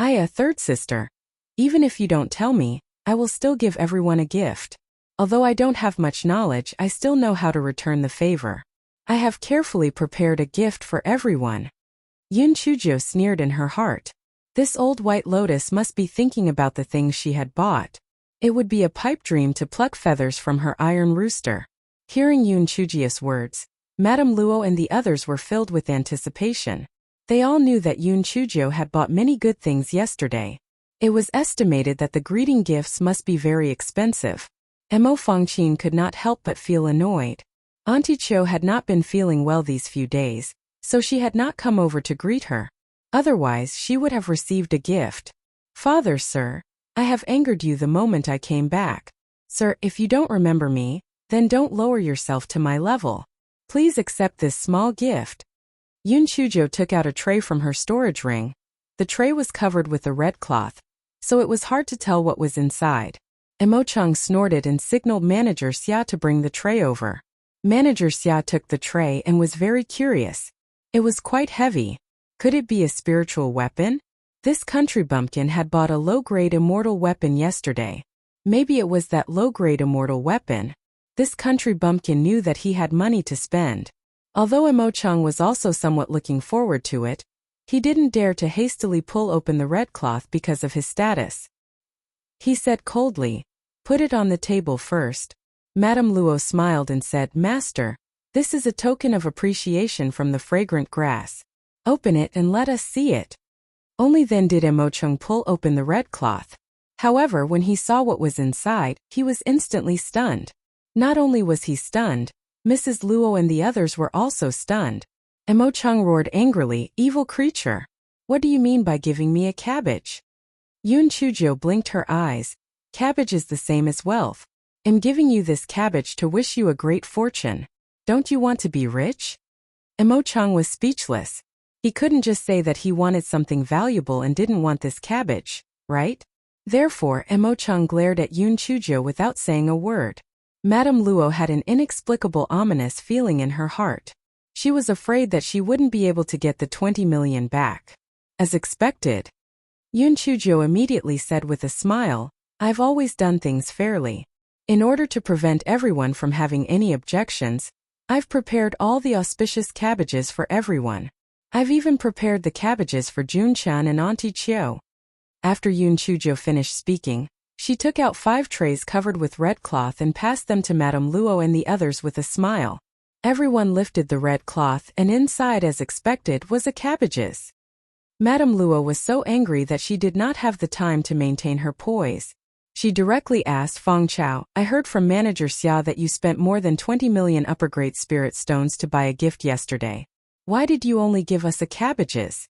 A third sister. Even if you don't tell me, I will still give everyone a gift. Although I don't have much knowledge, I still know how to return the favor. I have carefully prepared a gift for everyone. Yun Chujio sneered in her heart. This old white lotus must be thinking about the things she had bought. It would be a pipe dream to pluck feathers from her iron rooster. Hearing Yun Chujio's words, Madame Luo and the others were filled with anticipation. They all knew that Yun Chujio had bought many good things yesterday. It was estimated that the greeting gifts must be very expensive. Mo Fangqin could not help but feel annoyed. Auntie Cho had not been feeling well these few days, so she had not come over to greet her. Otherwise, she would have received a gift. Father, sir, I have angered you the moment I came back. Sir, if you don't remember me, then don't lower yourself to my level. Please accept this small gift. Yun Chujio took out a tray from her storage ring. The tray was covered with a red cloth, so it was hard to tell what was inside. Mo Chung snorted and signaled Manager Xia to bring the tray over. Manager Xia took the tray and was very curious. It was quite heavy. Could it be a spiritual weapon? This country bumpkin had bought a low-grade immortal weapon yesterday. Maybe it was that low-grade immortal weapon. This country bumpkin knew that he had money to spend. Although Mo Chung was also somewhat looking forward to it, he didn't dare to hastily pull open the red cloth because of his status. He said coldly, "Put it on the table first." Madame Luo smiled and said, "Master, this is a token of appreciation from the fragrant grass. Open it and let us see it." Only then did Mo Chung pull open the red cloth. However, when he saw what was inside, he was instantly stunned. Not only was he stunned, Mrs. Luo and the others were also stunned. Mo Chung roared angrily, "Evil creature! What do you mean by giving me a cabbage?" Yun Chujio blinked her eyes. "Cabbage is the same as wealth. I'm giving you this cabbage to wish you a great fortune. Don't you want to be rich?" Mo Chung was speechless. He couldn't just say that he wanted something valuable and didn't want this cabbage, right? Therefore, Mo Chung glared at Yun Chujio without saying a word. Madame Luo had an inexplicable ominous feeling in her heart. She was afraid that she wouldn't be able to get the 20 million back. As expected, Yun Chujio immediately said with a smile, "I've always done things fairly. In order to prevent everyone from having any objections, I've prepared all the auspicious cabbages for everyone. I've even prepared the cabbages for Jun Chan and Auntie Chiu." After Yun Chujio finished speaking, she took out 5 trays covered with red cloth and passed them to Madame Luo and the others with a smile. Everyone lifted the red cloth and inside, as expected, was a cabbages. Madame Luo was so angry that she did not have the time to maintain her poise. She directly asked Fang Chao, "I heard from Manager Xia that you spent more than 20 million upper-grade spirit stones to buy a gift yesterday. Why did you only give us a cabbages?"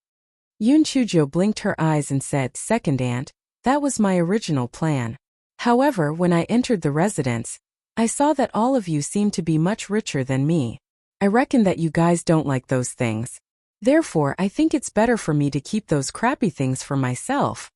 Yun Chujio blinked her eyes and said, "Second aunt, that was my original plan. However, when I entered the residence, I saw that all of you seemed to be much richer than me. I reckon that you guys don't like those things. Therefore, I think it's better for me to keep those crappy things for myself.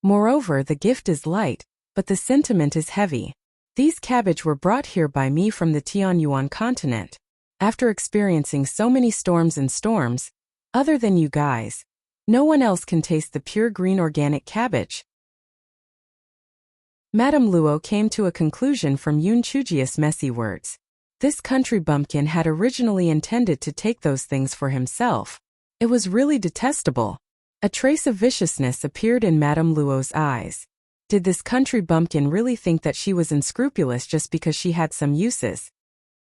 Moreover, the gift is light, but the sentiment is heavy. These cabbage were brought here by me from the Tianyuan continent. After experiencing so many storms and storms, other than you guys, no one else can taste the pure green organic cabbage." Madame Luo came to a conclusion from Yun Chujio's messy words. This country bumpkin had originally intended to take those things for himself. It was really detestable. A trace of viciousness appeared in Madame Luo's eyes. Did this country bumpkin really think that she was unscrupulous just because she had some uses?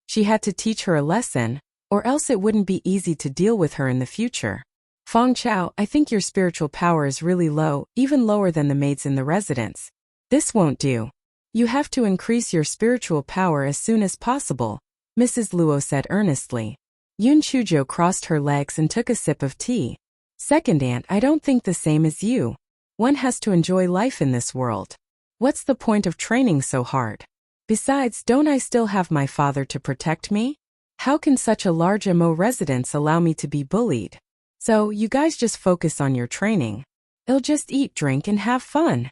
She had to teach her a lesson, or else it wouldn't be easy to deal with her in the future. "Fang Chao, I think your spiritual power is really low, even lower than the maids in the residence. This won't do. You have to increase your spiritual power as soon as possible," Mrs. Luo said earnestly. Yun Chujio crossed her legs and took a sip of tea. "Second aunt, I don't think the same as you. One has to enjoy life in this world. What's the point of training so hard? Besides, don't I still have my father to protect me? How can such a large MO residence allow me to be bullied? So, you guys just focus on your training. I'll just eat, drink, and have fun."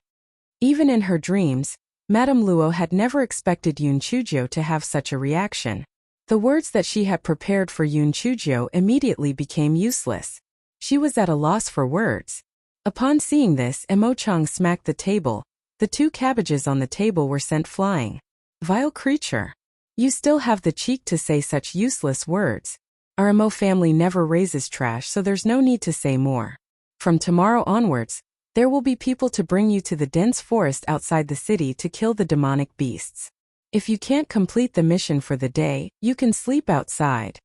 Even in her dreams, Madame Luo had never expected Yun Chujio to have such a reaction. The words that she had prepared for Yun Chujio immediately became useless. She was at a loss for words. Upon seeing this, Mo Chang smacked the table. The 2 cabbages on the table were sent flying. Vile creature! You still have the cheek to say such useless words. Our Mo family never raises trash, so there's no need to say more. From tomorrow onwards, there will be people to bring you to the dense forest outside the city to kill the demonic beasts. If you can't complete the mission for the day, you can sleep outside.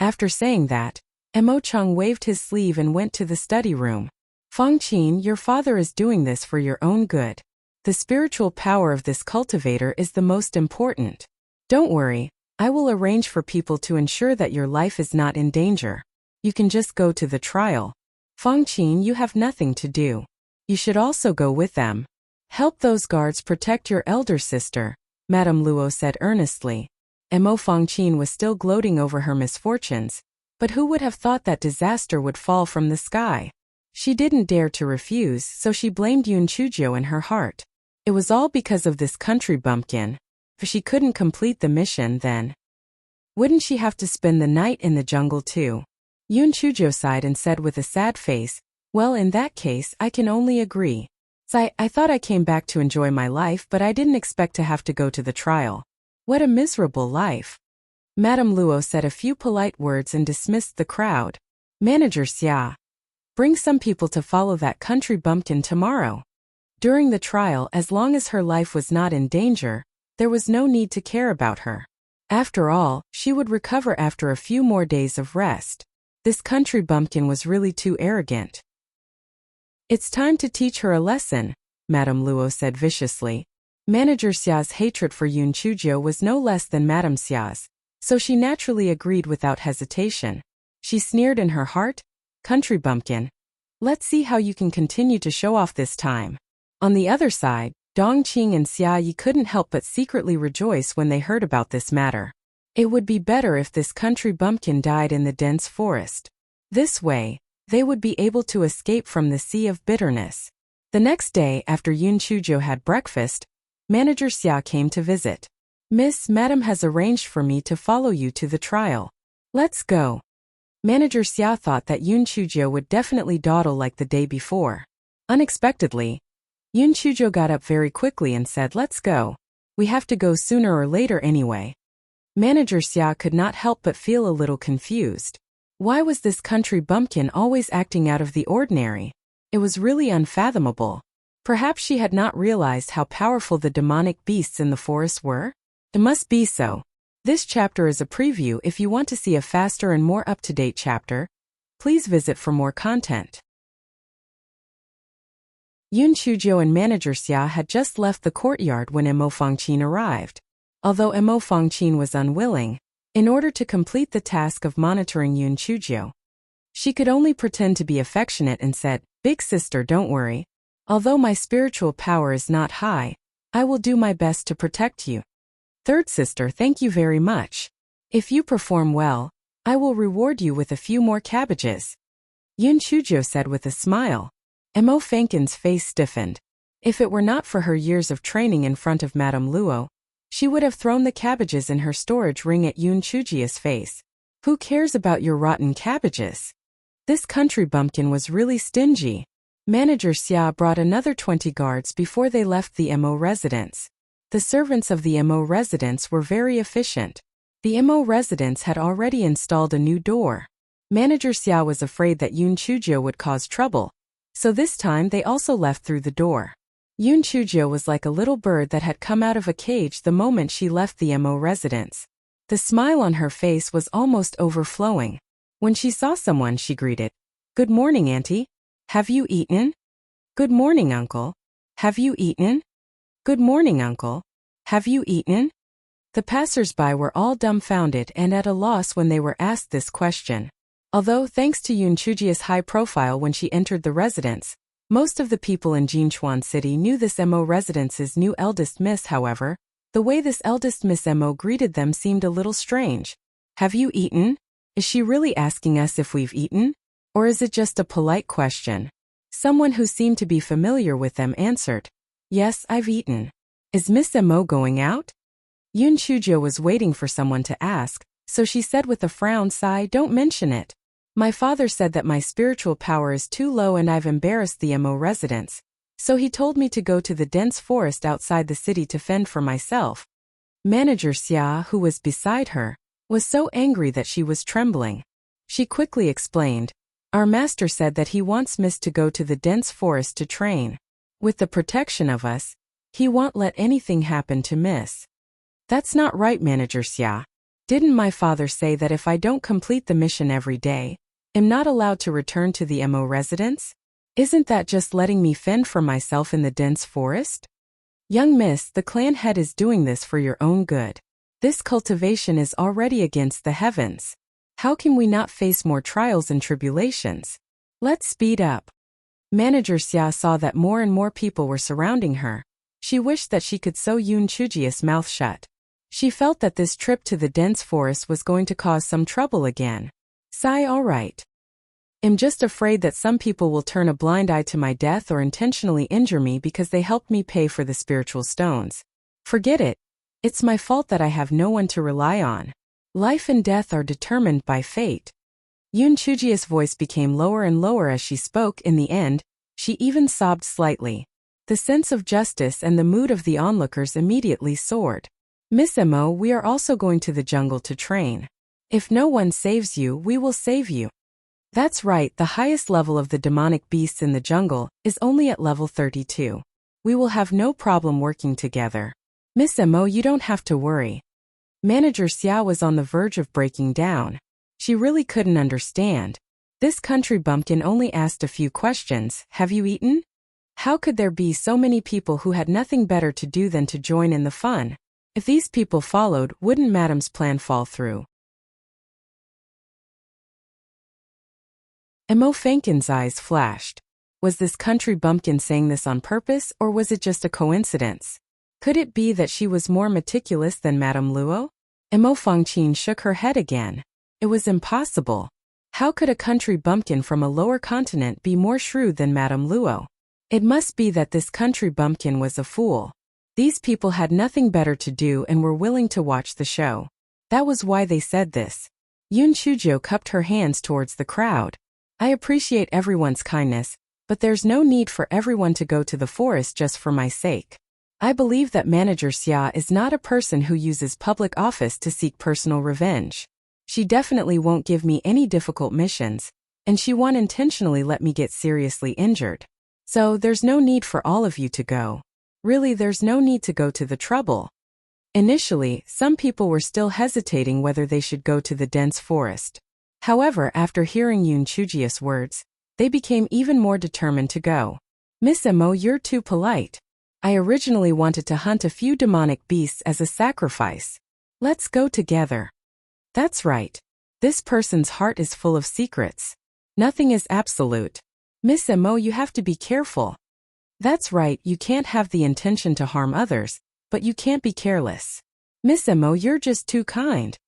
After saying that, Mo Chang waved his sleeve and went to the study room. Feng Qin, your father is doing this for your own good. The spiritual power of this cultivator is the most important. Don't worry, I will arrange for people to ensure that your life is not in danger. You can just go to the trial. Feng Qin, you have nothing to do. You should also go with them. Help those guards protect your elder sister, Madame Luo said earnestly. Mo Feng Qin was still gloating over her misfortunes, but who would have thought that disaster would fall from the sky? She didn't dare to refuse, so she blamed Yun Chuzhou in her heart. It was all because of this country bumpkin. If she couldn't complete the mission, then wouldn't she have to spend the night in the jungle too? Yun Chuzhou sighed and said with a sad face, well, in that case, I can only agree. I thought I came back to enjoy my life, but I didn't expect to have to go to the trial. What a miserable life. Madame Luo said a few polite words and dismissed the crowd. Manager Xia, bring some people to follow that country bumpkin tomorrow. During the trial, as long as her life was not in danger, there was no need to care about her. After all, she would recover after a few more days of rest. This country bumpkin was really too arrogant. It's time to teach her a lesson, Madame Luo said viciously. Manager Xia's hatred for Yun Chuzhou was no less than Madame Xia's, so she naturally agreed without hesitation. She sneered in her heart, country bumpkin. Let's see how you can continue to show off this time. On the other side, Dongqing and Xia Yi couldn't help but secretly rejoice when they heard about this matter. It would be better if this country bumpkin died in the dense forest. This way, they would be able to escape from the sea of bitterness. The next day, after Yun Chuzhou had breakfast, Manager Xia came to visit. Madam has arranged for me to follow you to the trial. Let's go. Manager Xia thought that Yun Chuzhou would definitely dawdle like the day before. Unexpectedly, Yun Chuzhou got up very quickly and said, let's go. We have to go sooner or later anyway. Manager Xia could not help but feel a little confused. Why was this country bumpkin always acting out of the ordinary? It was really unfathomable. Perhaps she had not realized how powerful the demonic beasts in the forest were? It must be so. This chapter is a preview. If you want to see a faster and more up-to-date chapter, please visit for more content. Yun Chuzhou and Manager Xia had just left the courtyard when Mo Fengqin arrived. Although Mo Fengqin was unwilling, in order to complete the task of monitoring Yun Chuzhou, she could only pretend to be affectionate and said, Big sister, don't worry. Although my spiritual power is not high, I will do my best to protect you. Third sister, thank you very much. If you perform well, I will reward you with a few more cabbages. Yun Chuzhou said with a smile. Mo Fengqin's face stiffened. If it were not for her years of training in front of Madame Luo, she would have thrown the cabbages in her storage ring at Yun Chuzhou's face. Who cares about your rotten cabbages? This country bumpkin was really stingy. Manager Xia brought another 20 guards before they left the Mo residence. The servants of the Mo residence were very efficient. The Mo residence had already installed a new door. Manager Xia was afraid that Yun Chuzhou would cause trouble, so this time they also left through the door. Yun Chuzhou was like a little bird that had come out of a cage the moment she left the Mo residence. The smile on her face was almost overflowing. When she saw someone, she greeted, Good morning, Auntie. Have you eaten? Good morning, Uncle. Have you eaten? Good morning, Uncle. Have you eaten? The passers-by were all dumbfounded and at a loss when they were asked this question. Although, thanks to Yun Chuzhou's high profile when she entered the residence, most of the people in Jinchuan City knew this Mo residence's new eldest miss. However, the way this eldest Miss Mo greeted them seemed a little strange. Have you eaten? Is she really asking us if we've eaten? Or is it just a polite question? Someone who seemed to be familiar with them answered, Yes, I've eaten. Is Miss Mo going out? Yun Chuzhou was waiting for someone to ask, so she said with a frown, Don't mention it. My father said that my spiritual power is too low and I've embarrassed the Mo residents, so he told me to go to the dense forest outside the city to fend for myself. Manager Xia, who was beside her, was so angry that she was trembling. She quickly explained, "Our master said that he wants Miss to go to the dense forest to train. With the protection of us, he won't let anything happen to Miss." "That's not right, Manager Xia. Didn't my father say that if I don't complete the mission every day, I'm not allowed to return to the Mo residence? Isn't that just letting me fend for myself in the dense forest?" "Young miss, the clan head is doing this for your own good. This cultivation is already against the heavens. How can we not face more trials and tribulations? Let's speed up." Manager Xia saw that more and more people were surrounding her. She wished that she could sew Yun Chujia's mouth shut. She felt that this trip to the dense forest was going to cause some trouble again. "Sigh, all right. I'm just afraid that some people will turn a blind eye to my death or intentionally injure me because they helped me pay for the spiritual stones. Forget it. It's my fault that I have no one to rely on. Life and death are determined by fate." Yun Chujia's voice became lower and lower as she spoke. In the end, she even sobbed slightly. The sense of justice and the mood of the onlookers immediately soared. "Miss Mo, we are also going to the jungle to train. If no one saves you, we will save you." "That's right, the highest level of the demonic beasts in the jungle is only at level 32. We will have no problem working together. Miss Mo, you don't have to worry." Manager Xia was on the verge of breaking down. She really couldn't understand. This country bumpkin only asked a few questions. "Have you eaten?" How could there be so many people who had nothing better to do than to join in the fun? If these people followed, wouldn't Madame's plan fall through? Mo Fankin's eyes flashed. Was this country bumpkin saying this on purpose, or was it just a coincidence? Could it be that she was more meticulous than Madame Luo? Mo Fangqin shook her head again. It was impossible. How could a country bumpkin from a lower continent be more shrewd than Madame Luo? It must be that this country bumpkin was a fool. These people had nothing better to do and were willing to watch the show. That was why they said this. Yun Chujio cupped her hands towards the crowd. "I appreciate everyone's kindness, but there's no need for everyone to go to the forest just for my sake. I believe that Manager Xia is not a person who uses public office to seek personal revenge. She definitely won't give me any difficult missions, and she won't intentionally let me get seriously injured. So there's no need for all of you to go. Really, there's no need to go to the trouble." Initially, some people were still hesitating whether they should go to the dense forest. However, after hearing Yun Chujia's words, they became even more determined to go. "Miss Mo, you're too polite. I originally wanted to hunt a few demonic beasts as a sacrifice. Let's go together." "That's right. This person's heart is full of secrets. Nothing is absolute. Miss Mo, you have to be careful." "That's right, you can't have the intention to harm others, but you can't be careless. Miss Mo, you're just too kind."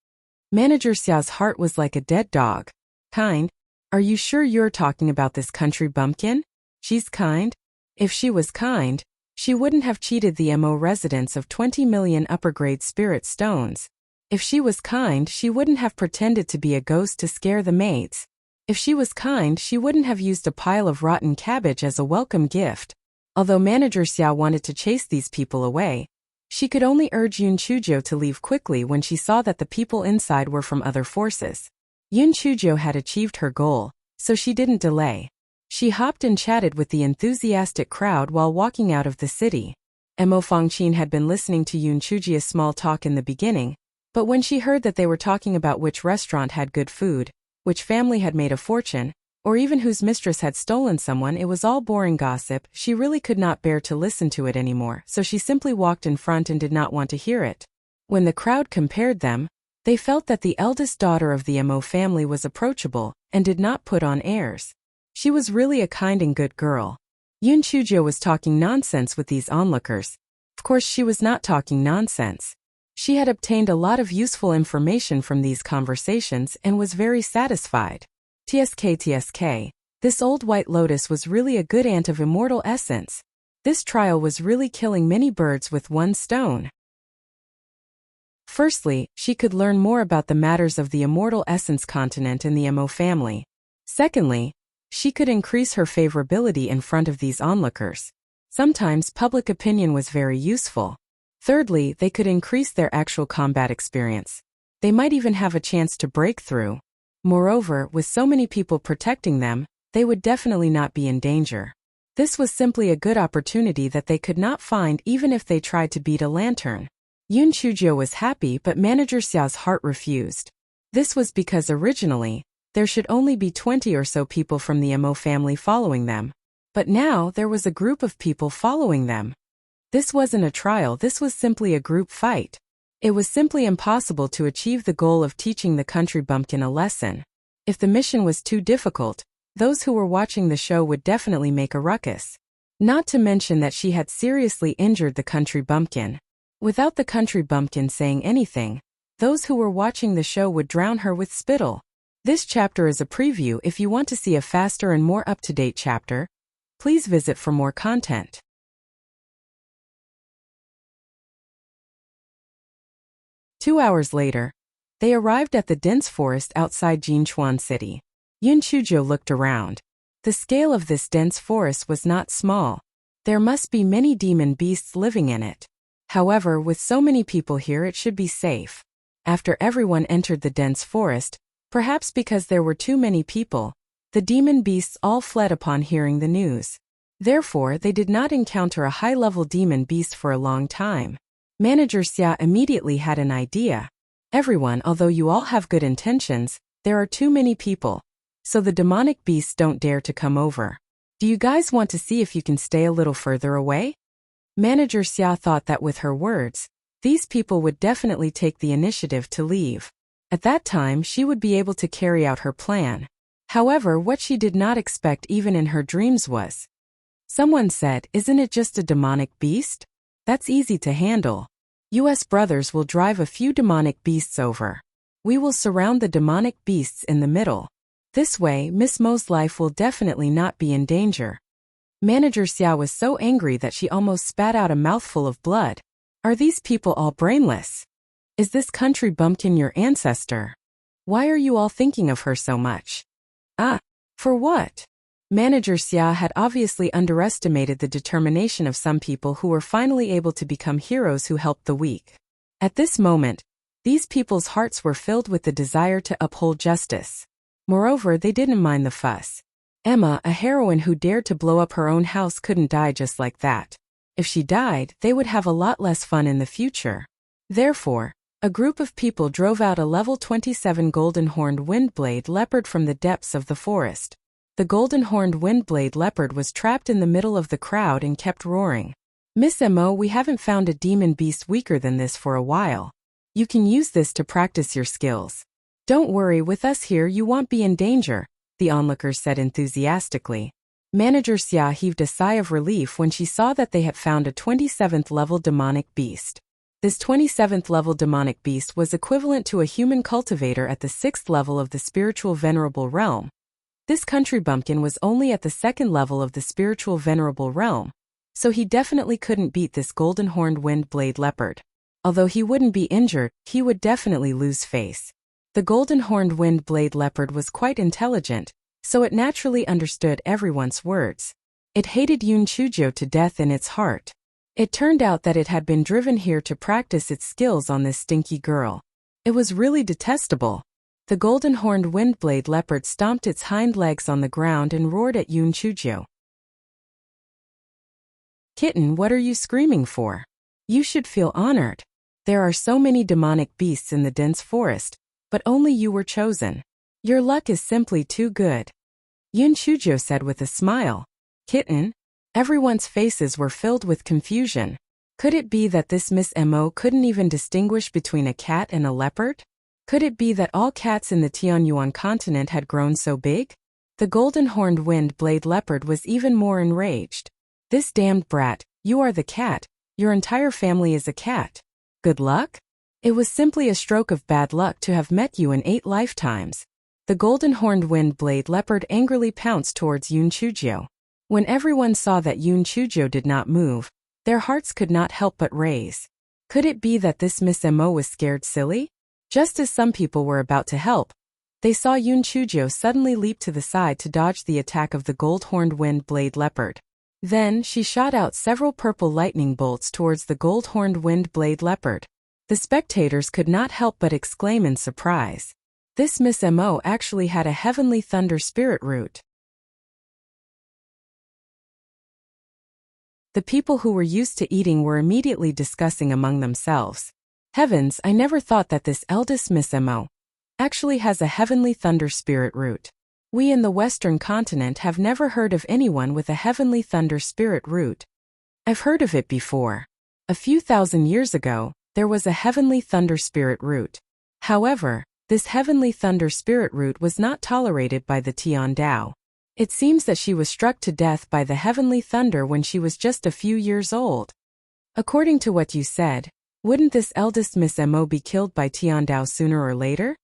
Manager Xiao's heart was like a dead dog. "Kind? Are you sure you're talking about this country bumpkin? She's kind? If she was kind, she wouldn't have cheated the Mo residents of 20 million upper-grade spirit stones. If she was kind, she wouldn't have pretended to be a ghost to scare the maids. If she was kind, she wouldn't have used a pile of rotten cabbage as a welcome gift." Although Manager Xiao wanted to chase these people away, she could only urge Yun Chujio to leave quickly when she saw that the people inside were from other forces. Yun Chujio had achieved her goal, so she didn't delay. She hopped and chatted with the enthusiastic crowd while walking out of the city. Mo Fangqin had been listening to Yun Chujio's small talk in the beginning, but when she heard that they were talking about which restaurant had good food, which family had made a fortune, or even whose mistress had stolen someone, it was all boring gossip. She really could not bear to listen to it anymore, so she simply walked in front and did not want to hear it. When the crowd compared them, they felt that the eldest daughter of the Mo family was approachable and did not put on airs. She was really a kind and good girl. Yun Chujio was talking nonsense with these onlookers. Of course, she was not talking nonsense. She had obtained a lot of useful information from these conversations and was very satisfied. TSK, this old white lotus was really a good ant of immortal essence. This trial was really killing many birds with one stone. Firstly, she could learn more about the matters of the immortal essence continent and the Mo family. Secondly, she could increase her favorability in front of these onlookers. Sometimes public opinion was very useful. Thirdly, they could increase their actual combat experience. They might even have a chance to break through. Moreover, with so many people protecting them, they would definitely not be in danger. This was simply a good opportunity that they could not find even if they tried to beat a lantern. Yun Chujio was happy, but Manager Xiao's heart refused. This was because originally, there should only be 20 or so people from the Mo family following them. But now there was a group of people following them. This wasn't a trial, this was simply a group fight. It was simply impossible to achieve the goal of teaching the country bumpkin a lesson. If the mission was too difficult, those who were watching the show would definitely make a ruckus. Not to mention that she had seriously injured the country bumpkin. Without the country bumpkin saying anything, those who were watching the show would drown her with spittle. This chapter is a preview. If you want to see a faster and more up-to-date chapter, please visit for more content. Two hours later, they arrived at the dense forest outside Jinchuan City. Yun Chujio looked around. The scale of this dense forest was not small. There must be many demon beasts living in it. However, with so many people here, it should be safe. After everyone entered the dense forest, perhaps because there were too many people, the demon beasts all fled upon hearing the news. Therefore, they did not encounter a high-level demon beast for a long time. Manager Xia immediately had an idea. Everyone, although you all have good intentions, there are too many people. So the demonic beasts don't dare to come over. Do you guys want to see if you can stay a little further away? Manager Xia thought that with her words, these people would definitely take the initiative to leave. At that time, she would be able to carry out her plan. However, what she did not expect even in her dreams was. Someone said, "Isn't it just a demonic beast? That's easy to handle. US brothers will drive a few demonic beasts over. We will surround the demonic beasts in the middle. This way, Miss Mo's life will definitely not be in danger." Manager Xia was so angry that she almost spat out a mouthful of blood. Are these people all brainless? Is this country bumpkin your ancestor? Why are you all thinking of her so much? For what? Manager Xia had obviously underestimated the determination of some people who were finally able to become heroes who helped the weak. At this moment, these people's hearts were filled with the desire to uphold justice. Moreover, they didn't mind the fuss. Emma, a heroine who dared to blow up her own house, couldn't die just like that. If she died, they would have a lot less fun in the future. Therefore, a group of people drove out a level 27 golden-horned windblade leopard from the depths of the forest. The golden-horned windblade leopard was trapped in the middle of the crowd and kept roaring. "Miss Mo, we haven't found a demon beast weaker than this for a while. You can use this to practice your skills. Don't worry, with us here you won't be in danger," the onlookers said enthusiastically. Manager Xia heaved a sigh of relief when she saw that they had found a 27th level demonic beast. This 27th level demonic beast was equivalent to a human cultivator at the 6th level of the spiritual venerable realm. This country bumpkin was only at the 2nd level of the spiritual venerable realm, so he definitely couldn't beat this golden-horned wind-blade leopard. Although he wouldn't be injured, he would definitely lose face. The golden-horned wind-blade leopard was quite intelligent, so it naturally understood everyone's words. It hated Yun Chujio to death in its heart. It turned out that it had been driven here to practice its skills on this stinky girl. It was really detestable. The golden-horned windblade leopard stomped its hind legs on the ground and roared at Yun Chujio. "Kitten, what are you screaming for? You should feel honored. There are so many demonic beasts in the dense forest, but only you were chosen. Your luck is simply too good," Yun Chujio said with a smile. "Kitten?" Everyone's faces were filled with confusion. Could it be that this Miss Mo couldn't even distinguish between a cat and a leopard? Could it be that all cats in the Tianyuan continent had grown so big? The golden-horned wind-blade leopard was even more enraged. "This damned brat, you are the cat. Your entire family is a cat. Good luck? It was simply a stroke of bad luck to have met you in 8 lifetimes." The golden-horned wind-blade leopard angrily pounced towards Yun Chujio. When everyone saw that Yun Chujio did not move, their hearts could not help but raise. Could it be that this Miss Mo was scared silly? Just as some people were about to help, They saw Yun Chujo suddenly leap to the side to dodge the attack of the gold-horned wind blade leopard. Then, she shot out several purple lightning bolts towards the gold-horned wind blade leopard. The spectators could not help but exclaim in surprise. This Miss Mo actually had a heavenly thunder spirit root. The people who were used to eating were immediately discussing among themselves. Heavens, I never thought that this eldest Miss Mo actually has a heavenly thunder spirit root. We in the Western continent have never heard of anyone with a heavenly thunder spirit root. I've heard of it before. A few thousand years ago, there was a heavenly thunder spirit root. However, this heavenly thunder spirit root was not tolerated by the Tian Dao. It seems that she was struck to death by the heavenly thunder when she was just a few years old. According to what you said, wouldn't this eldest Miss Mo be killed by Tian Dao sooner or later?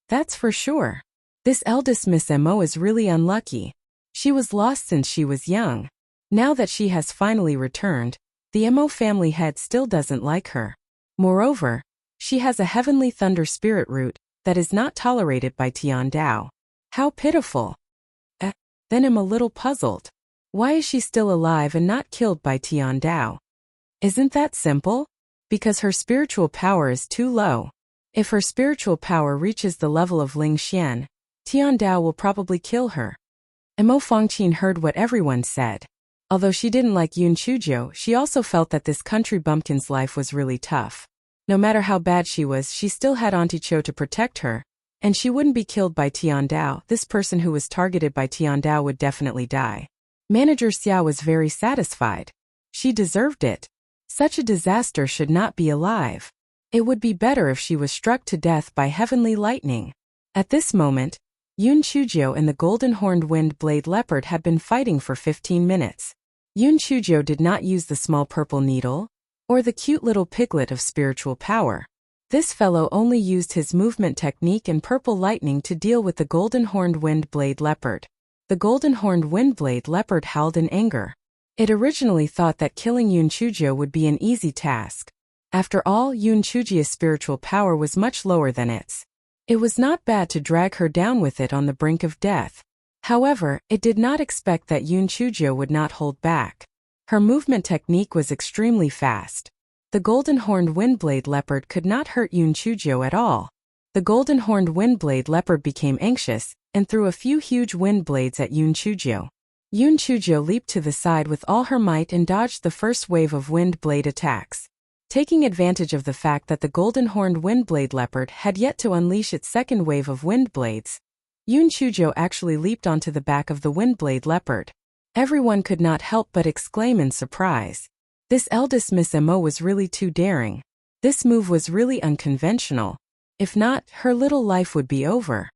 That's for sure. This eldest Miss Mo is really unlucky. She was lost since she was young. Now that she has finally returned, the Mo family head still doesn't like her. Moreover, she has a heavenly thunder spirit root that is not tolerated by Tian Dao. How pitiful. Then I'm a little puzzled. Why is she still alive and not killed by Tian Dao? Isn't that simple? Because her spiritual power is too low. If her spiritual power reaches the level of Ling Xian, Tian Dao will probably kill her. Mo Fangqin heard what everyone said. Although she didn't like Yun Chujo, she also felt that this country bumpkin's life was really tough. No matter how bad she was, she still had Auntie Cho to protect her, and she wouldn't be killed by Tian Dao. This person who was targeted by Tian Dao would definitely die. Manager Xia was very satisfied. She deserved it. Such a disaster should not be alive. It would be better if she was struck to death by heavenly lightning. At this moment, Yun Chujo and the golden-horned wind blade leopard had been fighting for 15 minutes. Yun Chujo did not use the small purple needle, or the cute little piglet of spiritual power. This fellow only used his movement technique and purple lightning to deal with the golden-horned wind blade leopard. The golden-horned wind blade leopard howled in anger. It originally thought that killing Yun Chujo would be an easy task. After all, Yun Chujia's spiritual power was much lower than its. It was not bad to drag her down with it on the brink of death. However, it did not expect that Yun Chujo would not hold back. Her movement technique was extremely fast. The golden-horned windblade leopard could not hurt Yun Chujo at all. The golden-horned windblade leopard became anxious and threw a few huge wind blades at Yun Chujo. Yun Chujo leaped to the side with all her might and dodged the first wave of wind blade attacks. Taking advantage of the fact that the golden-horned windblade leopard had yet to unleash its second wave of wind blades, Yun Chujo actually leaped onto the back of the windblade leopard. Everyone could not help but exclaim in surprise. This eldest Miss Mo was really too daring. This move was really unconventional. If not, her little life would be over.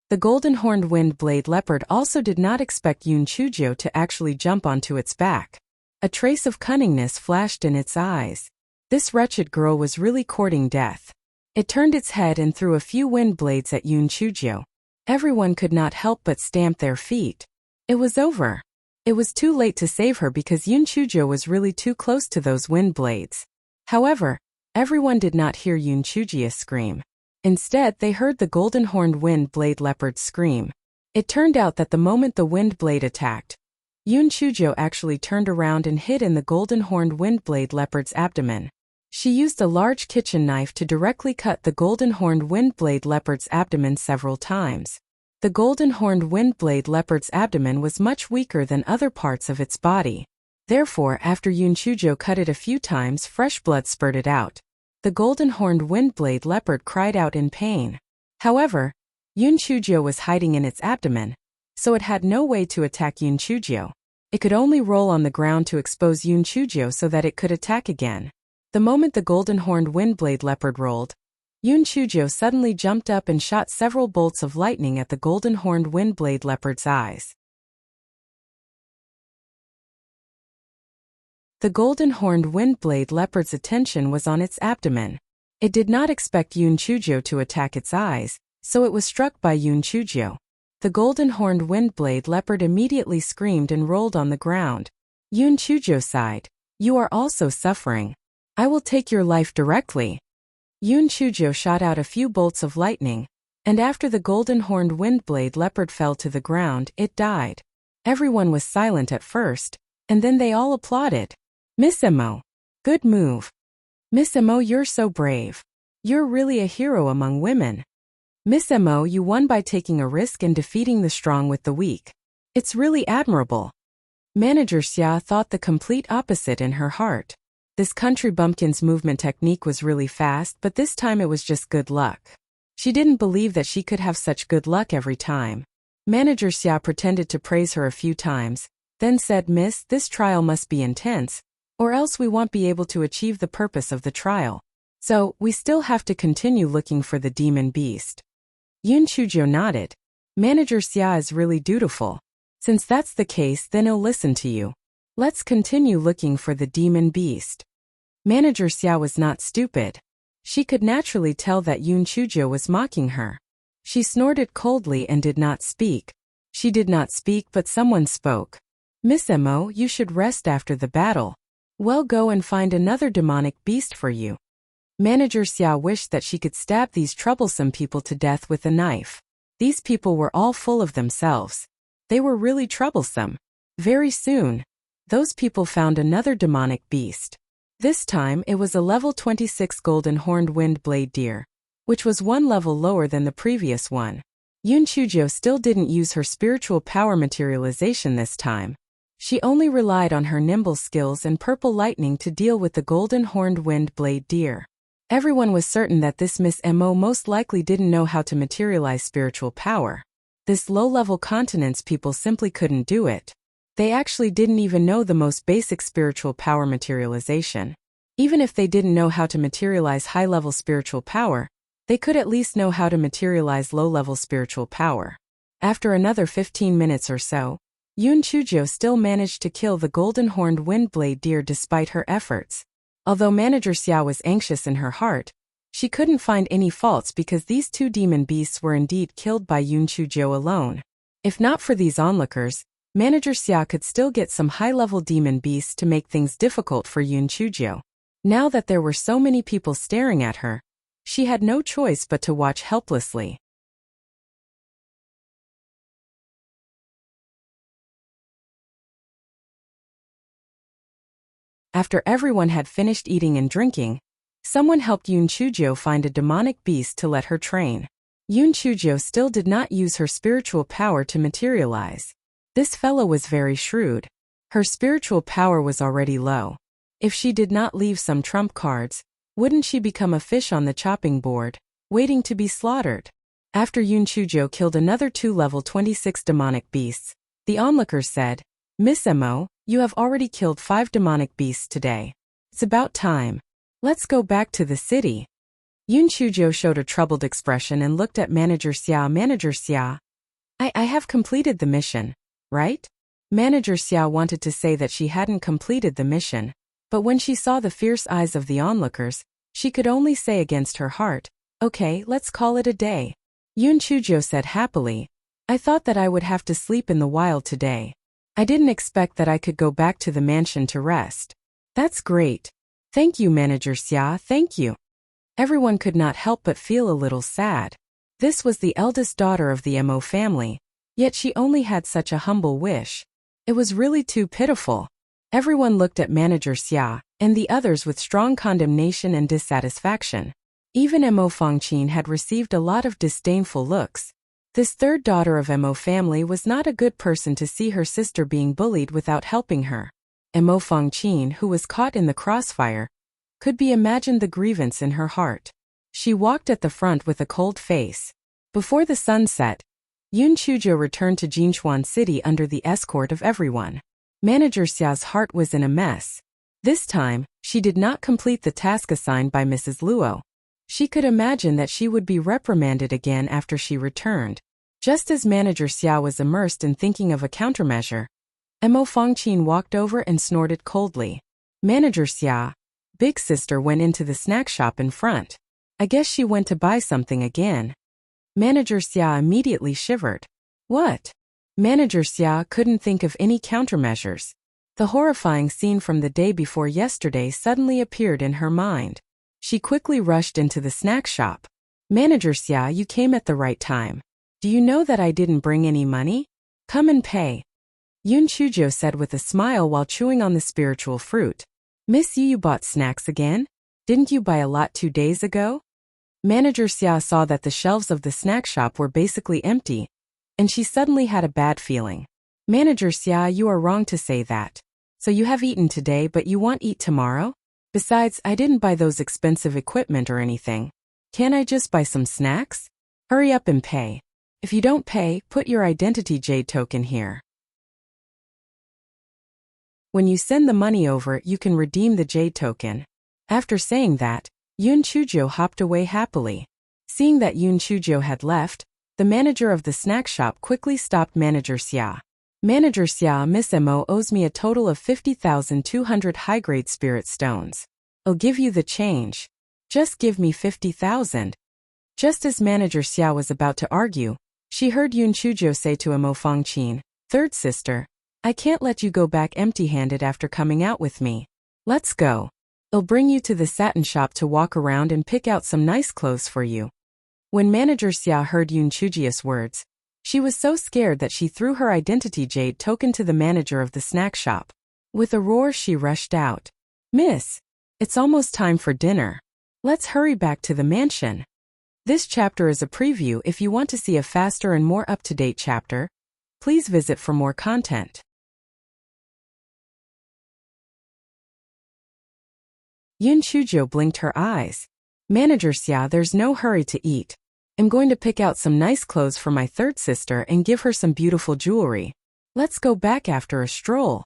The golden-horned windblade leopard also did not expect Yun Chujo to actually jump onto its back. A trace of cunningness flashed in its eyes. This wretched girl was really courting death. It turned its head and threw a few wind blades at Yun Chujo. Everyone could not help but stamp their feet. It was over. It was too late to save her because Yun Chujo was really too close to those wind blades. However, everyone did not hear Yun Chujo scream. Instead, they heard the golden-horned wind blade leopard scream. It turned out that the moment the wind blade attacked, Yun Chujo actually turned around and hid in the golden-horned windblade leopard's abdomen. She used a large kitchen knife to directly cut the golden-horned windblade leopard's abdomen several times. The golden-horned windblade leopard's abdomen was much weaker than other parts of its body. Therefore, after Yun Chujo cut it a few times, fresh blood spurted out. The golden-horned windblade leopard cried out in pain. However, Yun Chujo was hiding in its abdomen, so it had no way to attack Yun Chujo. It could only roll on the ground to expose Yun Chujo so that it could attack again. The moment the golden-horned windblade leopard rolled, Yun Chujo suddenly jumped up and shot several bolts of lightning at the golden-horned windblade leopard's eyes. The golden-horned windblade leopard's attention was on its abdomen. It did not expect Yun Chujo to attack its eyes, so it was struck by Yun Chujo. The golden-horned windblade leopard immediately screamed and rolled on the ground. Yun Chujo sighed. "You are also suffering. I will take your life directly." Yun Chujo shot out a few bolts of lightning, And after the golden-horned wind-blade leopard fell to the ground, it died. Everyone was silent at first, and then they all applauded. Miss Emo. Good move. Miss Emo, you're so brave. You're really a hero among women. Miss Emo, you won by taking a risk and defeating the strong with the weak. It's really admirable. Manager Xia thought the complete opposite in her heart. This country bumpkin's movement technique was really fast, but this time it was just good luck. She didn't believe that she could have such good luck every time. Manager Xia pretended to praise her a few times, then said, Miss, this trial must be intense, or else we won't be able to achieve the purpose of the trial. So, we still have to continue looking for the demon beast. Yun Chuzhou nodded. Manager Xia is really dutiful. Since that's the case, then he'll listen to you. Let's continue looking for the demon beast. Manager Xia was not stupid. She could naturally tell that Yun Chuzhou was mocking her. She snorted coldly and did not speak. She did not speak, but someone spoke. Miss Emo, you should rest after the battle. Well, go and find another demonic beast for you. Manager Xia wished that she could stab these troublesome people to death with a knife. These people were all full of themselves. They were really troublesome. Very soon, those people found another demonic beast. This time it was a level 26 golden-horned wind-blade deer, which was one level lower than the previous one. Yun Chuzhou still didn't use her spiritual power materialization this time. She only relied on her nimble skills and purple lightning to deal with the golden-horned wind-blade deer. Everyone was certain that this Miss Mo most likely didn't know how to materialize spiritual power. This low-level continence people simply couldn't do it. They actually didn't even know the most basic spiritual power materialization. Even if they didn't know how to materialize high-level spiritual power, they could at least know how to materialize low-level spiritual power. After another 15 minutes or so, Yun Chuzhou still managed to kill the golden-horned wind-blade deer despite her efforts. Although Manager Xia was anxious in her heart, she couldn't find any faults because these two demon beasts were indeed killed by Yun Chuzhou alone. If not for these onlookers, Manager Xia could still get some high-level demon beasts to make things difficult for Yun Chuzhou. Now that there were so many people staring at her, she had no choice but to watch helplessly. After everyone had finished eating and drinking, someone helped Yun Chuzhou find a demonic beast to let her train. Yun Chuzhou still did not use her spiritual power to materialize. This fellow was very shrewd. Her spiritual power was already low. If she did not leave some trump cards, wouldn't she become a fish on the chopping board, waiting to be slaughtered? After Yun Chuzhou killed another two level 26 demonic beasts, the onlookers said, Miss Mo, you have already killed 5 demonic beasts today. It's about time. Let's go back to the city. Yun Chuzhou showed a troubled expression and looked at Manager Xia. Manager Xia, I have completed the mission, right? Manager Xia wanted to say that she hadn't completed the mission, but when she saw the fierce eyes of the onlookers, she could only say against her heart, okay, let's call it a day. Yun Chuzhou said happily, I thought that I would have to sleep in the wild today. I didn't expect that I could go back to the mansion to rest. That's great. Thank you, Manager Xia, thank you. Everyone could not help but feel a little sad. This was the eldest daughter of the Mo family, yet she only had such a humble wish. It was really too pitiful. Everyone looked at Manager Xia and the others with strong condemnation and dissatisfaction. Even Mo Fangqin had received a lot of disdainful looks. This third daughter of Mo family was not a good person to see her sister being bullied without helping her. Mo Fangqin, who was caught in the crossfire, could be imagined the grievance in her heart. She walked at the front with a cold face. Before the sun set, Yun Chuzhou returned to Jinchuan City under the escort of everyone. Manager Xia's heart was in a mess. This time, she did not complete the task assigned by Mrs. Luo. She could imagine that she would be reprimanded again after she returned. Just as Manager Xia was immersed in thinking of a countermeasure, Mo Fangqin walked over and snorted coldly. Manager Xia, big sister went into the snack shop in front. I guess she went to buy something again. Manager Xia immediately shivered. What? Manager Xia couldn't think of any countermeasures. The horrifying scene from the day before yesterday suddenly appeared in her mind. She quickly rushed into the snack shop. Manager Xia, you came at the right time. Do you know that I didn't bring any money? Come and pay. Yun Chujo said with a smile while chewing on the spiritual fruit. Miss Yu, you bought snacks again? Didn't you buy a lot 2 days ago? Manager Xia saw that the shelves of the snack shop were basically empty, and she suddenly had a bad feeling. Manager Xia, you are wrong to say that. So you have eaten today but you won't eat tomorrow? Besides, I didn't buy those expensive equipment or anything. Can't I just buy some snacks? Hurry up and pay. If you don't pay, put your identity jade token here. When you send the money over, you can redeem the jade token. After saying that, Yun Chujo hopped away happily. Seeing that Yun Chujo had left, the manager of the snack shop quickly stopped Manager Xia. Manager Xia, Miss Mo owes me a total of 50,200 high-grade spirit stones. I'll give you the change. Just give me 50,000. Just as Manager Xia was about to argue, she heard Yun Chujo say to Mo Fangqin, "Third sister, I can't let you go back empty-handed after coming out with me. Let's go. I'll bring you to the satin shop to walk around and pick out some nice clothes for you." When Manager Xia heard Yun Chujo's words, she was so scared that she threw her identity jade token to the manager of the snack shop. With a roar, she rushed out. "Miss, it's almost time for dinner. Let's hurry back to the mansion." This chapter is a preview. If you want to see a faster and more up-to-date chapter, please visit for more content. Yun Chujo blinked her eyes. Manager Xia, there's no hurry to eat. I'm going to pick out some nice clothes for my third sister and give her some beautiful jewelry. Let's go back after a stroll.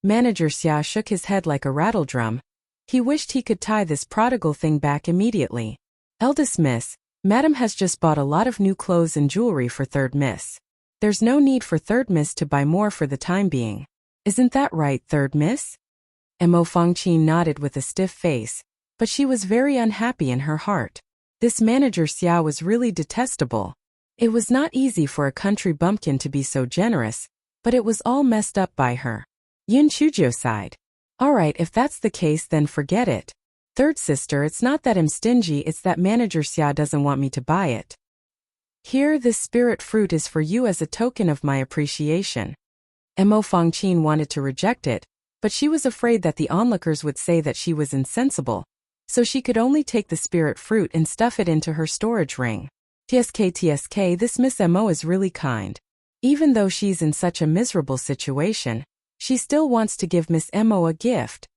Manager Xia shook his head like a rattle drum. He wished he could tie this prodigal thing back immediately. Eldest Miss, Madam has just bought a lot of new clothes and jewelry for Third Miss. There's no need for Third Miss to buy more for the time being. Isn't that right, Third Miss? Mo Fangqin nodded with a stiff face, but she was very unhappy in her heart. This Manager Xia was really detestable. It was not easy for a country bumpkin to be so generous, but it was all messed up by her. Yun Chujo sighed. Alright, if that's the case then forget it. Third sister, it's not that I'm stingy, it's that Manager Xia doesn't want me to buy it. Here, this spirit fruit is for you as a token of my appreciation. Mo Fangqin wanted to reject it, but she was afraid that the onlookers would say that she was insensible, so she could only take the spirit fruit and stuff it into her storage ring. TSK, this Miss Mo is really kind. Even though she's in such a miserable situation, she still wants to give Miss Mo a gift.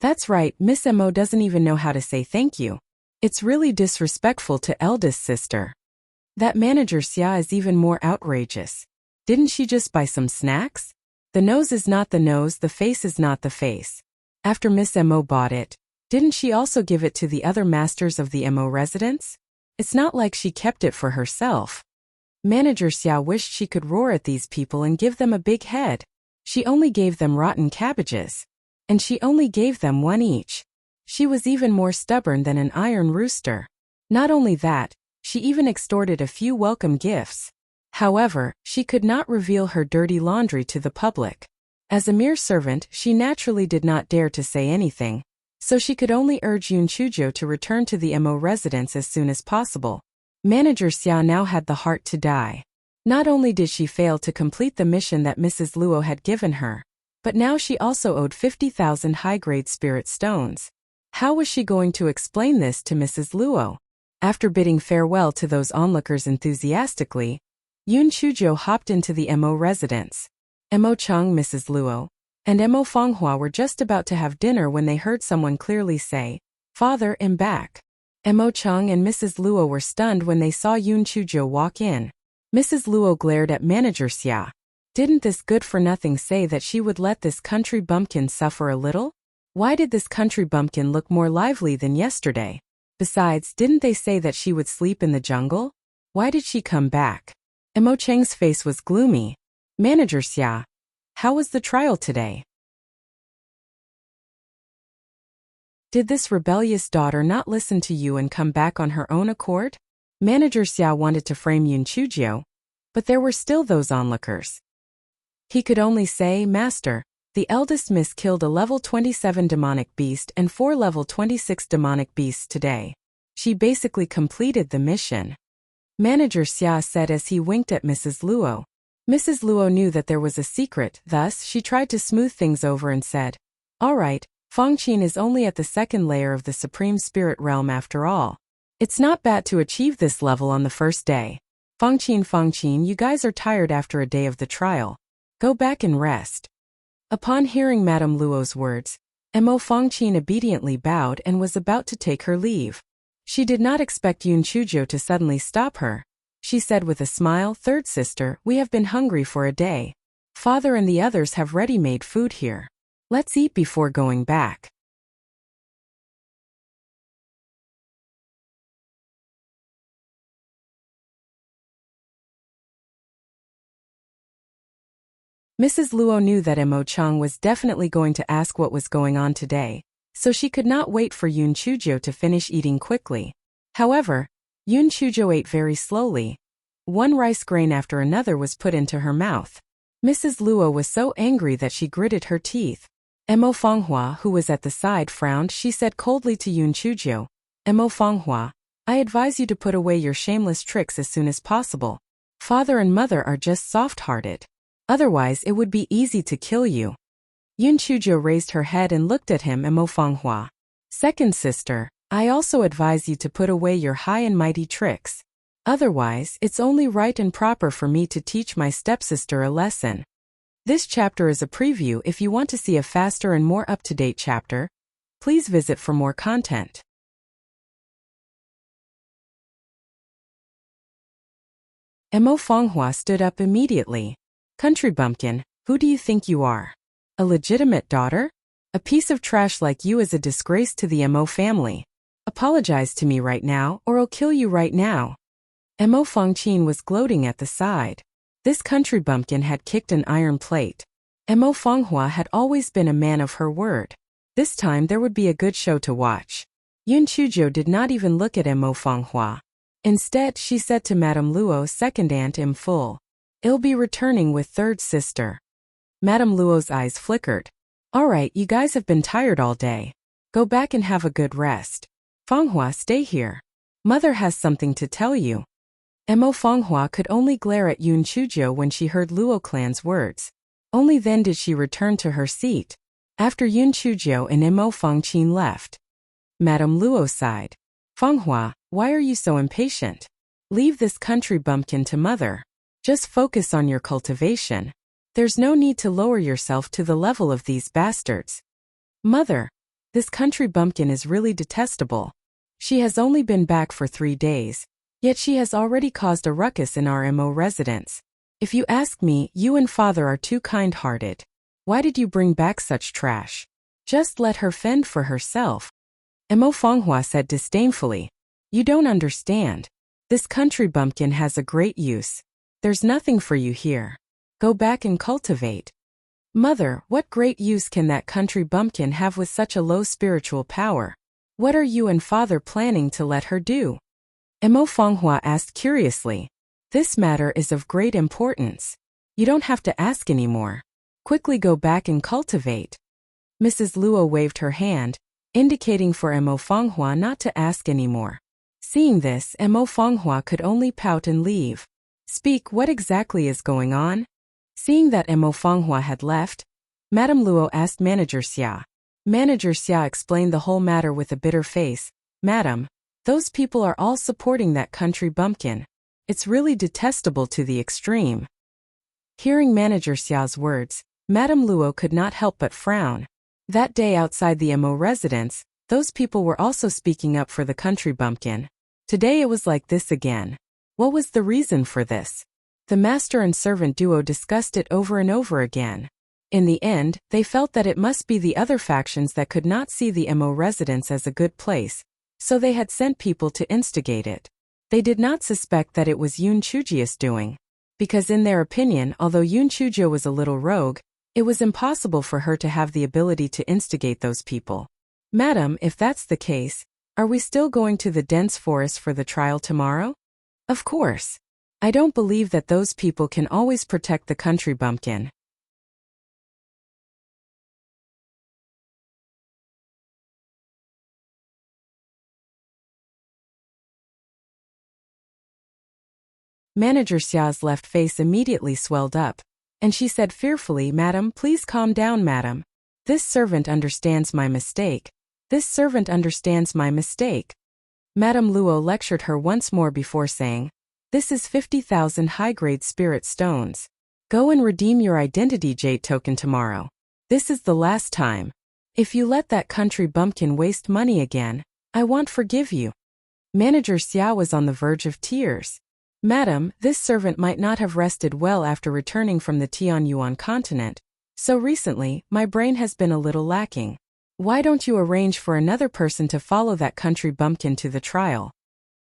That's right, Miss Mo doesn't even know how to say thank you. It's really disrespectful to eldest sister. That Manager Xia is even more outrageous. Didn't she just buy some snacks? The nose is not the nose, the face is not the face. After Miss Mo bought it, didn't she also give it to the other masters of the Mo residence? It's not like she kept it for herself. Manager Xia wished she could roar at these people and give them a big head. She only gave them rotten cabbages. And she only gave them one each. She was even more stubborn than an iron rooster. Not only that, she even extorted a few welcome gifts. However, she could not reveal her dirty laundry to the public. As a mere servant, she naturally did not dare to say anything, so she could only urge Yun Chujo to return to the Mo residence as soon as possible. Manager Xia now had the heart to die. Not only did she fail to complete the mission that Mrs. Luo had given her, but now she also owed 50,000 high-grade spirit stones. How was she going to explain this to Mrs. Luo? After bidding farewell to those onlookers enthusiastically, Yun Chujo hopped into the Mo residence. Mo Chung, Mrs. Luo, and Mo Fanghua were just about to have dinner when they heard someone clearly say, "Father, I'm back." Mo Chung and Mrs. Luo were stunned when they saw Yun Chujo walk in. Mrs. Luo glared at Manager Xia. Didn't this good-for-nothing say that she would let this country bumpkin suffer a little? Why did this country bumpkin look more lively than yesterday? Besides, didn't they say that she would sleep in the jungle? Why did she come back? Mo Cheng's face was gloomy. Manager Xia, how was the trial today? Did this rebellious daughter not listen to you and come back on her own accord? Manager Xia wanted to frame Yun Chujo, but there were still those onlookers. He could only say, "Master, the eldest miss killed a level 27 demonic beast and 4 level 26 demonic beasts today. She basically completed the mission. Manager Xia said as he winked at Mrs. Luo. Mrs. Luo knew that there was a secret, thus she tried to smooth things over and said, "All right, Fangqin is only at the second layer of the Supreme Spirit Realm after all. It's not bad to achieve this level on the first day. Fangqin, you guys are tired after a day of the trial. Go back and rest." Upon hearing Madame Luo's words, Mo Fangqin obediently bowed and was about to take her leave. She did not expect Yun Chuzhou to suddenly stop her. She said with a smile, "Third sister, we have been hungry for a day. Father and the others have ready-made food here. Let's eat before going back." Mrs. Luo knew that Mo Chang was definitely going to ask what was going on today, so she could not wait for Yun Chuzhou to finish eating quickly. However, Yun Chuzhou ate very slowly. One rice grain after another was put into her mouth. Mrs. Luo was so angry that she gritted her teeth. Mo Fanghua, who was at the side, frowned. She said coldly to Yun Chuzhou, "Mo Fanghua, I advise you to put away your shameless tricks as soon as possible. Father and mother are just soft-hearted. Otherwise, it would be easy to kill you." Yun Chuzhou raised her head and looked at him. "Mo Fanghua, second sister, I also advise you to put away your high and mighty tricks. Otherwise, it's only right and proper for me to teach my stepsister a lesson." This chapter is a preview. If you want to see a faster and more up-to-date chapter, please visit for more content. Mo Fanghua stood up immediately. "Country bumpkin, who do you think you are? A legitimate daughter? A piece of trash like you is a disgrace to the Mo family. Apologize to me right now, or I'll kill you right now." Mo Fangqin was gloating at the side. This country bumpkin had kicked an iron plate. Mo Fanghua had always been a man of her word. This time there would be a good show to watch. Yun Chuzhou did not even look at Mo Fanghua. Instead, she said to Madame Luo, "Second aunt im full. I'll be returning with third sister." Madame Luo's eyes flickered. "All right, you guys have been tired all day. Go back and have a good rest. Fanghua, stay here. Mother has something to tell you." Mo Fanghua could only glare at Yun Chuzhou when she heard Luo clan's words. Only then did she return to her seat. After Yun Chuzhou and Mo Fangqin left, Madame Luo sighed. "Fanghua, why are you so impatient? Leave this country bumpkin to mother. Just focus on your cultivation. There's no need to lower yourself to the level of these bastards." "Mother, this country bumpkin is really detestable. She has only been back for 3 days, yet she has already caused a ruckus in our Mo residence. If you ask me, you and father are too kind-hearted. Why did you bring back such trash? Just let her fend for herself." Mo Fanghua said disdainfully, "You don't understand. This country bumpkin has a great use. There's nothing for you here. Go back and cultivate." "Mother, what great use can that country bumpkin have with such a low spiritual power? What are you and father planning to let her do?" Mo Fanghua asked curiously. "This matter is of great importance. You don't have to ask anymore. Quickly go back and cultivate." Mrs. Luo waved her hand, indicating for Mo Fanghua not to ask anymore. Seeing this, Mo Fanghua could only pout and leave. "Speak, what exactly is going on?" Seeing that Mo Fanghua had left, Madame Luo asked Manager Xia. Manager Xia explained the whole matter with a bitter face. "Madam, those people are all supporting that country bumpkin. It's really detestable to the extreme." Hearing Manager Xia's words, Madame Luo could not help but frown. That day outside the Mo residence, those people were also speaking up for the country bumpkin. Today it was like this again. What was the reason for this? The master and servant duo discussed it over and over again. In the end, they felt that it must be the other factions that could not see the Mo residence as a good place, so they had sent people to instigate it. They did not suspect that it was Yun Chuzhou's doing, because in their opinion, although Yun Chuzhou was a little rogue, it was impossible for her to have the ability to instigate those people. "Madam, if that's the case, are we still going to the dense forest for the trial tomorrow?" "Of course. I don't believe that those people can always protect the country bumpkin. Manager Xia's left face immediately swelled up, and she said fearfully, "Madam, please calm down, madam. This servant understands my mistake. This servant understands my mistake." Madame Luo lectured her once more before saying, "This is 50,000 high-grade spirit stones. Go and redeem your identity jade token tomorrow. This is the last time. If you let that country bumpkin waste money again, I won't forgive you." Manager Xia was on the verge of tears. "Madam, this servant might not have rested well after returning from the Tianyuan continent, so recently, my brain has been a little lacking. Why don't you arrange for another person to follow that country bumpkin to the trial?"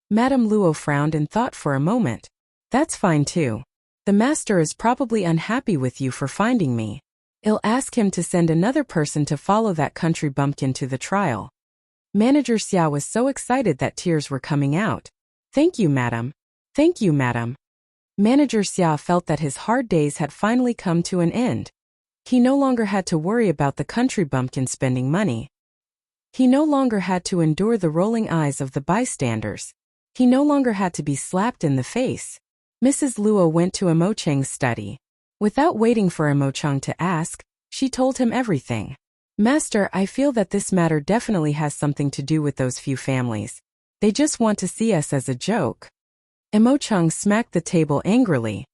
Madame Luo frowned and thought for a moment. "That's fine too. The master is probably unhappy with you for finding me. I'll ask him to send another person to follow that country bumpkin to the trial." Manager Xia was so excited that tears were coming out. "Thank you, madam. Thank you, madam." Manager Xia felt that his hard days had finally come to an end. He no longer had to worry about the country bumpkin spending money. He no longer had to endure the rolling eyes of the bystanders. He no longer had to be slapped in the face. Mrs. Luo went to Imo Cheng's study. Without waiting for Imo Cheng to ask, she told him everything. "Master, I feel that this matter definitely has something to do with those few families. They just want to see us as a joke." Imo Cheng smacked the table angrily.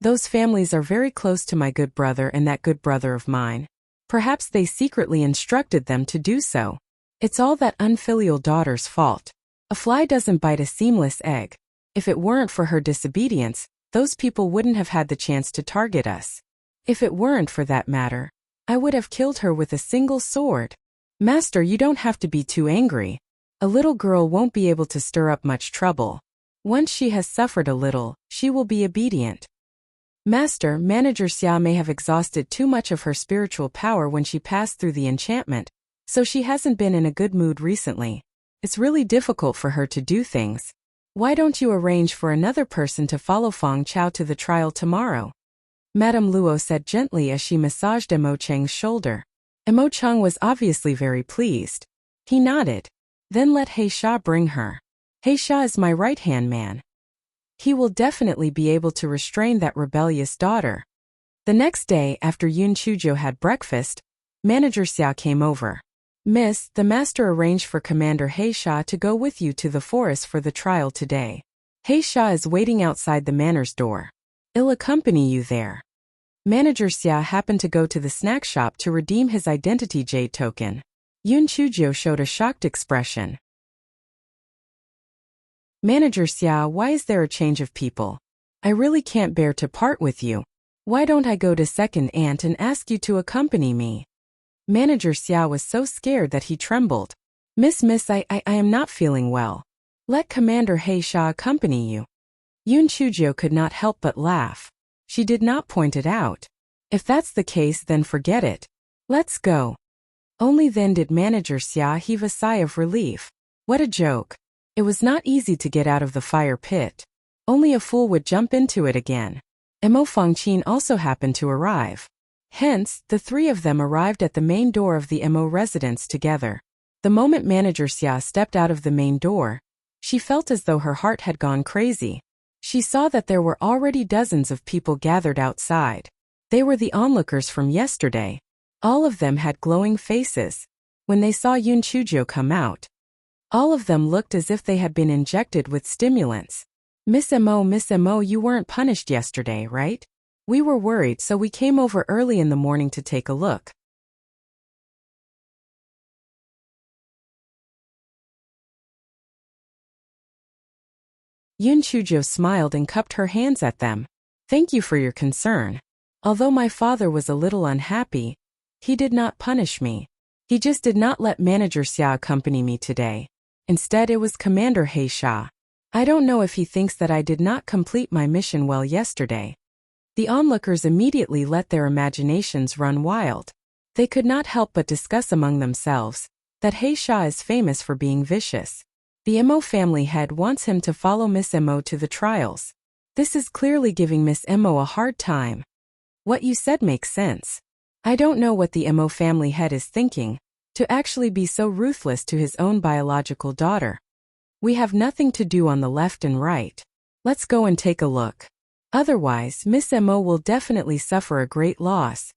Those families are very close to my good brother and that good brother of mine. Perhaps they secretly instructed them to do so. It's all that unfilial daughter's fault. A fly doesn't bite a seamless egg. If it weren't for her disobedience, those people wouldn't have had the chance to target us. If it weren't for that matter, I would have killed her with a single sword. Master, you don't have to be too angry. A little girl won't be able to stir up much trouble. Once she has suffered a little, she will be obedient. Master, Manager Xia may have exhausted too much of her spiritual power when she passed through the enchantment, so she hasn't been in a good mood recently. It's really difficult for her to do things. Why don't you arrange for another person to follow Feng Chao to the trial tomorrow?" Madame Luo said gently as she massaged Imo Cheng's shoulder. Imo Cheng was obviously very pleased. He nodded. "Then let He Sha bring her. He Sha is my right-hand man. He will definitely be able to restrain that rebellious daughter." The next day, after Yun Chuzhou had breakfast, Manager Xia came over. "Miss, the master arranged for Commander He Sha to go with you to the forest for the trial today. He Sha is waiting outside the manor's door. I'll accompany you there." Manager Xia happened to go to the snack shop to redeem his identity jade token. Yun Chuzhou showed a shocked expression. "Manager Xia, why is there a change of people? I really can't bear to part with you. Why don't I go to second aunt and ask you to accompany me?" Manager Xia was so scared that he trembled. Miss, I am not feeling well. Let Commander He Sha accompany you." Yun Chuzhou could not help but laugh. She did not point it out. "If that's the case, then forget it. Let's go." Only then did Manager Xia heave a sigh of relief. What a joke. It was not easy to get out of the fire pit. Only a fool would jump into it again. Imo Fengqin also happened to arrive. Hence, the three of them arrived at the main door of the Imo residence together. The moment Manager Xia stepped out of the main door, she felt as though her heart had gone crazy. She saw that there were already dozens of people gathered outside. They were the onlookers from yesterday. All of them had glowing faces. When they saw Yun Chuzhou come out, all of them looked as if they had been injected with stimulants. Miss Mo, you weren't punished yesterday, right? We were worried, so we came over early in the morning to take a look." Yun Chuzhou smiled and cupped her hands at them. "Thank you for your concern. Although my father was a little unhappy, he did not punish me. He just did not let Manager Xia accompany me today. Instead, it was Commander He Sha. I don't know if he thinks that I did not complete my mission well yesterday." The onlookers immediately let their imaginations run wild. They could not help but discuss among themselves that He Sha is famous for being vicious. The Mo family head wants him to follow Miss Mo to the trials. This is clearly giving Miss Mo a hard time. What you said makes sense. I don't know what the Mo family head is thinking, to actually be so ruthless to his own biological daughter. We have nothing to do on the left and right. Let's go and take a look. Otherwise, Miss Mo will definitely suffer a great loss.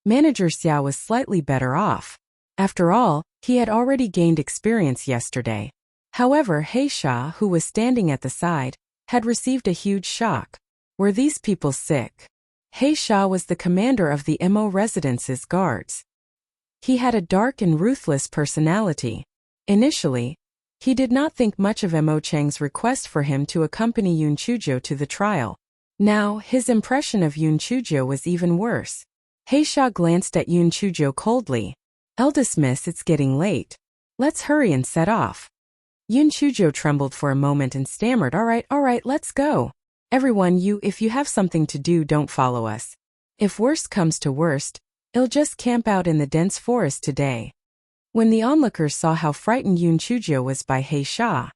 Manager Xiao was slightly better off. After all, he had already gained experience yesterday. However, He Sha, who was standing at the side, had received a huge shock. Were these people sick? He Sha was the commander of the Mo residence's guards. He had a dark and ruthless personality. Initially, he did not think much of Mo Cheng's request for him to accompany Yun Chuzhou to the trial. Now, his impression of Yun Chuzhou was even worse. He Sha glanced at Yun Chuzhou coldly. "Eldest miss, it's getting late. Let's hurry and set off." Yun Chuzhou trembled for a moment and stammered, all right, let's go. Everyone, if you have something to do, don't follow us. If worst comes to worst, I'll just camp out in the dense forest today. When the onlookers saw how frightened Yun Chuzhou was by He Sha,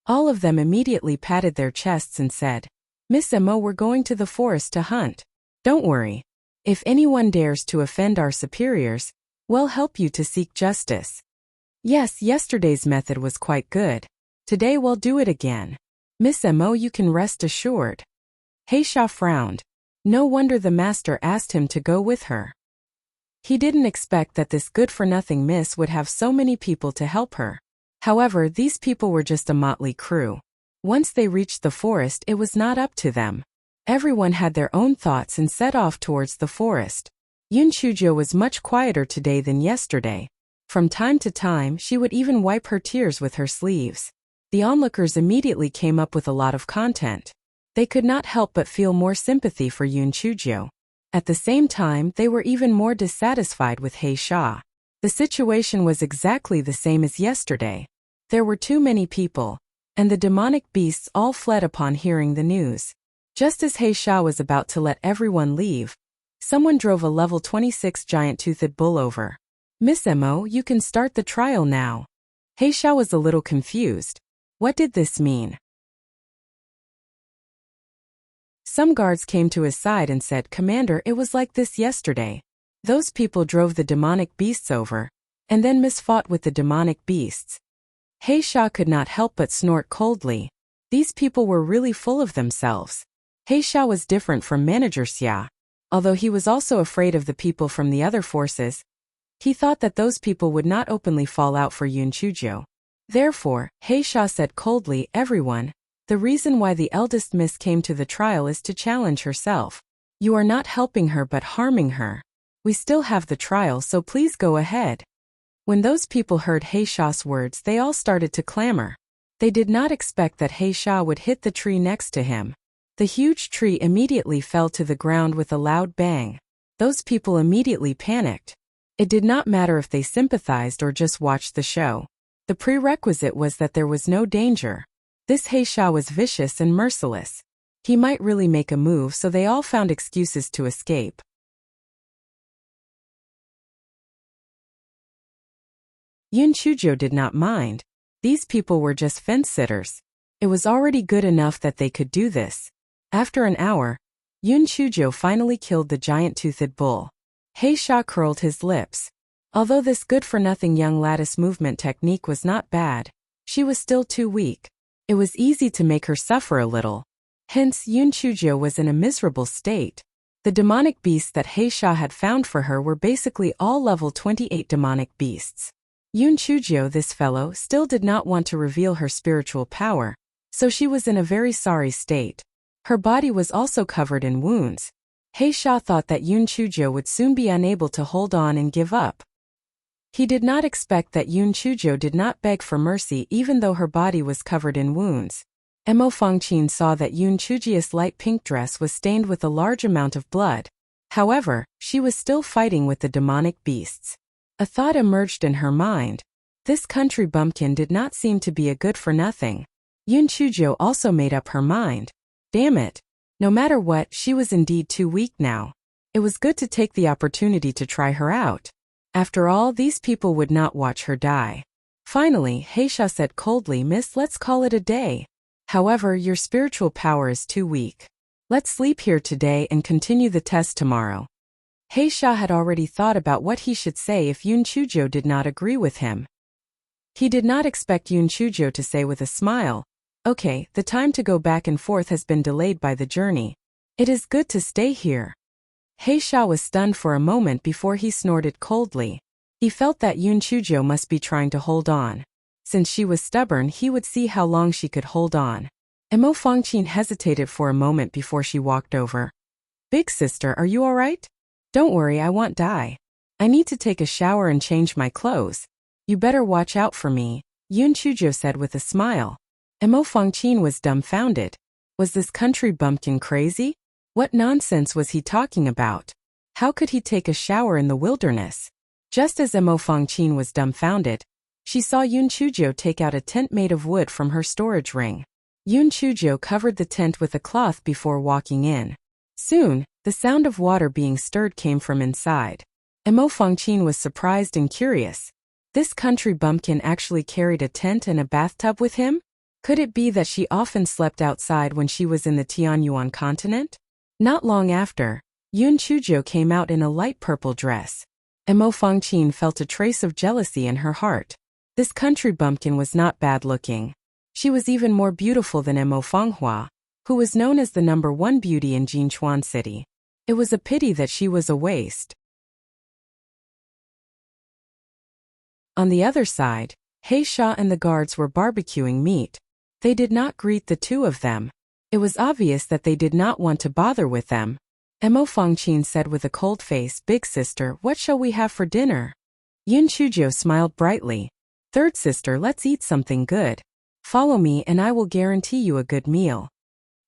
all of them immediately patted their chests and said, "Miss Mo, we're going to the forest to hunt. Don't worry. If anyone dares to offend our superiors, we'll help you to seek justice." Yes, yesterday's method was quite good. Today we'll do it again. Miss Mo, you can rest assured. He Sha frowned. No wonder the master asked him to go with her. He didn't expect that this good-for-nothing miss would have so many people to help her. However, these people were just a motley crew. Once they reached the forest, it was not up to them. Everyone had their own thoughts and set off towards the forest. Yun Chuzhou was much quieter today than yesterday. From time to time, she would even wipe her tears with her sleeves. The onlookers immediately came up with a lot of content. They could not help but feel more sympathy for Yun Chuzhou. At the same time, they were even more dissatisfied with He Sha. The situation was exactly the same as yesterday. There were too many people, and the demonic beasts all fled upon hearing the news. Just as He Sha was about to let everyone leave, someone drove a level 26 giant-toothed bull over. "Miss Mo, you can start the trial now." He Sha was a little confused. What did this mean? Some guards came to his side and said, "Commander, it was like this yesterday. Those people drove the demonic beasts over, and then misfought with the demonic beasts." He Sha could not help but snort coldly. These people were really full of themselves. He Sha was different from Manager Xia. Although he was also afraid of the people from the other forces, he thought that those people would not openly fall out for Yun Chuzhou. Therefore, He Sha said coldly, "Everyone, the reason why the eldest miss came to the trial is to challenge herself. You are not helping her but harming her. We still have the trial, so please go ahead." When those people heard He Sha's words, they all started to clamor. They did not expect that He Sha would hit the tree next to him. The huge tree immediately fell to the ground with a loud bang. Those people immediately panicked. It did not matter if they sympathized or just watched the show. The prerequisite was that there was no danger. This He Sha was vicious and merciless. He might really make a move, so they all found excuses to escape. Yun Chuzhou did not mind. These people were just fence-sitters. It was already good enough that they could do this. After an hour, Yun Chuzhou finally killed the giant-toothed bull. He Sha curled his lips. Although this good-for-nothing young lattice movement technique was not bad, she was still too weak. It was easy to make her suffer a little. Hence, Yun Chuzhou was in a miserable state. The demonic beasts that He Sha had found for her were basically all level 28 demonic beasts. Yun Chuzhou, this fellow, still did not want to reveal her spiritual power, so she was in a very sorry state. Her body was also covered in wounds. He Sha thought that Yun Chuzhou would soon be unable to hold on and give up. He did not expect that Yun Chuzhou did not beg for mercy even though her body was covered in wounds. Mo Fengqin saw that Yun Chuzhou's light pink dress was stained with a large amount of blood. However, she was still fighting with the demonic beasts. A thought emerged in her mind. This country bumpkin did not seem to be a good-for-nothing. Yun Chuzhou also made up her mind. Damn it. No matter what, she was indeed too weak now. It was good to take the opportunity to try her out. After all, these people would not watch her die. Finally, He Sha said coldly, "Miss, let's call it a day. However, your spiritual power is too weak. Let's sleep here today and continue the test tomorrow." He Sha had already thought about what he should say if Yun Chuzhou did not agree with him. He did not expect Yun Chuzhou to say with a smile, Okay, the time to go back and forth has been delayed by the journey. It is good to stay here. Heisha was stunned for a moment before he snorted coldly. He felt that Yun Chujo must be trying to hold on. Since she was stubborn, he would see how long she could hold on. Mo Fangqin hesitated for a moment before she walked over. Big sister, are you alright? Don't worry, I won't die. I need to take a shower and change my clothes. You better watch out for me, Yun Chujo said with a smile. Mo Fangqin was dumbfounded. Was this country bumpkin crazy? What nonsense was he talking about? How could he take a shower in the wilderness? Just as Mo Fangqin was dumbfounded, she saw Yun Chujo take out a tent made of wood from her storage ring. Yun Chujo covered the tent with a cloth before walking in. Soon, the sound of water being stirred came from inside. Mo Fangqin was surprised and curious. This country bumpkin actually carried a tent and a bathtub with him? Could it be that she often slept outside when she was in the Tianyuan continent? Not long after, Yun Chujo came out in a light purple dress. Mo Fangqin felt a trace of jealousy in her heart. This country bumpkin was not bad looking. She was even more beautiful than Mo Fanghua, who was known as the #1 beauty in Jinchuan City. It was a pity that she was a waste. On the other side, Heisha and the guards were barbecuing meat. They did not greet the two of them. It was obvious that they did not want to bother with them. Mo Fangqin said with a cold face, Big sister, what shall we have for dinner? Yun Chujo smiled brightly. Third sister, let's eat something good. Follow me and I will guarantee you a good meal.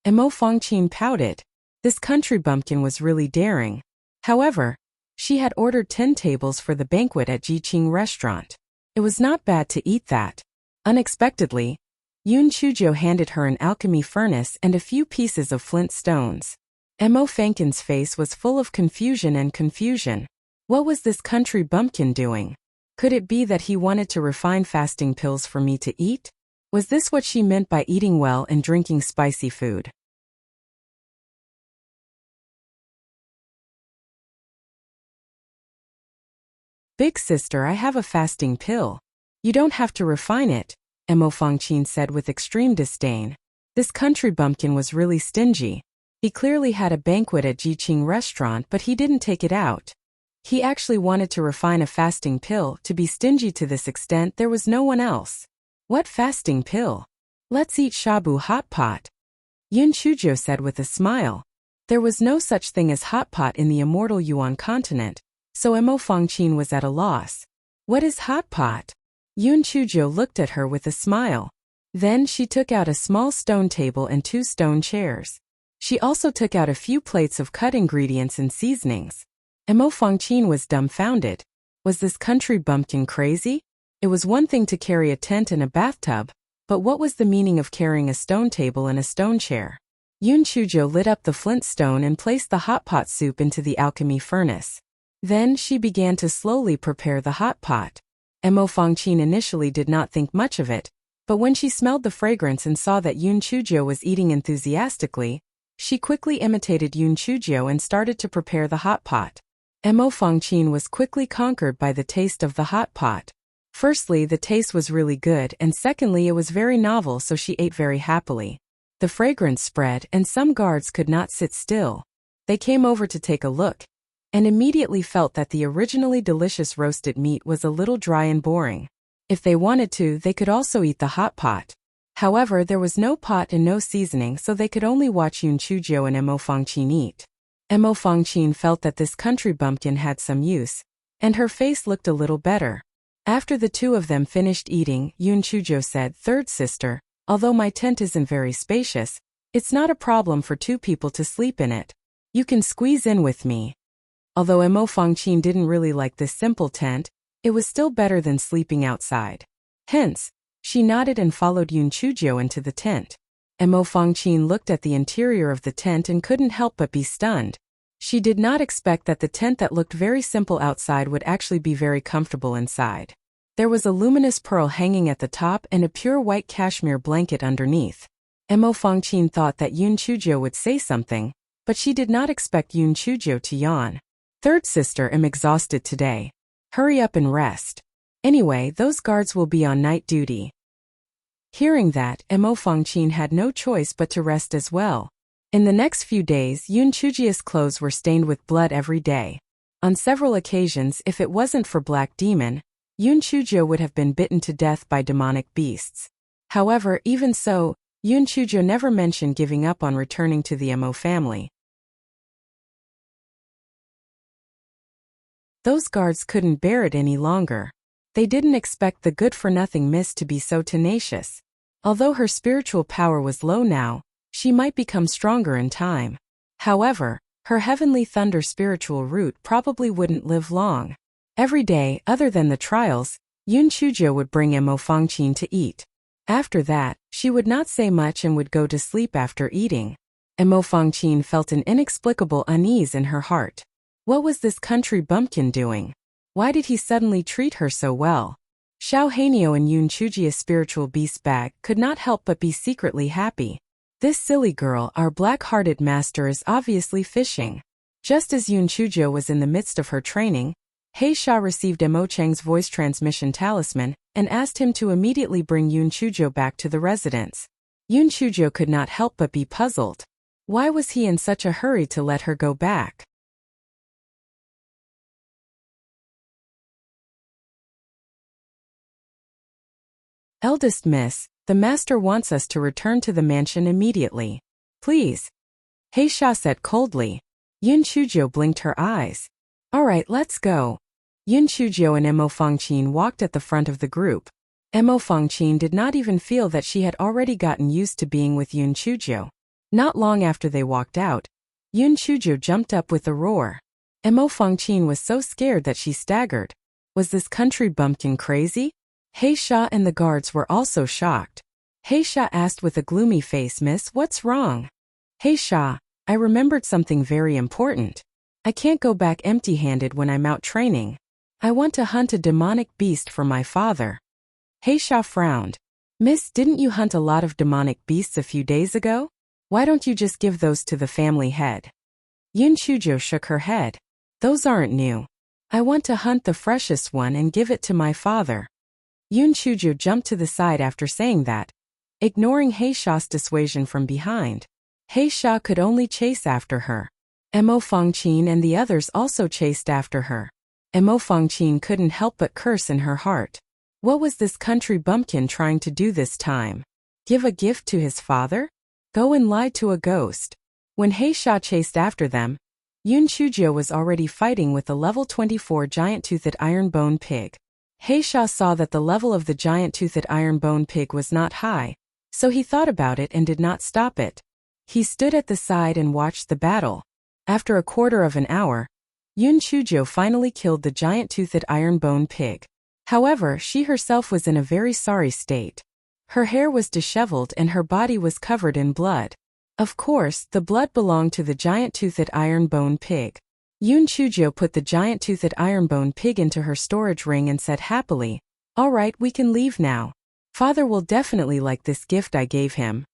Mo Fangqin pouted. This country bumpkin was really daring. However, she had ordered 10 tables for the banquet at Jiqing restaurant. It was not bad to eat that. Unexpectedly, Yun Chujo handed her an alchemy furnace and a few pieces of flint stones. Mo Fangqin's face was full of confusion. What was this country bumpkin doing? Could it be that he wanted to refine fasting pills for me to eat? Was this what she meant by eating well and drinking spicy food? Big sister, I have a fasting pill. You don't have to refine it, Mo Fangqin said with extreme disdain. This country bumpkin was really stingy. He clearly had a banquet at Jiqing restaurant, but he didn't take it out. He actually wanted to refine a fasting pill. To be stingy to this extent, there was no one else. What fasting pill? Let's eat shabu hot pot, Yun Chujo said with a smile. There was no such thing as hot pot in the immortal Yuan continent, so Mo Fangqin was at a loss. What is hot pot? Yun Chujo looked at her with a smile. Then she took out a small stone table and 2 stone chairs. She also took out a few plates of cut ingredients and seasonings. Mo Fangqin was dumbfounded. Was this country bumpkin crazy? It was one thing to carry a tent and a bathtub, but what was the meaning of carrying a stone table and a stone chair? Yun Chujo lit up the flint stone and placed the hot pot soup into the alchemy furnace. Then she began to slowly prepare the hot pot. Mo Fangqin initially did not think much of it, but when she smelled the fragrance and saw that Yun Chujo was eating enthusiastically, she quickly imitated Yun Chujo and started to prepare the hot pot. Mo Fangqin was quickly conquered by the taste of the hot pot. Firstly, the taste was really good, and secondly, it was very novel, so she ate very happily. The fragrance spread, and some guards could not sit still. They came over to take a look, and immediately felt that the originally delicious roasted meat was a little dry and boring. If they wanted to, they could also eat the hot pot. However, there was no pot and no seasoning, so they could only watch Yun Chujo and Mo Fangqin eat. Mo Fangqin felt that this country bumpkin had some use, and her face looked a little better. After the two of them finished eating, Yun Chujo said, Third sister, although my tent isn't very spacious, it's not a problem for 2 people to sleep in it. You can squeeze in with me. Although Mo Fangqin didn't really like this simple tent, it was still better than sleeping outside. Hence, she nodded and followed Yun Chujo into the tent. Mo Fangqin looked at the interior of the tent and couldn't help but be stunned. She did not expect that the tent that looked very simple outside would actually be very comfortable inside. There was a luminous pearl hanging at the top and a pure white cashmere blanket underneath. Mo Fangqin thought that Yun Chujo would say something, but she did not expect Yun Chujo to yawn. Third sister, I'm exhausted today. Hurry up and rest. Anyway, those guards will be on night duty. Hearing that, Mo Fangqin had no choice but to rest as well. In the next few days, Yun Chujia's clothes were stained with blood every day. On several occasions, if it wasn't for Black Demon, Yun Chujio would have been bitten to death by demonic beasts. However, even so, Yun Chujio never mentioned giving up on returning to the Mo family. Those guards couldn't bear it any longer. They didn't expect the good-for-nothing Miss to be so tenacious. Although her spiritual power was low now, she might become stronger in time. However, her heavenly thunder spiritual root probably wouldn't live long. Every day, other than the trials, Yun Chujio would bring Mo Fangqin to eat. After that, she would not say much and would go to sleep after eating. Mo Fangqin felt an inexplicable unease in her heart. What was this country bumpkin doing? Why did he suddenly treat her so well? Xiao Hanyo and Yun Chujia's spiritual beast bag could not help but be secretly happy. This silly girl, our black-hearted master, is obviously fishing. Just as Yun Chujio was in the midst of her training, He Sha received Mo Cheng's voice transmission talisman and asked him to immediately bring Yun Chujio back to the residence. Yun Chujio could not help but be puzzled. Why was he in such a hurry to let her go back? Eldest Miss, the master wants us to return to the mansion immediately. Please. He Sha said coldly. Yun Chujio blinked her eyes. All right, let's go. Yun Chujio and Mo Fangqin walked at the front of the group. Mo Fangqin did not even feel that she had already gotten used to being with Yun Chujio. Not long after they walked out, Yun Chujio jumped up with a roar. Mo Fangqin was so scared that she staggered. Was this country bumpkin crazy? He Sha and the guards were also shocked. He Sha asked with a gloomy face, Miss, what's wrong? He Sha, I remembered something very important. I can't go back empty-handed when I'm out training. I want to hunt a demonic beast for my father. He Sha frowned. Miss, didn't you hunt a lot of demonic beasts a few days ago? Why don't you just give those to the family head? Yun Chujio shook her head. Those aren't new. I want to hunt the freshest one and give it to my father. Yun Chujio jumped to the side after saying that, ignoring He Sha's dissuasion from behind. He Sha could only chase after her. Mo Fangqin and the others also chased after her. Mo Fangqin couldn't help but curse in her heart. What was this country bumpkin trying to do this time? Give a gift to his father? Go and lie to a ghost. When He Sha chased after them, Yun Chujio was already fighting with a level 24 giant-toothed iron-bone pig. He Sha saw that the level of the giant-toothed iron-bone pig was not high, so he thought about it and did not stop it. He stood at the side and watched the battle. After a quarter of an hour, Yun Chujio finally killed the giant-toothed iron-bone pig. However, she herself was in a very sorry state. Her hair was disheveled and her body was covered in blood. Of course, the blood belonged to the giant-toothed iron-bone pig. Yun Chujio put the giant-toothed iron-bone pig into her storage ring and said happily, all right, we can leave now. Father will definitely like this gift I gave him.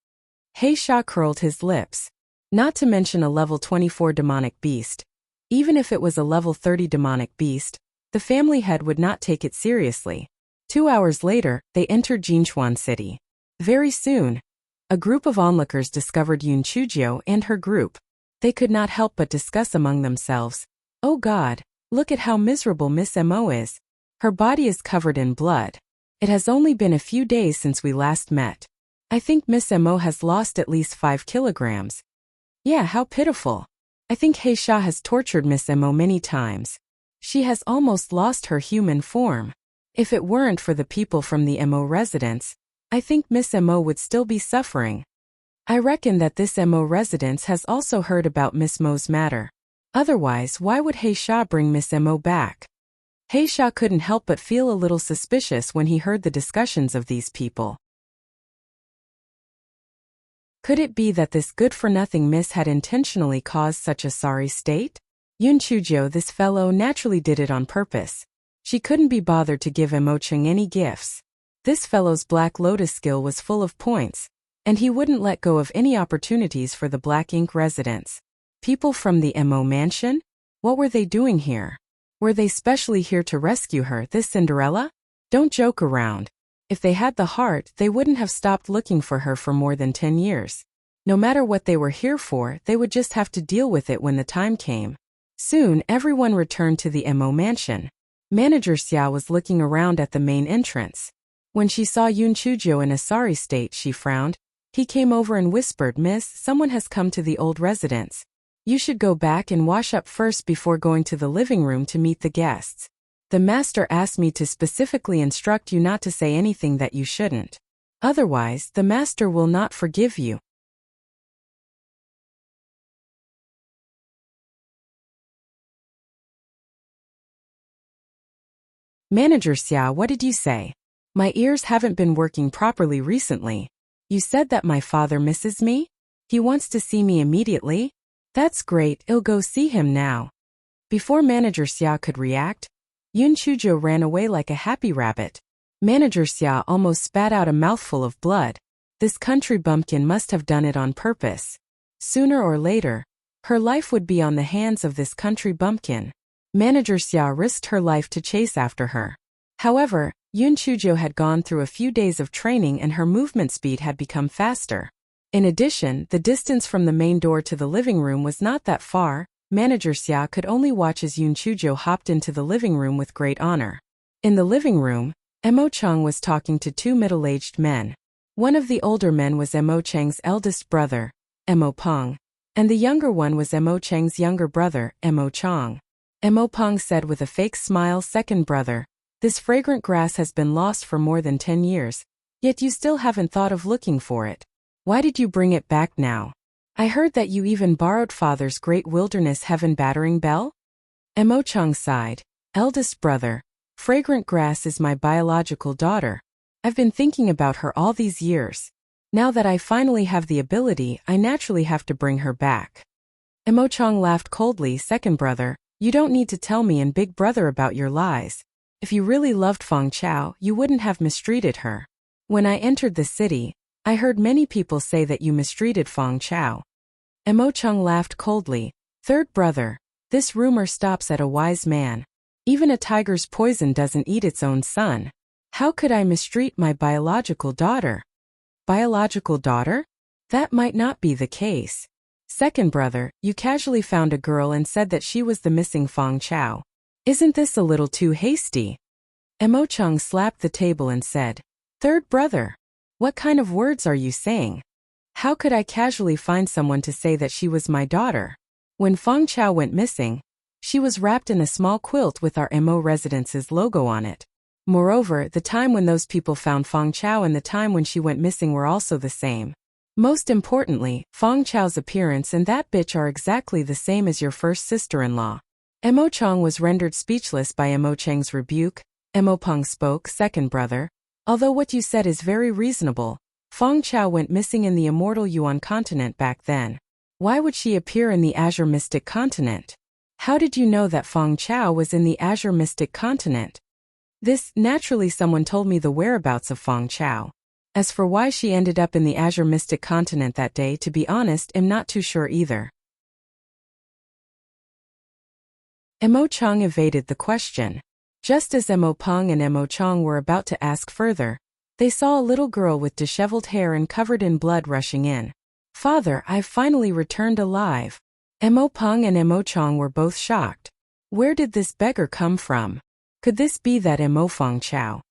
He Sha curled his lips. Not to mention a level 24 demonic beast. Even if it was a level 30 demonic beast, the family head would not take it seriously. 2 hours later, they entered Jinchuan City. Very soon, a group of onlookers discovered Yun Chujio and her group. They could not help but discuss among themselves. Oh God, look at how miserable Miss Mo is. Her body is covered in blood. It has only been a few days since we last met. I think Miss Mo has lost at least 5 kilograms. Yeah, how pitiful. I think He Sha has tortured Miss Mo many times. She has almost lost her human form. If it weren't for the people from the Mo residence, I think Miss Mo would still be suffering. I reckon that this Mo residence has also heard about Miss Mo's matter. Otherwise, why would He Sha bring Miss Mo back? He Sha couldn't help but feel a little suspicious when he heard the discussions of these people. Could it be that this good-for-nothing miss had intentionally caused such a sorry state? Yun Chujio, this fellow, naturally did it on purpose. She couldn't be bothered to give Mo Cheng any gifts. This fellow's Black Lotus skill was full of points, and he wouldn't let go of any opportunities for the Black Ink residents. People from the Mo mansion? What were they doing here? Were they specially here to rescue her, this Cinderella? Don't joke around. If they had the heart, they wouldn't have stopped looking for her for more than 10 years. No matter what they were here for, they would just have to deal with it when the time came. Soon, everyone returned to the Mo mansion. Manager Xiao was looking around at the main entrance. When she saw Yun Chujo in a sorry state, she frowned. He came over and whispered, "Miss, someone has come to the old residence. You should go back and wash up first before going to the living room to meet the guests. The master asked me to specifically instruct you not to say anything that you shouldn't. Otherwise, the master will not forgive you." Manager Xiao, what did you say? My ears haven't been working properly recently. You said that my father misses me? He wants to see me immediately? That's great, I'll go see him now. Before Manager Xiao could react, Yun Chujo ran away like a happy rabbit. Manager Xiao almost spat out a mouthful of blood. This country bumpkin must have done it on purpose. Sooner or later, her life would be on the hands of this country bumpkin. Manager Xiao risked her life to chase after her. However, Yun Chujo had gone through a few days of training and her movement speed had become faster. In addition, the distance from the main door to the living room was not that far. Manager Xia could only watch as Yun Chujo hopped into the living room with great honor. In the living room, Mo Chang was talking to two middle-aged men. One of the older men was Mo Chang's eldest brother, Mo Peng, and the younger one was Mo Chang's younger brother, Mo Chang. Mo Peng said with a fake smile, "Second brother, this fragrant grass has been lost for more than 10 years, yet you still haven't thought of looking for it. Why did you bring it back now? I heard that you even borrowed father's great wilderness heaven battering bell?" Mo Chang sighed. "Eldest brother, fragrant grass is my biological daughter. I've been thinking about her all these years. Now that I finally have the ability, I naturally have to bring her back." Mo Chang laughed coldly. "Second brother, you don't need to tell me and big brother about your lies. If you really loved Feng Chao, you wouldn't have mistreated her. When I entered the city, I heard many people say that you mistreated Feng Chao." Mo Chang laughed coldly. "Third brother, this rumor stops at a wise man. Even a tiger's poison doesn't eat its own son. How could I mistreat my biological daughter?" "Biological daughter? That might not be the case. Second brother, you casually found a girl and said that she was the missing Feng Chao. Isn't this a little too hasty?" Mo Chang slapped the table and said, "Third brother, what kind of words are you saying? How could I casually find someone to say that she was my daughter? When Feng Chao went missing, she was wrapped in a small quilt with our Mo residence's logo on it. Moreover, the time when those people found Feng Chao and the time when she went missing were also the same. Most importantly, Feng Chao's appearance and that bitch are exactly the same as your first sister-in-law." Mo Chang was rendered speechless by Mo Chang's rebuke. Mo Peng spoke. "Second brother, although what you said is very reasonable, Feng Chao went missing in the immortal Yuan continent back then. Why would she appear in the Azure Mystic continent? How did you know that Feng Chao was in the Azure Mystic continent?" Naturally someone told me the whereabouts of Feng Chao. As for why she ended up in the Azure Mystic continent that day, to be honest, I'm not too sure either. Mo Chang evaded the question. Just as Mo Peng and Mo Chang were about to ask further, they saw a little girl with disheveled hair and covered in blood rushing in. "Father, I've finally returned alive." Mo Peng and Mo Chang were both shocked. Where did this beggar come from? Could this be that Mo Feng Chao?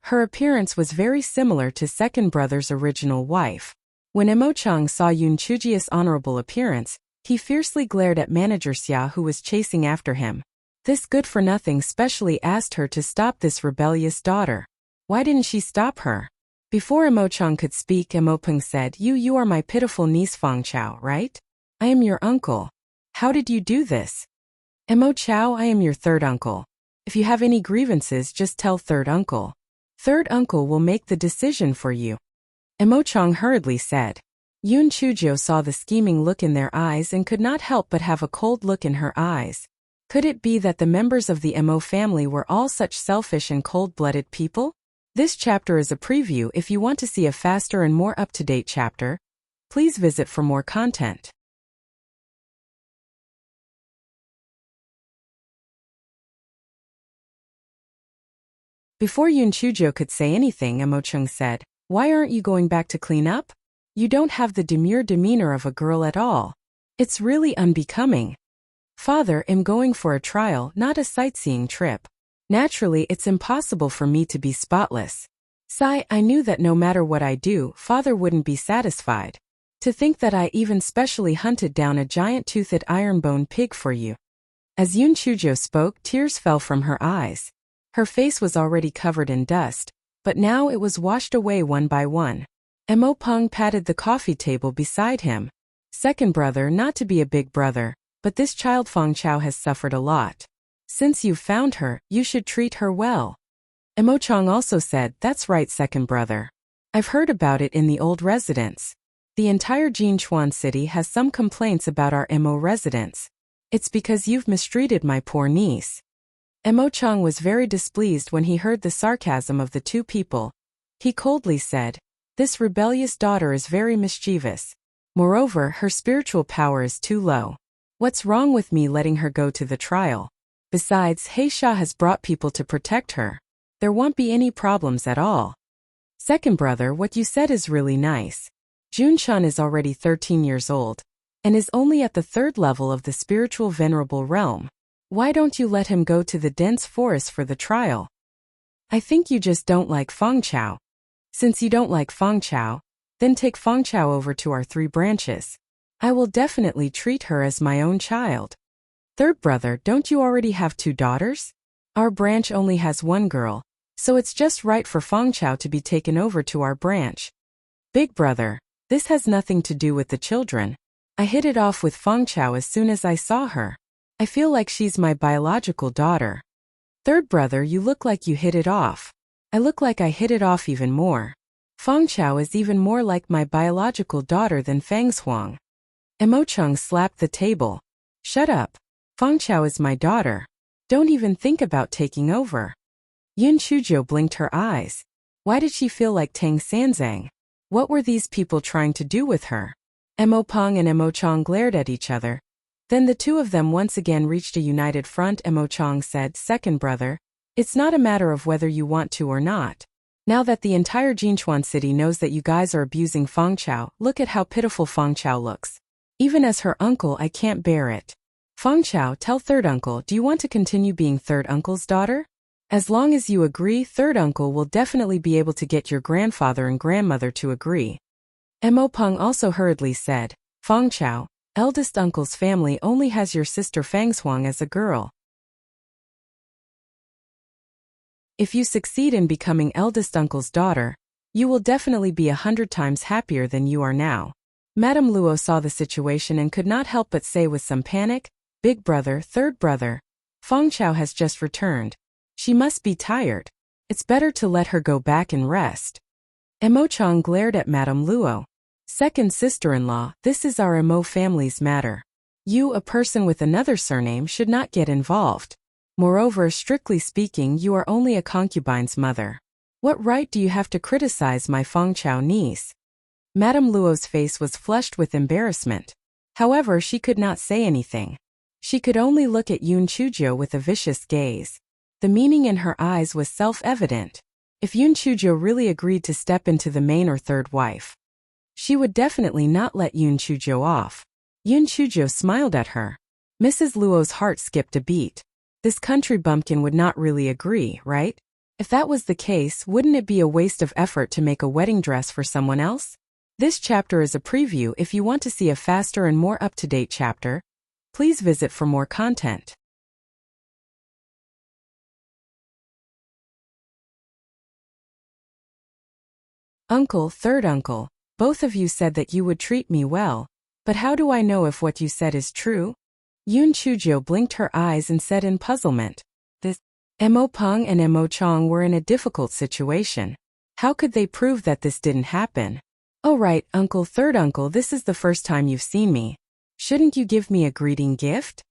Her appearance was very similar to second brother's original wife. When Mo Chang saw Yun Chuji's honorable appearance, he fiercely glared at Manager Xia, who was chasing after him. This good-for-nothing specially asked her to stop this rebellious daughter. Why didn't she stop her? Before Mo Chang could speak, Mo Peng said, You are my pitiful niece Feng Chao, right? I am your uncle. How did you do this?" "Mo Chao, I am your third uncle. If you have any grievances, just tell third uncle. Third uncle will make the decision for you," Mo Chang hurriedly said. Yun Chujo saw the scheming look in their eyes and could not help but have a cold look in her eyes. Could it be that the members of the Mo family were all such selfish and cold-blooded people? This chapter is a preview. If you want to see a faster and more up-to-date chapter, please visit for more content. Before Yun Chujo could say anything, Emo Chung said, "Why aren't you going back to clean up? You don't have the demure demeanor of a girl at all. It's really unbecoming." "Father, I'm going for a trial, not a sightseeing trip. Naturally, it's impossible for me to be spotless." Sigh, I knew that no matter what I do, Father wouldn't be satisfied. To think that I even specially hunted down a giant-toothed iron-bone pig for you. As Yun Chujo spoke, tears fell from her eyes. Her face was already covered in dust, but now it was washed away one by one. Emo Peng patted the coffee table beside him. "Second brother, not to be a big brother, but this child Feng Chao has suffered a lot. Since you've found her, you should treat her well." Emo Chong also said, "That's right, second brother. I've heard about it in the old residence. The entire Jinchuan city has some complaints about our Emo residence. It's because you've mistreated my poor niece." Emo Chong was very displeased when he heard the sarcasm of the two people. He coldly said, "This rebellious daughter is very mischievous. Moreover, her spiritual power is too low. What's wrong with me letting her go to the trial? Besides, Heisha has brought people to protect her. There won't be any problems at all." "Second brother, what you said is really nice. Jun-chan is already 13 years old, and is only at the 3rd level of the spiritual venerable realm. Why don't you let him go to the dense forest for the trial? I think you just don't like Feng Chao. Since you don't like Feng Chao, then take Feng Chao over to our 3 branches. I will definitely treat her as my own child." "Third brother, don't you already have 2 daughters? Our branch only has 1 girl, so it's just right for Feng Chao to be taken over to our branch." "Big brother, this has nothing to do with the children. I hit it off with Feng Chao as soon as I saw her. I feel like she's my biological daughter." "Third brother, you look like you hit it off. I look like I hit it off even more. Feng Chao is even more like my biological daughter than Fang Xuang." Emo Chung slapped the table. "Shut up. Feng Chao is my daughter. Don't even think about taking over." Yun Chujo blinked her eyes. Why did she feel like Tang Sanzang? What were these people trying to do with her? Emo Peng and Emo Chong glared at each other. Then the two of them once again reached a united front. Emo Chong said, "Second brother, it's not a matter of whether you want to or not. Now that the entire Jinchuan city knows that you guys are abusing Feng Chao, look at how pitiful Feng Chao looks. Even as her uncle, I can't bear it. Feng Chao, tell third uncle, do you want to continue being third uncle's daughter? As long as you agree, third uncle will definitely be able to get your grandfather and grandmother to agree." Emo Peng also hurriedly said, "Feng Chao, eldest uncle's family only has your sister Fang Xuang as a girl. If you succeed in becoming eldest uncle's daughter, you will definitely be 100 times happier than you are now." Madame Luo saw the situation and could not help but say with some panic, "Big brother, third brother, Feng Chao has just returned. She must be tired. It's better to let her go back and rest." Emo Chong glared at Madame Luo. "Second sister-in-law, this is our Emo family's matter. You, a person with another surname, should not get involved. Moreover, strictly speaking, you are only a concubine's mother. What right do you have to criticize my Feng Chao niece?" Madame Luo's face was flushed with embarrassment. However, she could not say anything. She could only look at Yun Chujo with a vicious gaze. The meaning in her eyes was self-evident. If Yun Chujo really agreed to step into the main or third wife, she would definitely not let Yun Chujo off. Yun Chujo smiled at her. Mrs. Luo's heart skipped a beat. This country bumpkin would not really agree, right? If that was the case, wouldn't it be a waste of effort to make a wedding dress for someone else? This chapter is a preview. If you want to see a faster and more up-to-date chapter, please visit for more content. Uncle, third uncle, both of you said that you would treat me well, but how do I know if what you said is true? Yun Chujo blinked her eyes and said in puzzlement. Emo Peng and Emo Chong were in a difficult situation. How could they prove that this didn't happen? "Oh right, uncle, third uncle, this is the first time you've seen me. Shouldn't you give me a greeting gift?"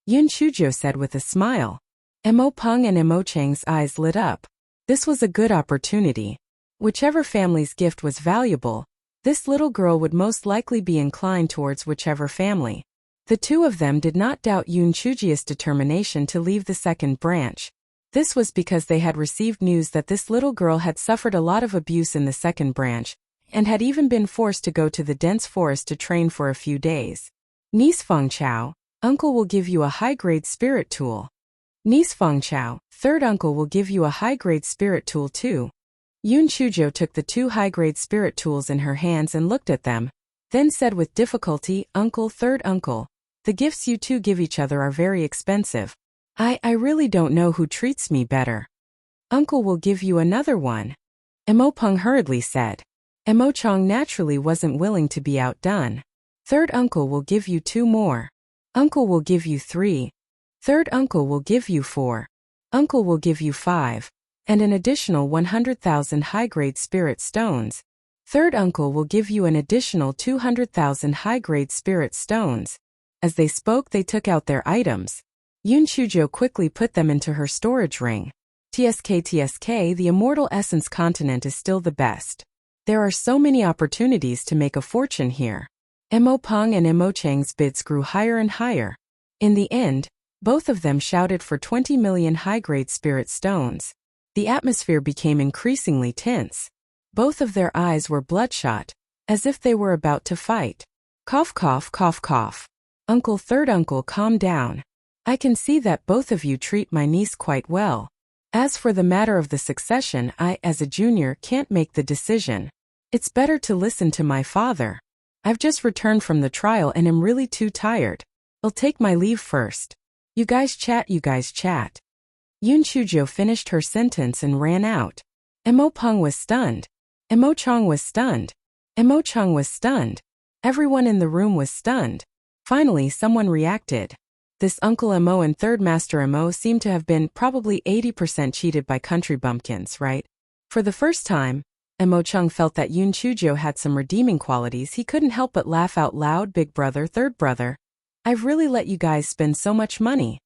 Yun Chujo said with a smile. Emo Peng and Emo Chang's eyes lit up. This was a good opportunity. Whichever family's gift was valuable, this little girl would most likely be inclined towards whichever family. The two of them did not doubt Yun Chujia's determination to leave the second branch. This was because they had received news that this little girl had suffered a lot of abuse in the second branch, and had even been forced to go to the dense forest to train for a few days. Niece Fengchao, uncle will give you a high-grade spirit tool. Niece Fengchao, third uncle will give you a high-grade spirit tool too. Yun Chuzhou took the 2 high-grade spirit tools in her hands and looked at them, then said with difficulty, Uncle, third uncle, the gifts you two give each other are very expensive. I really don't know who treats me better. Uncle will give you another one. Emo Peng hurriedly said. Emo Chong naturally wasn't willing to be outdone. Third uncle will give you 2 more. Uncle will give you 3. Third uncle will give you 4. Uncle will give you 5. And an additional 100,000 high-grade spirit stones. Third uncle will give you an additional 200,000 high-grade spirit stones. As they spoke, they took out their items. Yun Chuzhou quickly put them into her storage ring. TSK, the immortal essence continent is still the best. There are so many opportunities to make a fortune here. Emo Peng and Emo Chang's bids grew higher and higher. In the end, both of them shouted for 20 million high-grade spirit stones. The atmosphere became increasingly tense. Both of their eyes were bloodshot, as if they were about to fight. Cough, cough, cough, cough. Uncle, third uncle, calm down. I can see that both of you treat my niece quite well. As for the matter of the succession, I, as a junior, can't make the decision. It's better to listen to my father. I've just returned from the trial and am really too tired. I'll take my leave first. You guys chat, you guys chat. Yun Chuzhou finished her sentence and ran out. Emo Peng was stunned. Emo Chong was stunned. Emo Chong was stunned. Everyone in the room was stunned. Finally, someone reacted. This Uncle Emo and Third Master Emo seemed to have been probably 80% cheated by country bumpkins, right? For the first time, Emo Chung felt that Yun Chuzhou had some redeeming qualities. He couldn't help but laugh out loud. Big brother, third brother. I've really let you guys spend so much money.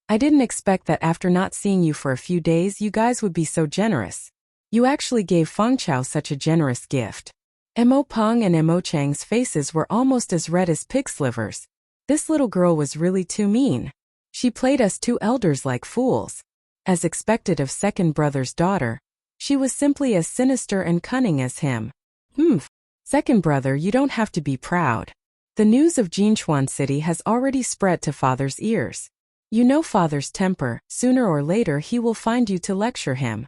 I didn't expect that after not seeing you for a few days you guys would be so generous. You actually gave Fengchao such a generous gift. Emo Peng and Emo Chang's faces were almost as red as pig slivers. This little girl was really too mean. She played us 2 elders like fools. As expected of second brother's daughter, she was simply as sinister and cunning as him. Second brother, you don't have to be proud. The news of Jinchuan City has already spread to father's ears. You know father's temper, sooner or later he will find you to lecture him.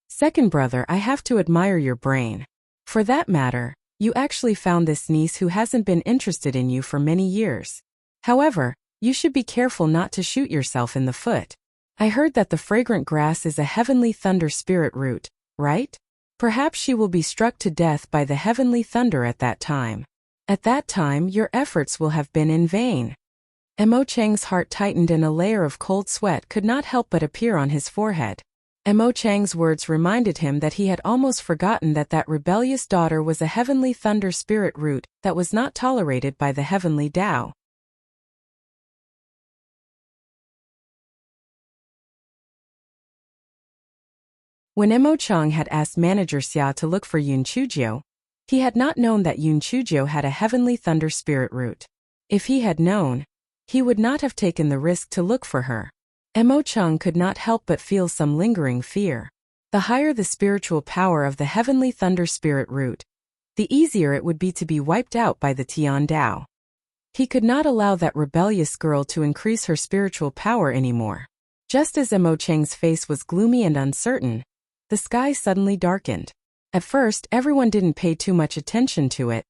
Second brother, I have to admire your brain. For that matter, you actually found this niece who hasn't been interested in you for many years. However, you should be careful not to shoot yourself in the foot. I heard that the fragrant grass is a heavenly thunder spirit root, right? Perhaps she will be struck to death by the heavenly thunder at that time. At that time, your efforts will have been in vain. Emo Chang's heart tightened and a layer of cold sweat could not help but appear on his forehead. Emo Chang's words reminded him that he had almost forgotten that that rebellious daughter was a heavenly thunder spirit root that was not tolerated by the heavenly Tao. When Emo Chang had asked Manager Xia to look for Yun Chuzhou, he had not known that Yun Chuzhou had a heavenly thunder spirit root. If he had known, he would not have taken the risk to look for her. Emo Chung could not help but feel some lingering fear. The higher the spiritual power of the heavenly thunder spirit root, the easier it would be to be wiped out by the Tian Dao. He could not allow that rebellious girl to increase her spiritual power anymore. Just as Emo Chang's face was gloomy and uncertain, the sky suddenly darkened. At first, everyone didn't pay too much attention to it,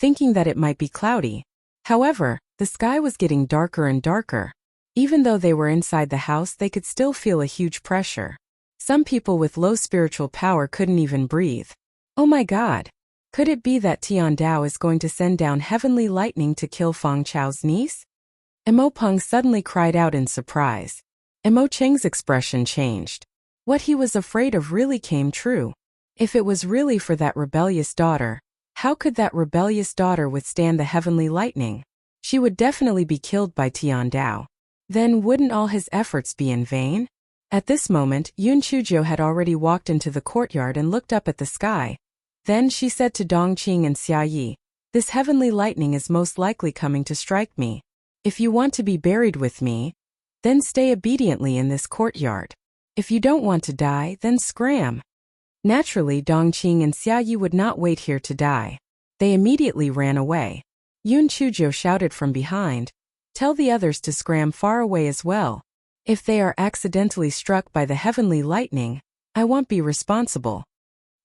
thinking that it might be cloudy. However, the sky was getting darker and darker. Even though they were inside the house, they could still feel a huge pressure. Some people with low spiritual power couldn't even breathe. Oh my God! Could it be that Tian Dao is going to send down heavenly lightning to kill Fengchao's niece? Emo Peng suddenly cried out in surprise. Emo Cheng's expression changed. What he was afraid of really came true. If it was really for that rebellious daughter, how could that rebellious daughter withstand the heavenly lightning? She would definitely be killed by Tian Dao. Then wouldn't all his efforts be in vain? At this moment, Yun Chuzhou had already walked into the courtyard and looked up at the sky. Then she said to Dongqing and Xia Yi, "This heavenly lightning is most likely coming to strike me. If you want to be buried with me, Then stay obediently in this courtyard. If you don't want to die, then scram. Naturally, Dongqing and Xiaoyi would not wait here to die. They immediately ran away. Yun Chuzhou shouted from behind, "Tell the others to scram far away as well. If they are accidentally struck by the heavenly lightning, I won't be responsible."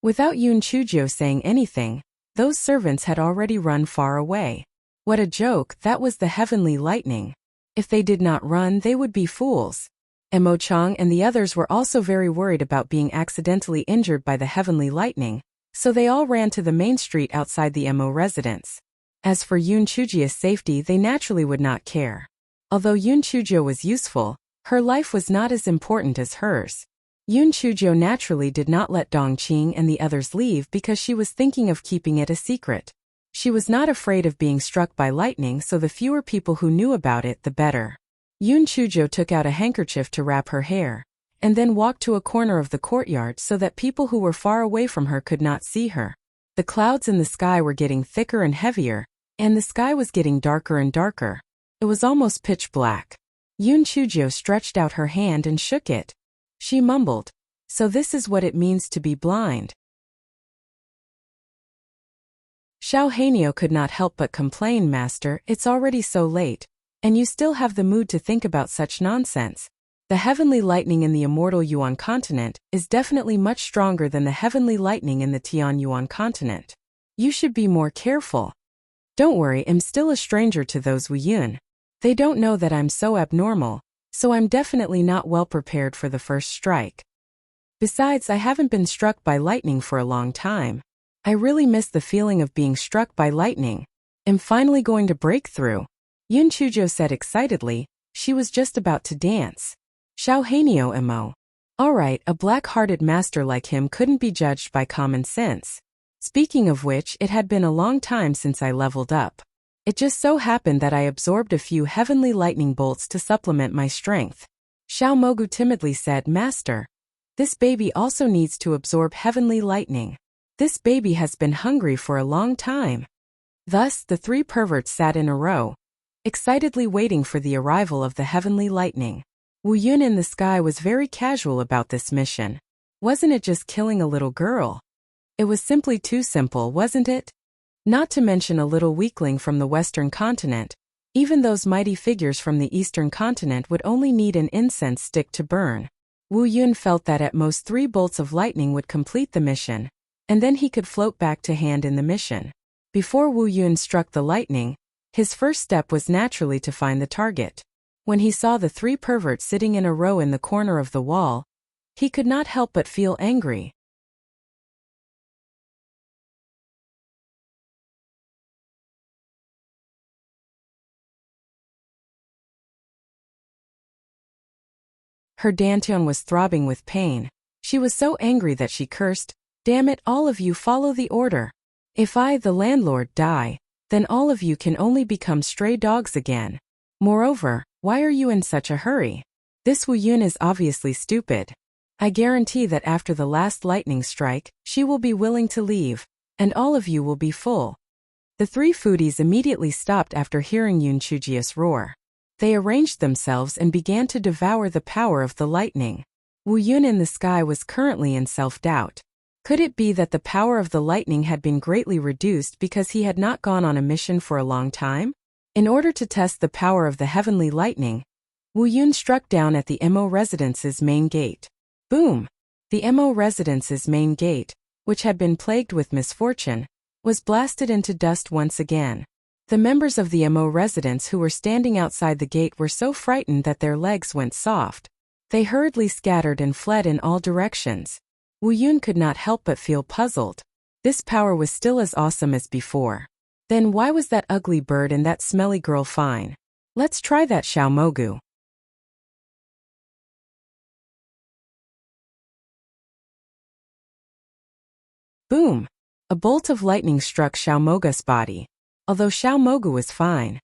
Without Yun Chuzhou saying anything, those servants had already run far away. What a joke, that was the heavenly lightning. If they did not run, they would be fools. Mo Chang and the others were also very worried about being accidentally injured by the heavenly lightning, so they all ran to the main street outside the Mo residence. As for Yun Chuzhou's safety, they naturally would not care. Although Yun Chuzhou was useful, her life was not as important as hers. Yun Chuzhou naturally did not let Dongqing and the others leave because she was thinking of keeping it a secret. She was not afraid of being struck by lightning, so the fewer people who knew about it, the better. Yun Chuzhou took out a handkerchief to wrap her hair, and then walked to a corner of the courtyard so that people who were far away from her could not see her. The clouds in the sky were getting thicker and heavier, and the sky was getting darker and darker. It was almost pitch black. Yun Chuzhou stretched out her hand and shook it. She mumbled, "So this is what it means to be blind." Xiao Hanyo could not help but complain, "Master, it's already so late, and you still have the mood to think about such nonsense. The heavenly lightning in the immortal Yuan continent is definitely much stronger than the heavenly lightning in the Tian Yuan continent. You should be more careful." "Don't worry, I'm still a stranger to those Wu Yun. They don't know that I'm so abnormal, so I'm definitely not well prepared for the first strike. Besides, I haven't been struck by lightning for a long time. I really miss the feeling of being struck by lightning. I'm finally going to break through," Yun Chuzhou said excitedly. She was just about to dance. Xiao Hanyo Mo. Alright, a black-hearted master like him couldn't be judged by common sense. Speaking of which, it had been a long time since I leveled up. It just so happened that I absorbed a few heavenly lightning bolts to supplement my strength. Xiao Mogu timidly said, "Master, this baby also needs to absorb heavenly lightning. This baby has been hungry for a long time." Thus, the three perverts sat in a row, excitedly waiting for the arrival of the heavenly lightning. Wu Yun in the sky was very casual about this mission. Wasn't it just killing a little girl? It was simply too simple, wasn't it? Not to mention a little weakling from the western continent. Even those mighty figures from the eastern continent would only need an incense stick to burn. Wu Yun felt that at most 3 bolts of lightning would complete the mission, and then he could float back to hand in the mission. Before Wu Yun struck the lightning, his first step was naturally to find the target. When he saw the 3 perverts sitting in a row in the corner of the wall, he could not help but feel angry. Her dantian was throbbing with pain. She was so angry that she cursed, "Damn it, all of you follow the order. If I, the landlord, die, then all of you can only become stray dogs again. Moreover, why are you in such a hurry? This Wu Yun is obviously stupid. I guarantee that after the last lightning strike, she will be willing to leave, and all of you will be full." The 3 foodies immediately stopped after hearing Yun Chuzhou's roar. They arranged themselves and began to devour the power of the lightning. Wu Yun in the sky was currently in self-doubt. Could it be that the power of the lightning had been greatly reduced because he had not gone on a mission for a long time? In order to test the power of the heavenly lightning, Wu Yun struck down at the Mo residence's main gate. Boom! The Mo residence's main gate, which had been plagued with misfortune, was blasted into dust once again. The members of the Mo residence who were standing outside the gate were so frightened that their legs went soft. They hurriedly scattered and fled in all directions. Wu Yun could not help but feel puzzled. This power was still as awesome as before. Then why was that ugly bird and that smelly girl fine? Let's try that, Xiao Mogu. Boom! A bolt of lightning struck Xiao Mogu's body, although Xiao Mogu was fine.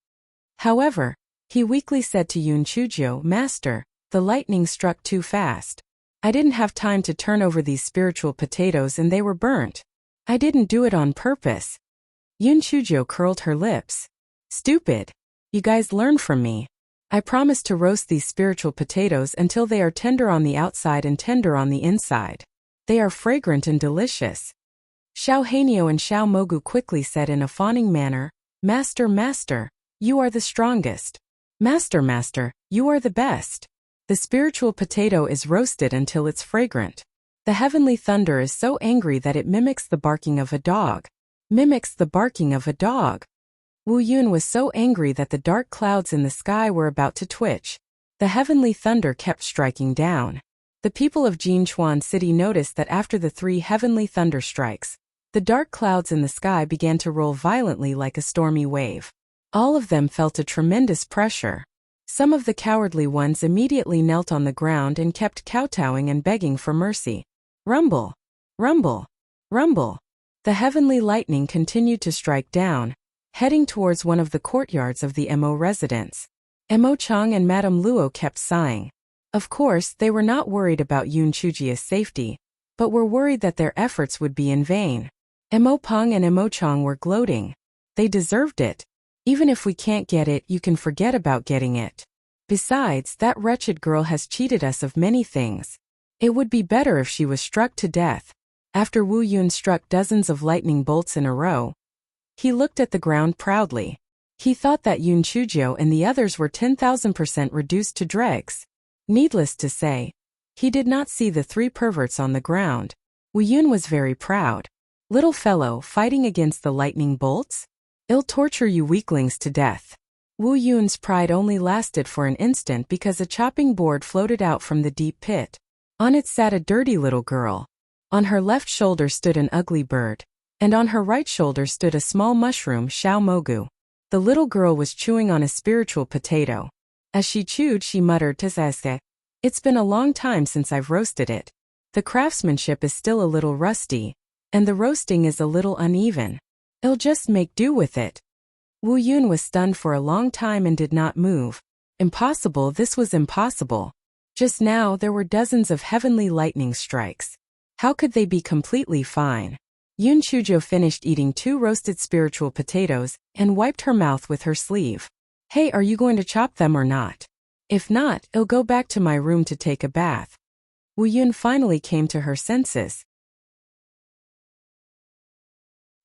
However, he weakly said to Yun Chuzhou, "Master, the lightning struck too fast. I didn't have time to turn over these spiritual potatoes and they were burnt. I didn't do it on purpose." Yun Chuzhou curled her lips. "Stupid. You guys learn from me. I promise to roast these spiritual potatoes until they are tender on the outside and tender on the inside. They are fragrant and delicious. Xiao Hanyo and Xiao Mogu quickly said in a fawning manner, Master, Master, you are the strongest. Master, Master, you are the best. The spiritual potato is roasted until it's fragrant. The heavenly thunder is so angry that it mimics the barking of a dog. Mimics the barking of a dog. Wu Yun was so angry that the dark clouds in the sky were about to twitch. The heavenly thunder kept striking down. The people of Jinchuan City noticed that after the 3 heavenly thunder strikes, the dark clouds in the sky began to roll violently like a stormy wave. All of them felt a tremendous pressure. Some of the cowardly ones immediately knelt on the ground and kept kowtowing and begging for mercy. Rumble! Rumble! Rumble! The heavenly lightning continued to strike down, heading towards one of the courtyards of the Mo residence. Mo Chang and Madame Luo kept sighing. Of course, they were not worried about Yun Chujia's safety, but were worried that their efforts would be in vain. Mo Peng and Mo Chang were gloating. They deserved it. Even if we can't get it, you can forget about getting it. Besides, that wretched girl has cheated us of many things. It would be better if she was struck to death. After Wu Yun struck dozens of lightning bolts in a row, he looked at the ground proudly. He thought that Yun Chujio and the others were 10,000% reduced to dregs. Needless to say, he did not see the 3 perverts on the ground. Wu Yun was very proud. Little fellow, fighting against the lightning bolts? I'll torture you weaklings to death. Wu Yun's pride only lasted for an instant because a chopping board floated out from the deep pit. On it sat a dirty little girl. On her left shoulder stood an ugly bird, and on her right shoulder stood a small mushroom, Xiao Mogu. The little girl was chewing on a spiritual potato. As she chewed, she muttered to Zazze, It's been a long time since I've roasted it. The craftsmanship is still a little rusty, and the roasting is a little uneven. I'll just make do with it. Wu Yun was stunned for a long time and did not move. Impossible, this was impossible. Just now there were dozens of heavenly lightning strikes. How could they be completely fine? Yun Chujo finished eating 2 roasted spiritual potatoes and wiped her mouth with her sleeve. Hey, are you going to chop them or not? If not, I'll go back to my room to take a bath. Wu Yun finally came to her senses.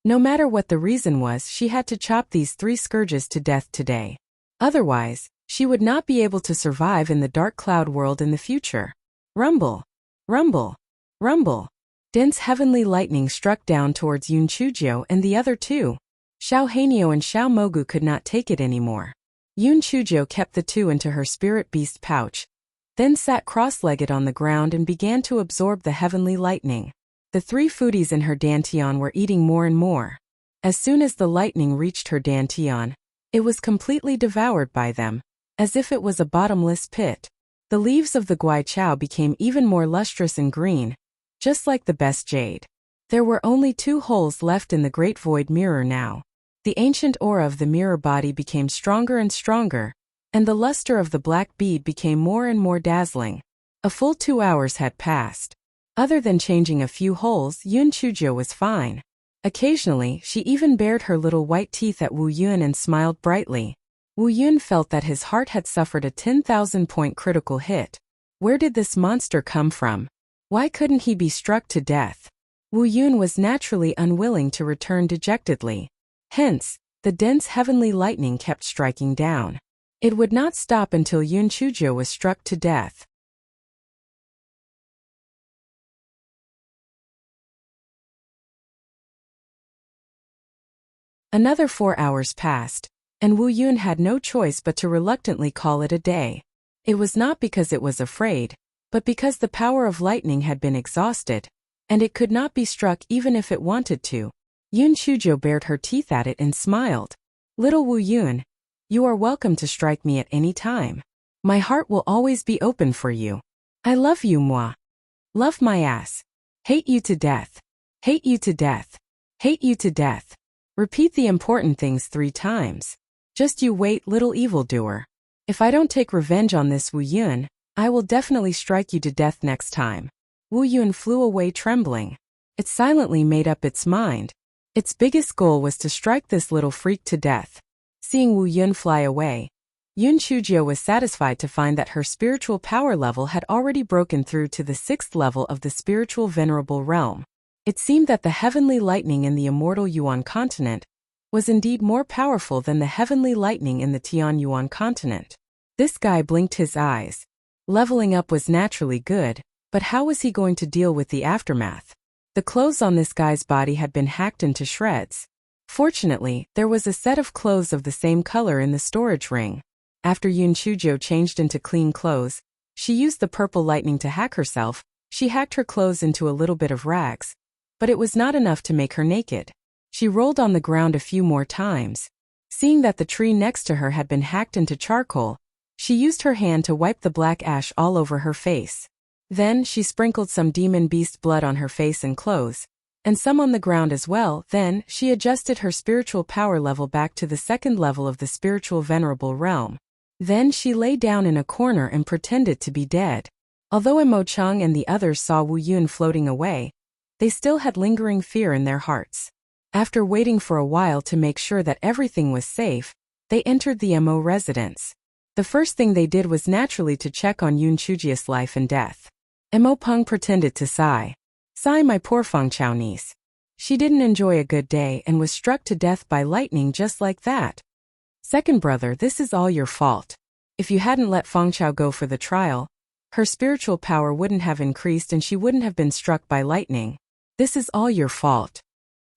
No matter what the reason was, she had to chop these 3 scourges to death today. Otherwise, she would not be able to survive in the dark cloud world in the future. Rumble! Rumble! Rumble! Dense heavenly lightning struck down towards Yun Chujio and the other 2. Xiao Hanyo and Xiao Mogu could not take it anymore. Yun Chujio kept the 2 into her spirit beast pouch, then sat cross-legged on the ground and began to absorb the heavenly lightning. The 3 foodies in her dantian were eating more and more. As soon as the lightning reached her dantian, it was completely devoured by them, as if it was a bottomless pit. The leaves of the guai chao became even more lustrous and green, just like the best jade. There were only 2 holes left in the great void mirror now. The ancient aura of the mirror body became stronger and stronger, and the luster of the black bead became more and more dazzling. A full 2 hours had passed. Other than changing a few holes, Yun Chujio was fine. Occasionally, she even bared her little white teeth at Wu Yun and smiled brightly. Wu Yun felt that his heart had suffered a 10,000-point critical hit. Where did this monster come from? Why couldn't he be struck to death? Wu Yun was naturally unwilling to return dejectedly. Hence, the dense heavenly lightning kept striking down. It would not stop until Yun Chujio was struck to death. Another 4 hours passed, and Wu Yun had no choice but to reluctantly call it a day. It was not because it was afraid, but because the power of lightning had been exhausted, and it could not be struck even if it wanted to. Yun Chujio bared her teeth at it and smiled. Little Wu Yun, you are welcome to strike me at any time. My heart will always be open for you. I love you, moi. Love my ass. Hate you to death. Hate you to death. Hate you to death. Repeat the important things 3 times. Just you wait, little evildoer. If I don't take revenge on this Wu Yun, I will definitely strike you to death next time. Wu Yun flew away trembling. It silently made up its mind. Its biggest goal was to strike this little freak to death. Seeing Wu Yun fly away, Yun Chujio was satisfied to find that her spiritual power level had already broken through to the 6th level of the spiritual venerable realm. It seemed that the heavenly lightning in the immortal Yuan continent was indeed more powerful than the heavenly lightning in the Tian Yuan continent. This guy blinked his eyes. Leveling up was naturally good, but how was he going to deal with the aftermath? The clothes on this guy's body had been hacked into shreds. Fortunately, there was a set of clothes of the same color in the storage ring. After Yun Chujio changed into clean clothes, she used the purple lightning to hack herself. She hacked her clothes into a little bit of rags, but it was not enough to make her naked. She rolled on the ground a few more times. Seeing that the tree next to her had been hacked into charcoal, she used her hand to wipe the black ash all over her face. Then she sprinkled some demon beast blood on her face and clothes, and some on the ground as well. Then she adjusted her spiritual power level back to the 2nd level of the spiritual venerable realm. Then she lay down in a corner and pretended to be dead. Although Mo Chang and the others saw Wu Yun floating away, they still had lingering fear in their hearts. After waiting for a while to make sure that everything was safe, they entered the Mo residence. The first thing they did was naturally to check on Yun Chujio's life and death. Mo Peng pretended to sigh. Sigh, my poor Feng Chao niece. She didn't enjoy a good day and was struck to death by lightning just like that. Second brother, this is all your fault. If you hadn't let Feng Chao go for the trial, her spiritual power wouldn't have increased and she wouldn't have been struck by lightning. This is all your fault.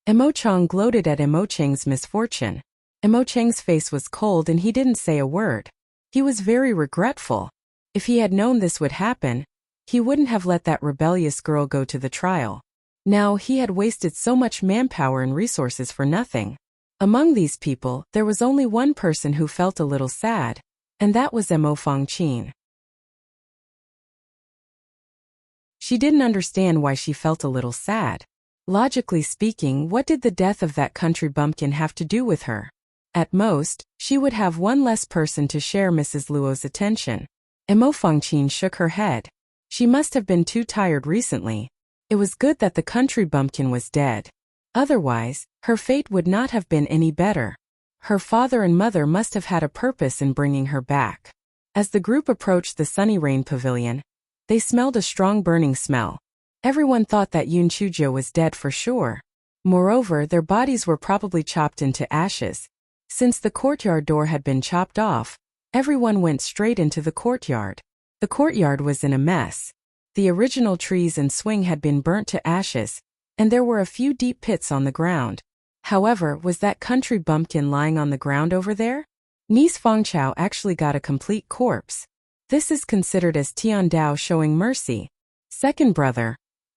Mo Chang gloated at Mo Cheng's misfortune. Mo Cheng's face was cold and he didn't say a word. He was very regretful. If he had known this would happen, he wouldn't have let that rebellious girl go to the trial. Now he had wasted so much manpower and resources for nothing. Among these people, there was only one person who felt a little sad, and that was Mo Fangqin. She didn't understand why she felt a little sad. Logically speaking, what did the death of that country bumpkin have to do with her? At most, she would have one less person to share Mrs. Luo's attention. Mo Fangqin shook her head. She must have been too tired recently. It was good that the country bumpkin was dead. Otherwise, her fate would not have been any better. Her father and mother must have had a purpose in bringing her back. As the group approached the Sunny Rain Pavilion, they smelled a strong burning smell. Everyone thought that Yun Chujio was dead for sure. Moreover, their bodies were probably chopped into ashes. Since the courtyard door had been chopped off, everyone went straight into the courtyard. The courtyard was in a mess. The original trees and swing had been burnt to ashes, and there were a few deep pits on the ground. However, was that country bumpkin lying on the ground over there? Niece Fangchao actually got a complete corpse. This is considered as Tian Dao showing mercy. Second brother,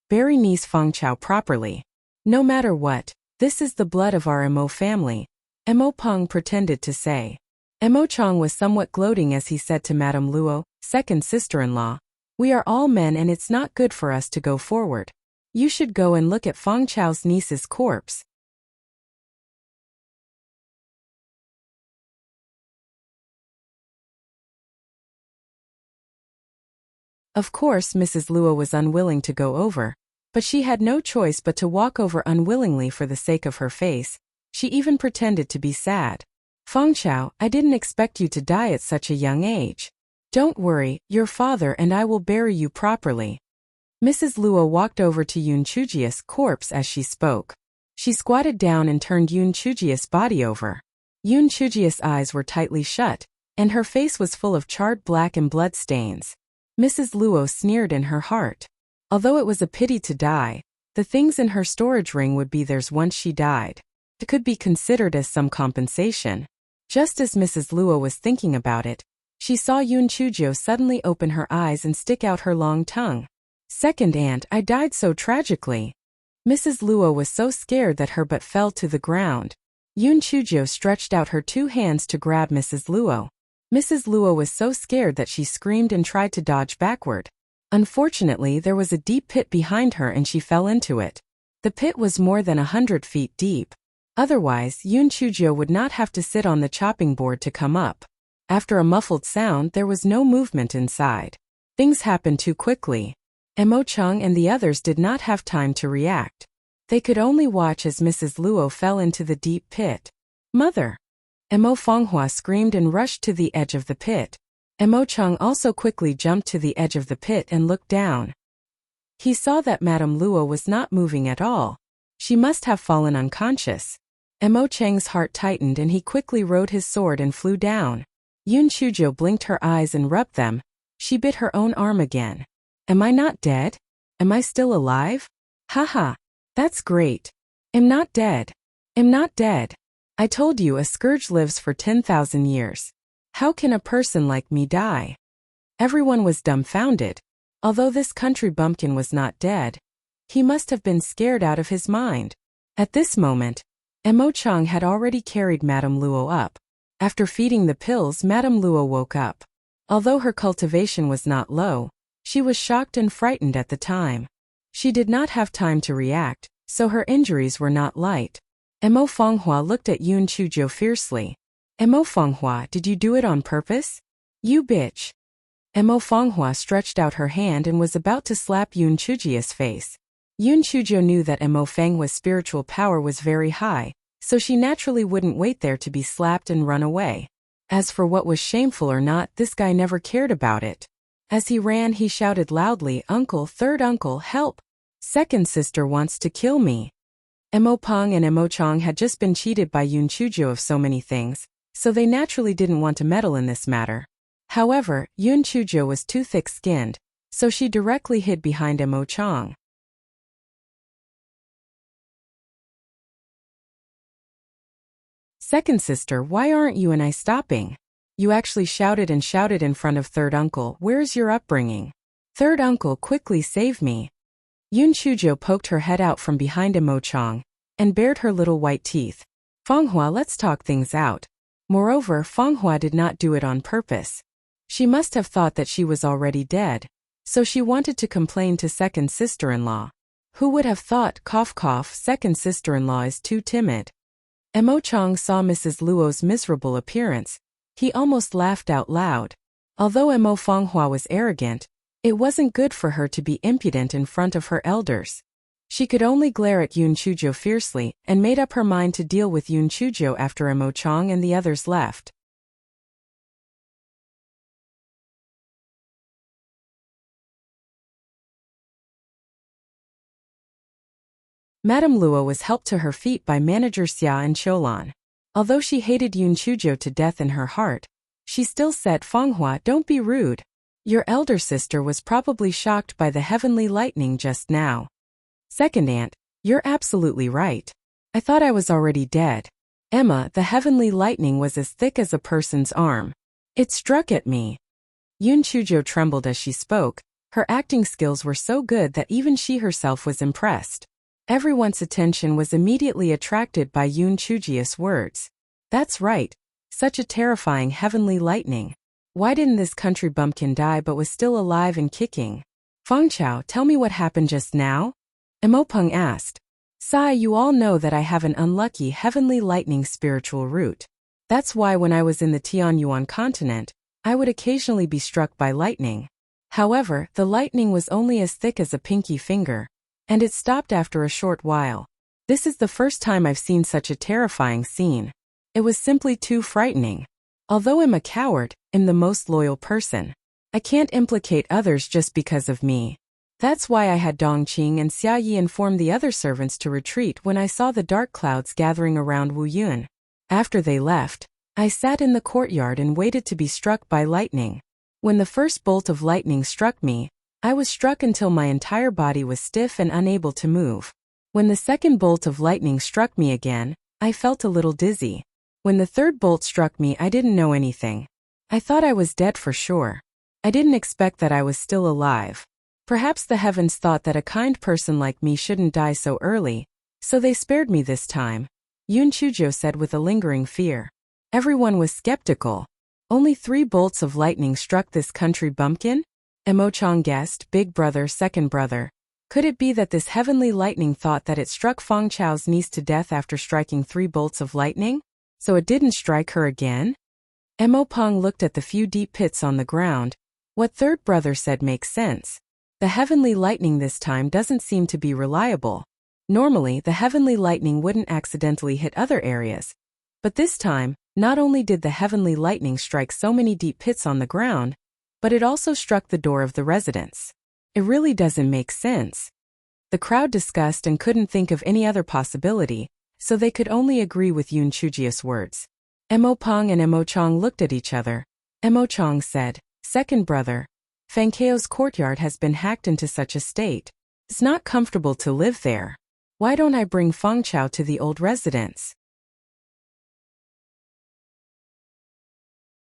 bury niece Fangchao properly. No matter what, this is the blood of our Mo family, Mo Peng pretended to say. Mo Chang was somewhat gloating as he said to Madame Luo, second sister-in-law, we are all men and it's not good for us to go forward. You should go and look at Fangchao's niece's corpse. Of course, Mrs. Luo was unwilling to go over, but she had no choice but to walk over unwillingly for the sake of her face. She even pretended to be sad. Fangchao, I didn't expect you to die at such a young age. Don't worry, your father and I will bury you properly. Mrs. Luo walked over to Yun Chujio's corpse as she spoke. She squatted down and turned Yun Chujio's body over. Yun Chujio's eyes were tightly shut, and her face was full of charred black and blood stains. Mrs. Luo sneered in her heart. Although it was a pity to die, the things in her storage ring would be theirs once she died. It could be considered as some compensation. Just as Mrs. Luo was thinking about it, she saw Yun Chujio suddenly open her eyes and stick out her long tongue. Second aunt, I died so tragically. Mrs. Luo was so scared that her butt fell to the ground. Yun Chujio stretched out her two hands to grab Mrs. Luo. Mrs. Luo was so scared that she screamed and tried to dodge backward. Unfortunately, there was a deep pit behind her and she fell into it. The pit was more than 100 feet deep. Otherwise, Yun Chujio would not have to sit on the chopping board to come up. After a muffled sound, there was no movement inside. Things happened too quickly. Mo Chang and the others did not have time to react. They could only watch as Mrs. Luo fell into the deep pit. Mother! Mo Fanghua screamed and rushed to the edge of the pit. Mo Chang also quickly jumped to the edge of the pit and looked down. He saw that Madame Luo was not moving at all. She must have fallen unconscious. Mo Chang's heart tightened and he quickly rode his sword and flew down. Yun Chujo blinked her eyes and rubbed them. She bit her own arm again. Am I not dead? Am I still alive? Haha. That's great. Am not dead. Am not dead. I told you a scourge lives for 10,000 years. How can a person like me die? Everyone was dumbfounded. Although this country bumpkin was not dead, he must have been scared out of his mind. At this moment, Mo Chang had already carried Madame Luo up. After feeding the pills, Madame Luo woke up. Although her cultivation was not low, she was shocked and frightened at the time. She did not have time to react, so her injuries were not light. Mo Fanghua looked at Yun Chujo fiercely. Mo Fanghua, did you do it on purpose? You bitch. Mo Fanghua stretched out her hand and was about to slap Yun Chujia's face. Yun Chujo knew that Mo Fanghua's spiritual power was very high, so she naturally wouldn't wait there to be slapped and run away. As for what was shameful or not, this guy never cared about it. As he ran, he shouted loudly, "Uncle, third uncle, help! Second sister wants to kill me." Mo Peng and Mo Chang had just been cheated by Yun Chujo of so many things, so they naturally didn't want to meddle in this matter. However, Yun Chujo was too thick-skinned, so she directly hid behind Mo Chang. Second sister, why aren't you and I stopping? You actually shouted and shouted in front of third uncle, where's your upbringing? Third uncle, quickly save me. Yun Chujo poked her head out from behind Mo Chang and bared her little white teeth. Fanghua, let's talk things out. Moreover, Fanghua did not do it on purpose. She must have thought that she was already dead, so she wanted to complain to second sister-in-law. Who would have thought, cough cough, second sister-in-law is too timid. Mo Chang saw Mrs. Luo's miserable appearance. He almost laughed out loud. Although Mo Fanghua was arrogant, it wasn't good for her to be impudent in front of her elders. She could only glare at Yun Chujo fiercely and made up her mind to deal with Yun Chujo after Mo Chang and the others left. Madame Luo was helped to her feet by manager Xia and Cholan. Although she hated Yun Chujo to death in her heart, she still said, Fanghua, don't be rude. Your elder sister was probably shocked by the heavenly lightning just now. Second aunt, you're absolutely right. I thought I was already dead. Emma, the heavenly lightning was as thick as a person's arm. It struck at me. Yun Chujo trembled as she spoke. Her acting skills were so good that even she herself was impressed. Everyone's attention was immediately attracted by Yun Chujia's words. That's right. Such a terrifying heavenly lightning. Why didn't this country bumpkin die but was still alive and kicking? Fangchao, tell me what happened just now? Mo Peng asked. Sai, you all know that I have an unlucky heavenly lightning spiritual root. That's why when I was in the Tianyuan continent, I would occasionally be struck by lightning. However, the lightning was only as thick as a pinky finger, and it stopped after a short while. This is the first time I've seen such a terrifying scene. It was simply too frightening. Although I'm a coward, I'm the most loyal person. I can't implicate others just because of me. That's why I had Dongqing and Xia Yi inform the other servants to retreat when I saw the dark clouds gathering around Wu Yun. After they left, I sat in the courtyard and waited to be struck by lightning. When the first bolt of lightning struck me, I was struck until my entire body was stiff and unable to move. When the second bolt of lightning struck me again, I felt a little dizzy. When the third bolt struck me, I didn't know anything. I thought I was dead for sure. I didn't expect that I was still alive. Perhaps the heavens thought that a kind person like me shouldn't die so early, so they spared me this time, Yun Chujo said with a lingering fear. Everyone was skeptical. Only 3 bolts of lightning struck this country bumpkin? Mo Chang guessed, big brother, second brother. Could it be that this heavenly lightning thought that it struck Fang Chao's niece to death after striking 3 bolts of lightning? So it didn't strike her again? Mo Peng looked at the few deep pits on the ground. What third brother said makes sense. The heavenly lightning this time doesn't seem to be reliable. Normally, the heavenly lightning wouldn't accidentally hit other areas. But this time, Not only did the heavenly lightning strike so many deep pits on the ground, but it also struck the door of the residence. It really doesn't make sense. The crowd discussed and couldn't think of any other possibility, so they could only agree with Yun Chujio's words. Emo Pong and Emo Chong looked at each other. Emo Chong said, "Second brother, Fangkeo's courtyard has been hacked into such a state. It's not comfortable to live there. Why don't I bring Fang Chao to the old residence?"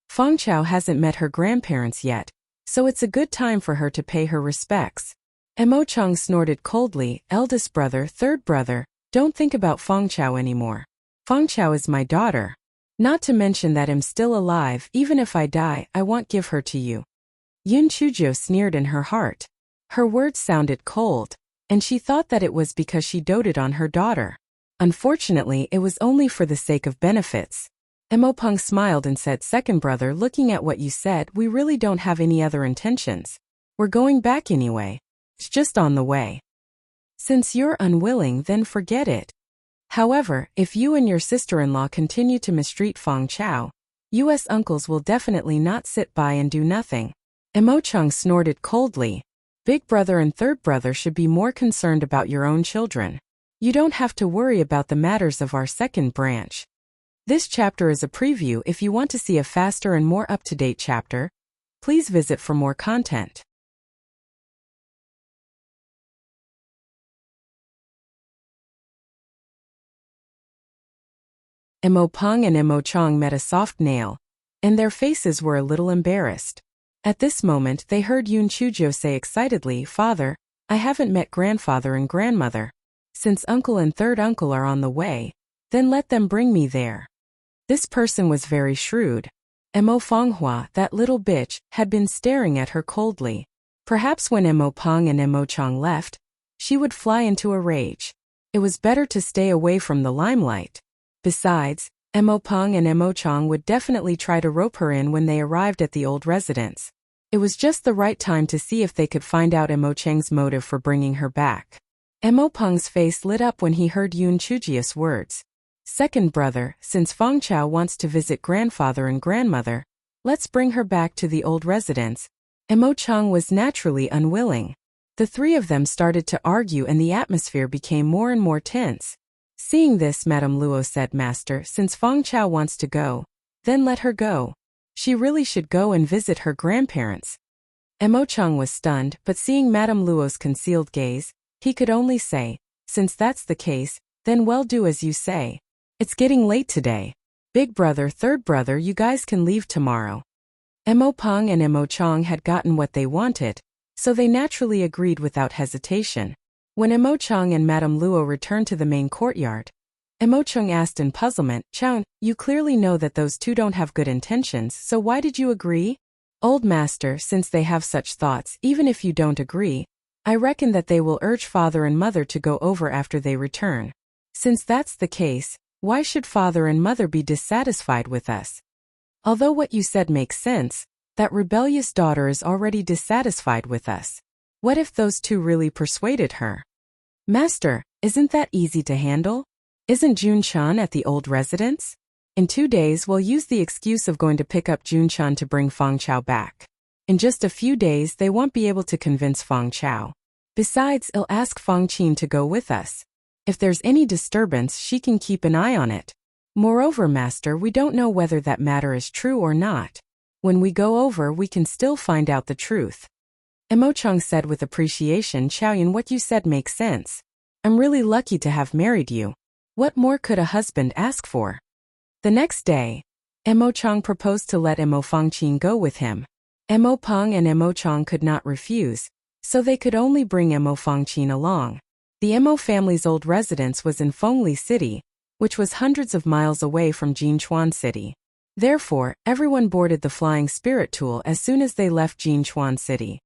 Fang Chao hasn't met her grandparents yet, so it's a good time for her to pay her respects. Emo Chong snorted coldly, "Eldest brother, third brother, don't think about Fang Chao anymore. Fang Chao is my daughter. Not to mention that I'm still alive, even if I die, I won't give her to you." Yun Chujio sneered in her heart. Her words sounded cold, and she thought that it was because she doted on her daughter. Unfortunately, it was only for the sake of benefits. Emo Peng smiled and said, "Second brother, looking at what you said, we really don't have any other intentions. We're going back anyway. It's just on the way. Since you're unwilling, then forget it. However, if you and your sister-in-law continue to mistreat Fang Chao, U.S. uncles will definitely not sit by and do nothing." Emo Chung snorted coldly. "Big brother and third brother should be more concerned about your own children. You don't have to worry about the matters of our second branch." This chapter is a preview. If you want to see a faster and more up-to-date chapter, please visit for more content. Emo Peng and Emo Chong met a soft nail, and their faces were a little embarrassed. At this moment they heard Yun Chujio say excitedly, "Father, I haven't met grandfather and grandmother. Since uncle and third uncle are on the way, then let them bring me there." This person was very shrewd. Emo Fanghua, that little bitch, had been staring at her coldly. Perhaps when Emo Peng and Emo Chong left, she would fly into a rage. It was better to stay away from the limelight. Besides, Emo Peng and Emo Chong would definitely try to rope her in when they arrived at the old residence. It was just the right time to see if they could find out Emo Cheng's motive for bringing her back. Emo Peng's face lit up when he heard Yun Chujio's words. "Second brother, since Fang Chao wants to visit grandfather and grandmother, let's bring her back to the old residence." Emo Chong was naturally unwilling. The three of them started to argue and the atmosphere became more and more tense. Seeing this, Madame Luo said, "Master, since Fang Chao wants to go, then let her go. She really should go and visit her grandparents." Emo Chung was stunned, but seeing Madame Luo's concealed gaze, he could only say, "Since that's the case, then well, do as you say. It's getting late today. Big brother, third brother, you guys can leave tomorrow." Emo Peng and Emo Chong had gotten what they wanted, so they naturally agreed without hesitation. When Emo Chong and Madame Luo returned to the main courtyard, Emo Chung asked in puzzlement, "Chong, you clearly know that those two don't have good intentions, so why did you agree?" "Old master, since they have such thoughts, even if you don't agree, I reckon that they will urge father and mother to go over after they return. Since that's the case, why should father and mother be dissatisfied with us? Although what you said makes sense, that rebellious daughter is already dissatisfied with us. What if those two really persuaded her?" "Master, isn't that easy to handle? Isn't Jun-chan at the old residence? In 2 days we'll use the excuse of going to pick up Jun-chan to bring Fang Chao back. In just a few days they won't be able to convince Fang Chao. Besides, I'll ask Fang Qin to go with us. If there's any disturbance, she can keep an eye on it. Moreover, master, we don't know whether that matter is true or not. When we go over we can still find out the truth." Emo Chung said with appreciation, "Chaoyun, what you said makes sense. I'm really lucky to have married you. What more could a husband ask for?" The next day, Emo Chung proposed to let Emo Fangqin go with him. Emo Peng and Emo Chong could not refuse, so they could only bring Emo Fangqin along. The Emo family's old residence was in Fengli City, which was hundreds of miles away from Jinchuan City. Therefore, everyone boarded the Flying Spirit Tool as soon as they left Jinchuan City.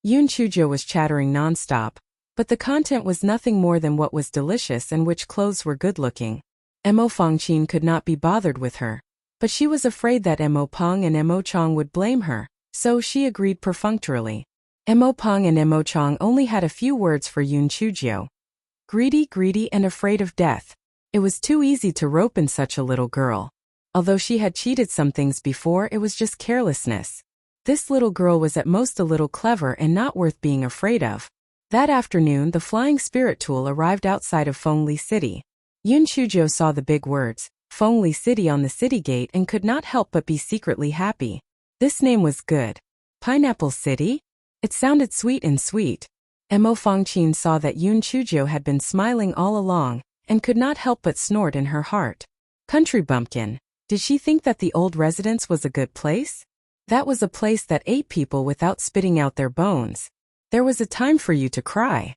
Yun Chujio was chattering non-stop, but the content was nothing more than what was delicious and which clothes were good-looking. Emo Fangqin could not be bothered with her, but she was afraid that Emo Peng and Emo Chong would blame her, so she agreed perfunctorily. Emo Peng and Emo Chong only had a few words for Yun Chujio. Greedy, greedy and afraid of death. It was too easy to rope in such a little girl. Although she had cheated some things before, it was just carelessness. This little girl was at most a little clever and not worth being afraid of. That afternoon, the flying spirit tool arrived outside of Fengli City. Yun Chujo saw the big words, Fengli City, on the city gate and could not help but be secretly happy. This name was good. Pineapple City? It sounded sweet and sweet. Mo Fangqin saw that Yun Chujo had been smiling all along, and could not help but snort in her heart. Country bumpkin. Did she think that the old residence was a good place? That was a place that ate people without spitting out their bones. There was a time for you to cry.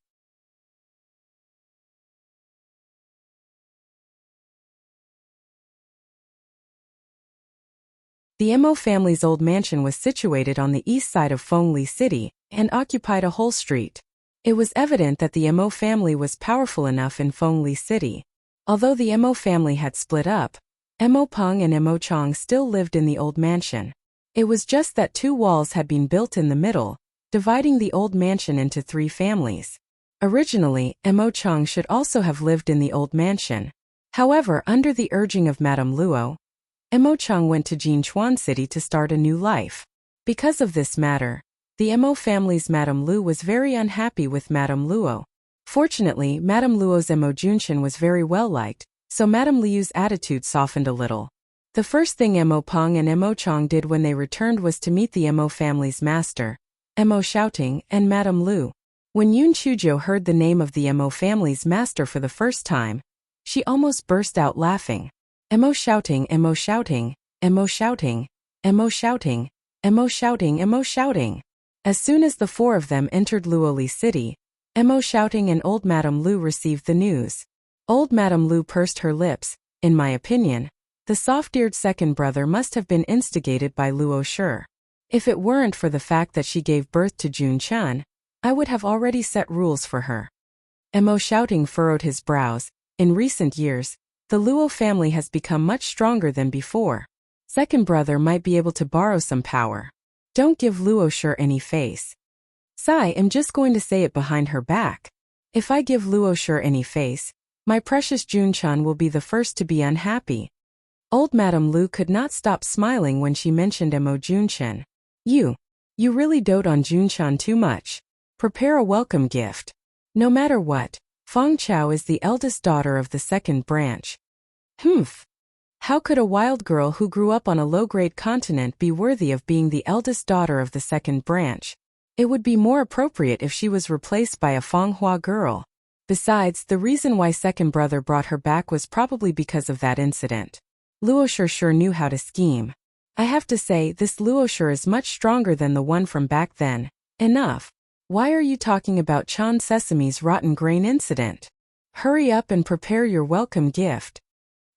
The Mo family's old mansion was situated on the east side of Fengli City and occupied a whole street. It was evident that the Mo family was powerful enough in Fengli City. Although the Mo family had split up, Mo Peng and Mo Chong still lived in the old mansion. It was just that 2 walls had been built in the middle, dividing the old mansion into 3 families. Originally, Mo Chong should also have lived in the old mansion. However, under the urging of Madame Luo, Mo Chong went to Jinchuan City to start a new life. Because of this matter, the Mo family's Madame Lu was very unhappy with Madame Luo. Fortunately, Madame Luo's Mo Junshin was very well liked, so Madame Liu's attitude softened a little. The first thing Mo Peng and Mo Chong did when they returned was to meet the Mo family's master, Mo Shouting, and Madame Lu. When Yun Chujo heard the name of the Mo family's master for the first time, she almost burst out laughing. Mo Shouting, Mo Shouting, Mo Shouting, Mo Shouting, Mo Shouting, Mo Shouting. As soon as the 4 of them entered Luoli City, Mo Shouting and old Madame Lu received the news. Old Madame Lu pursed her lips. In my opinion, the soft-eared second brother must have been instigated by Luo Shi. If it weren't for the fact that she gave birth to Jun Chun, I would have already set rules for her. Mo Shouting furrowed his brows. In recent years, the Luo family has become much stronger than before. Second brother might be able to borrow some power. Don't give Luo Shi any face. Sai am just going to say it behind her back. If I give Luo Shi any face, my precious Jun Chun will be the first to be unhappy. Old Madame Lu could not stop smiling when she mentioned Mo Junshin. You really dote on Jun Chun too much. Prepare a welcome gift. No matter what, Feng Chao is the eldest daughter of the second branch. Humph. How could a wild girl who grew up on a low-grade continent be worthy of being the eldest daughter of the second branch? It would be more appropriate if she was replaced by a Fenghua girl. Besides, the reason why second brother brought her back was probably because of that incident. Luo Shi sure knew how to scheme. I have to say, this Luo Shi is much stronger than the one from back then. Enough. Why are you talking about Chan Sesame's rotten grain incident? Hurry up and prepare your welcome gift.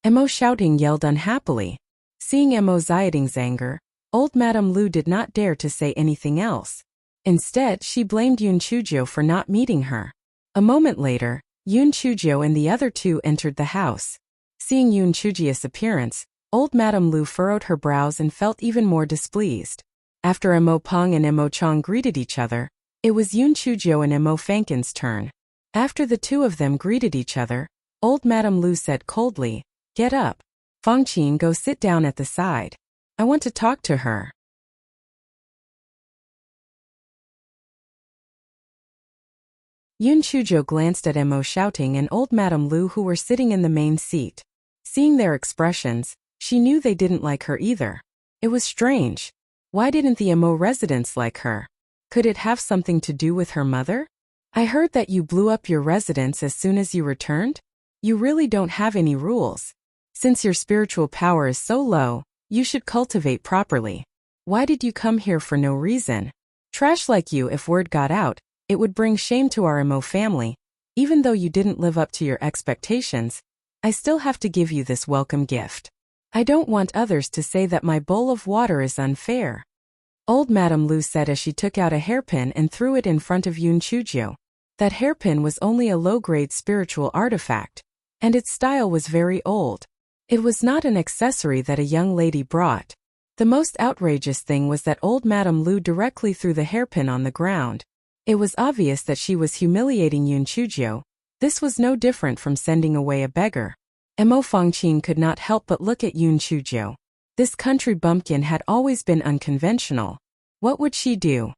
Mo Shouting yelled unhappily. Seeing Mo Ziyading's anger, old Madame Lu did not dare to say anything else. Instead, she blamed Yun Chujo for not meeting her. A moment later, Yun Chujo and the other 2 entered the house. Seeing Yun Chujia's appearance, old Madame Lu furrowed her brows and felt even more displeased. After Mo Peng and Mo Chong greeted each other, it was Yun Chujo and Mo Fankin's turn. After the 2 of them greeted each other, old Madame Lu said coldly, "Get up. Fangqin, go sit down at the side. I want to talk to her." Yun Chujo glanced at Mo Shouting and old Madame Lu, who were sitting in the main seat. Seeing their expressions, she knew they didn't like her either. It was strange. Why didn't the Mo residents like her? Could it have something to do with her mother? I heard that you blew up your residence as soon as you returned? You really don't have any rules. Since your spiritual power is so low, you should cultivate properly. Why did you come here for no reason? Trash like you, if word got out, it would bring shame to our Mo family. Even though you didn't live up to your expectations, I still have to give you this welcome gift. I don't want others to say that my bowl of water is unfair. Old Madame Lu said as she took out a hairpin and threw it in front of Yun Chujo. That hairpin was only a low-grade spiritual artifact, and its style was very old. It was not an accessory that a young lady brought. The most outrageous thing was that old Madame Lu directly threw the hairpin on the ground. It was obvious that she was humiliating Yun Chujo, This was no different from sending away a beggar. Mo Fangqin could not help but look at Yun Chuzhou. This country bumpkin had always been unconventional. What would she do?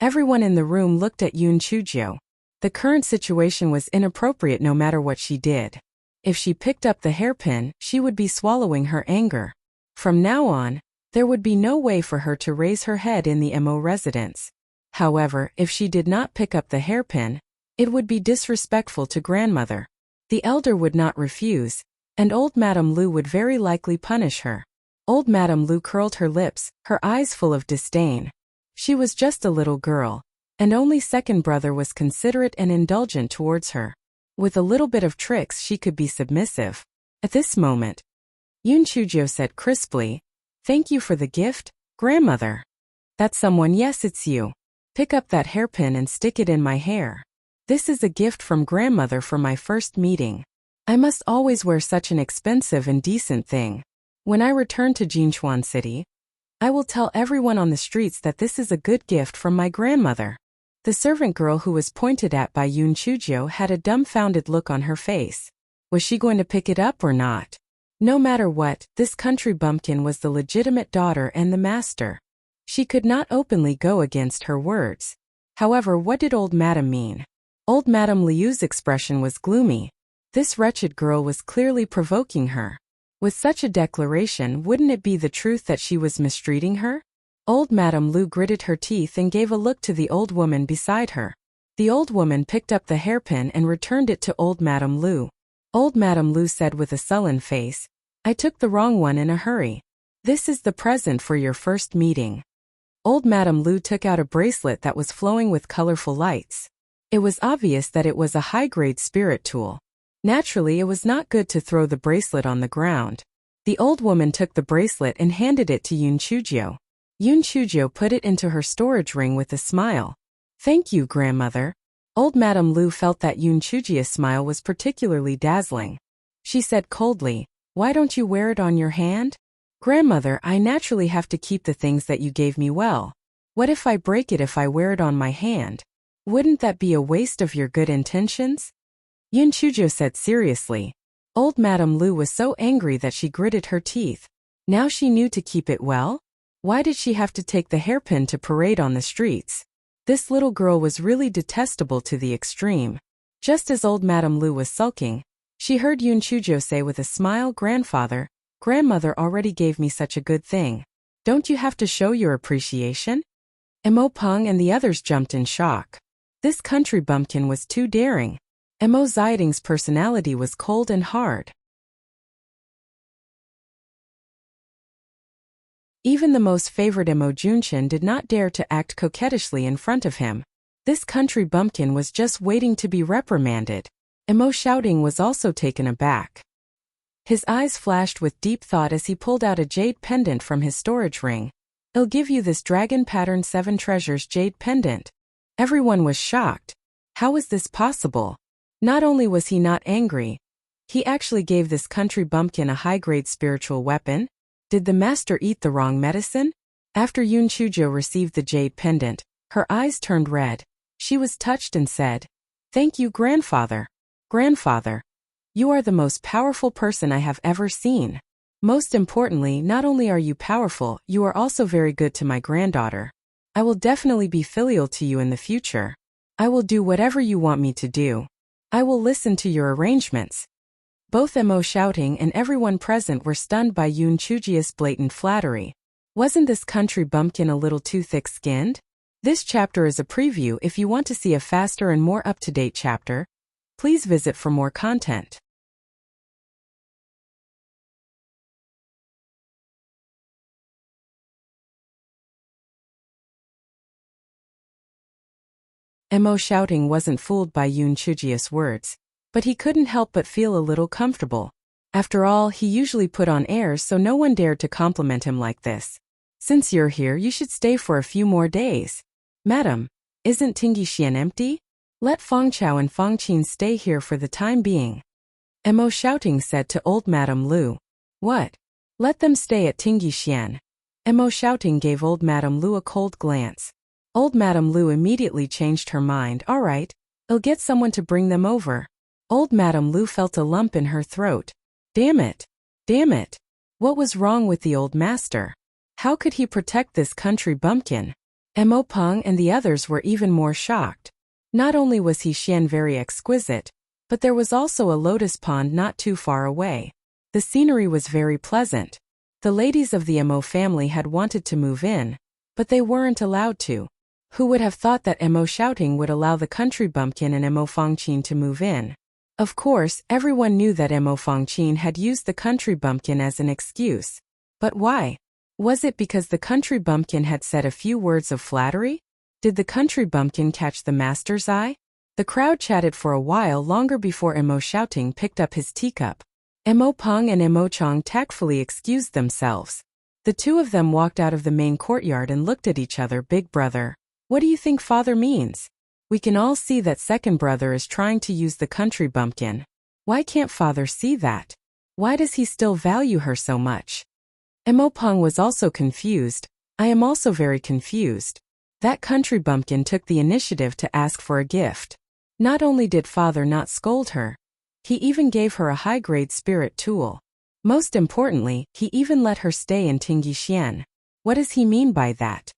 Everyone in the room looked at Yun Chuzhou. The current situation was inappropriate no matter what she did. If she picked up the hairpin, she would be swallowing her anger. From now on, there would be no way for her to raise her head in the Mo residence. However, if she did not pick up the hairpin, it would be disrespectful to grandmother. The elder would not refuse, and old Madame Lu would very likely punish her. Old Madame Lu curled her lips, her eyes full of disdain. She was just a little girl, and only second brother was considerate and indulgent towards her. With a little bit of tricks she could be submissive. At this moment, Yun Chuzhou said crisply, "Thank you for the gift, grandmother." "That's someone, yes it's you. Pick up that hairpin and stick it in my hair. This is a gift from grandmother for my first meeting. I must always wear such an expensive and decent thing. When I return to Jinchuan City, I will tell everyone on the streets that this is a good gift from my grandmother." The servant girl who was pointed at by Yun Chuzhou had a dumbfounded look on her face. Was she going to pick it up or not? No matter what, this country bumpkin was the legitimate daughter and the master. She could not openly go against her words. However, what did old Madam mean? Old Madame Liu's expression was gloomy. This wretched girl was clearly provoking her. With such a declaration, wouldn't it be the truth that she was mistreating her? Old Madame Lu gritted her teeth and gave a look to the old woman beside her. The old woman picked up the hairpin and returned it to old Madame Lu. Old Madame Lu said with a sullen face, "I took the wrong one in a hurry. This is the present for your first meeting." Old Madame Lu took out a bracelet that was flowing with colorful lights. It was obvious that it was a high-grade spirit tool. Naturally, it was not good to throw the bracelet on the ground. The old woman took the bracelet and handed it to Yun Chuzhou. Yun Chuzhou put it into her storage ring with a smile. "Thank you, grandmother." Old Madame Lu felt that Yun Chuzhou's smile was particularly dazzling. She said coldly, "Why don't you wear it on your hand?" "Grandmother, I naturally have to keep the things that you gave me well. What if I break it if I wear it on my hand? Wouldn't that be a waste of your good intentions?" Yun Chuzhou said seriously. Old Madame Lu was so angry that she gritted her teeth. Now she knew to keep it well? Why did she have to take the hairpin to parade on the streets? This little girl was really detestable to the extreme. Just as old Madame Lu was sulking, she heard Yun Chuzhou say with a smile, "Grandfather, grandmother already gave me such a good thing. Don't you have to show your appreciation?" Mo Peng and the others jumped in shock. This country bumpkin was too daring. Mo Ziding's personality was cold and hard. Even the most favored Mo Junshin did not dare to act coquettishly in front of him. This country bumpkin was just waiting to be reprimanded. Mo Shouting was also taken aback. His eyes flashed with deep thought as he pulled out a jade pendant from his storage ring. "I'll give you this dragon pattern 7 treasures jade pendant." Everyone was shocked. How was this possible? Not only was he not angry, he actually gave this country bumpkin a high-grade spiritual weapon. Did the master eat the wrong medicine? After Yun Chuzhou received the jade pendant, her eyes turned red. She was touched and said, "Thank you, grandfather. Grandfather, you are the most powerful person I have ever seen. Most importantly, not only are you powerful, you are also very good to my granddaughter. I will definitely be filial to you in the future. I will do whatever you want me to do. I will listen to your arrangements." Both Mo Shouting and everyone present were stunned by Yun Chuzhou's blatant flattery. Wasn't this country bumpkin a little too thick-skinned? This chapter is a preview. If you want to see a faster and more up-to-date chapter, please visit for more content. Mo Shouting wasn't fooled by Yun Chuzhou's words, but he couldn't help but feel a little comfortable. After all, he usually put on airs, so no one dared to compliment him like this. "Since you're here, you should stay for a few more days." "Madam, isn't Tingxian empty? Let Fang Chao and Fang Qin stay here for the time being." Mo Shouting said to old Madame Lu. "What? Let them stay at Tingxian. Emo shouting gave old Madame Lu a cold glance. Old Madame Lu immediately changed her mind. All right, I'll get someone to bring them over. Old Madame Lu felt a lump in her throat. Damn it. Damn it. What was wrong with the old master? How could he protect this country bumpkin? Emo Peng and the others were even more shocked. Not only was he Xian very exquisite, but there was also a lotus pond not too far away. The scenery was very pleasant. The ladies of the Emo family had wanted to move in, but they weren't allowed to. Who would have thought that Emo shouting would allow the country bumpkin and Emo Fangqin to move in? Of course, everyone knew that Emo Fangqin had used the country bumpkin as an excuse. But why? Was it because the country bumpkin had said a few words of flattery? Did the country bumpkin catch the master's eye? The crowd chatted for a while longer before Emo shouting picked up his teacup. Emo Peng and Emo Chong tactfully excused themselves. The two of them walked out of the main courtyard and looked at each other. Big brother, what do you think father means? We can all see that second brother is trying to use the country bumpkin. Why can't father see that? Why does he still value her so much? Emo Peng was also confused. I am also very confused. That country bumpkin took the initiative to ask for a gift. Not only did father not scold her, he even gave her a high-grade spirit tool. Most importantly, he even let her stay in Tingxian. What does he mean by that?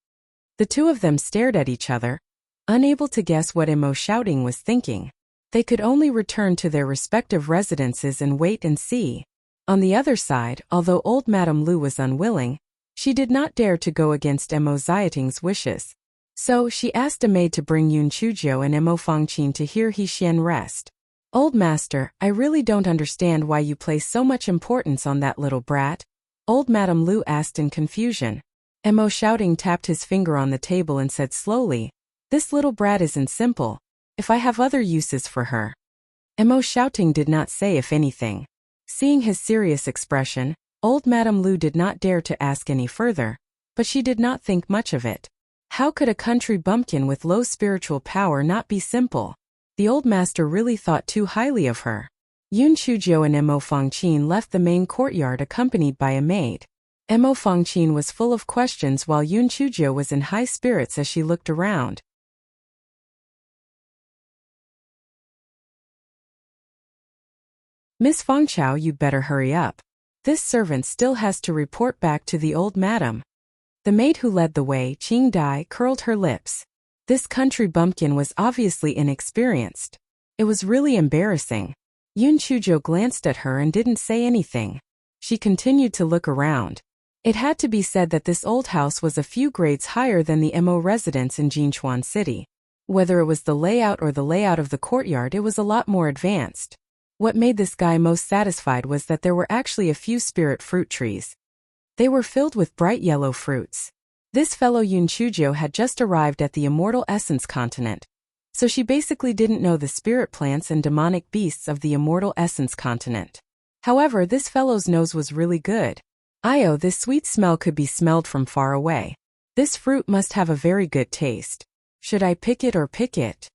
The two of them stared at each other, unable to guess what Emo shouting was thinking. They could only return to their respective residences and wait and see. On the other side, although old Madame Lu was unwilling, she did not dare to go against Emo Xiating's wishes. So, she asked a maid to bring Yun Chujiu and Emo Fangqin to hear Xian rest. Old master, I really don't understand why you place so much importance on that little brat. Old Madame Lu asked in confusion. Emo shouting tapped his finger on the table and said slowly, this little brat isn't simple. If I have other uses for her. Emo shouting did not say if anything. Seeing his serious expression, old Madame Lu did not dare to ask any further, but she did not think much of it. How could a country bumpkin with low spiritual power not be simple? The old master really thought too highly of her. Yun Chujiu and Emo Fangqin left the main courtyard accompanied by a maid. Emo Fangqin was full of questions while Yun Chujiu was in high spirits as she looked around. Miss Fangqiao, you'd better hurry up. This servant still has to report back to the old madam. The maid who led the way, Qing Dai, curled her lips. This country bumpkin was obviously inexperienced. It was really embarrassing. Yun Chujiu glanced at her and didn't say anything. She continued to look around. It had to be said that this old house was a few grades higher than the Emo residence in Jinchuan City. Whether it was the layout or the layout of the courtyard, it was a lot more advanced. What made this guy most satisfied was that there were actually a few spirit fruit trees. They were filled with bright yellow fruits. This fellow Yun Chujiu had just arrived at the Immortal Essence continent, so she basically didn't know the spirit plants and demonic beasts of the Immortal Essence continent. However, this fellow's nose was really good. Io, this sweet smell could be smelled from far away. This fruit must have a very good taste. Should I pick it or pick it?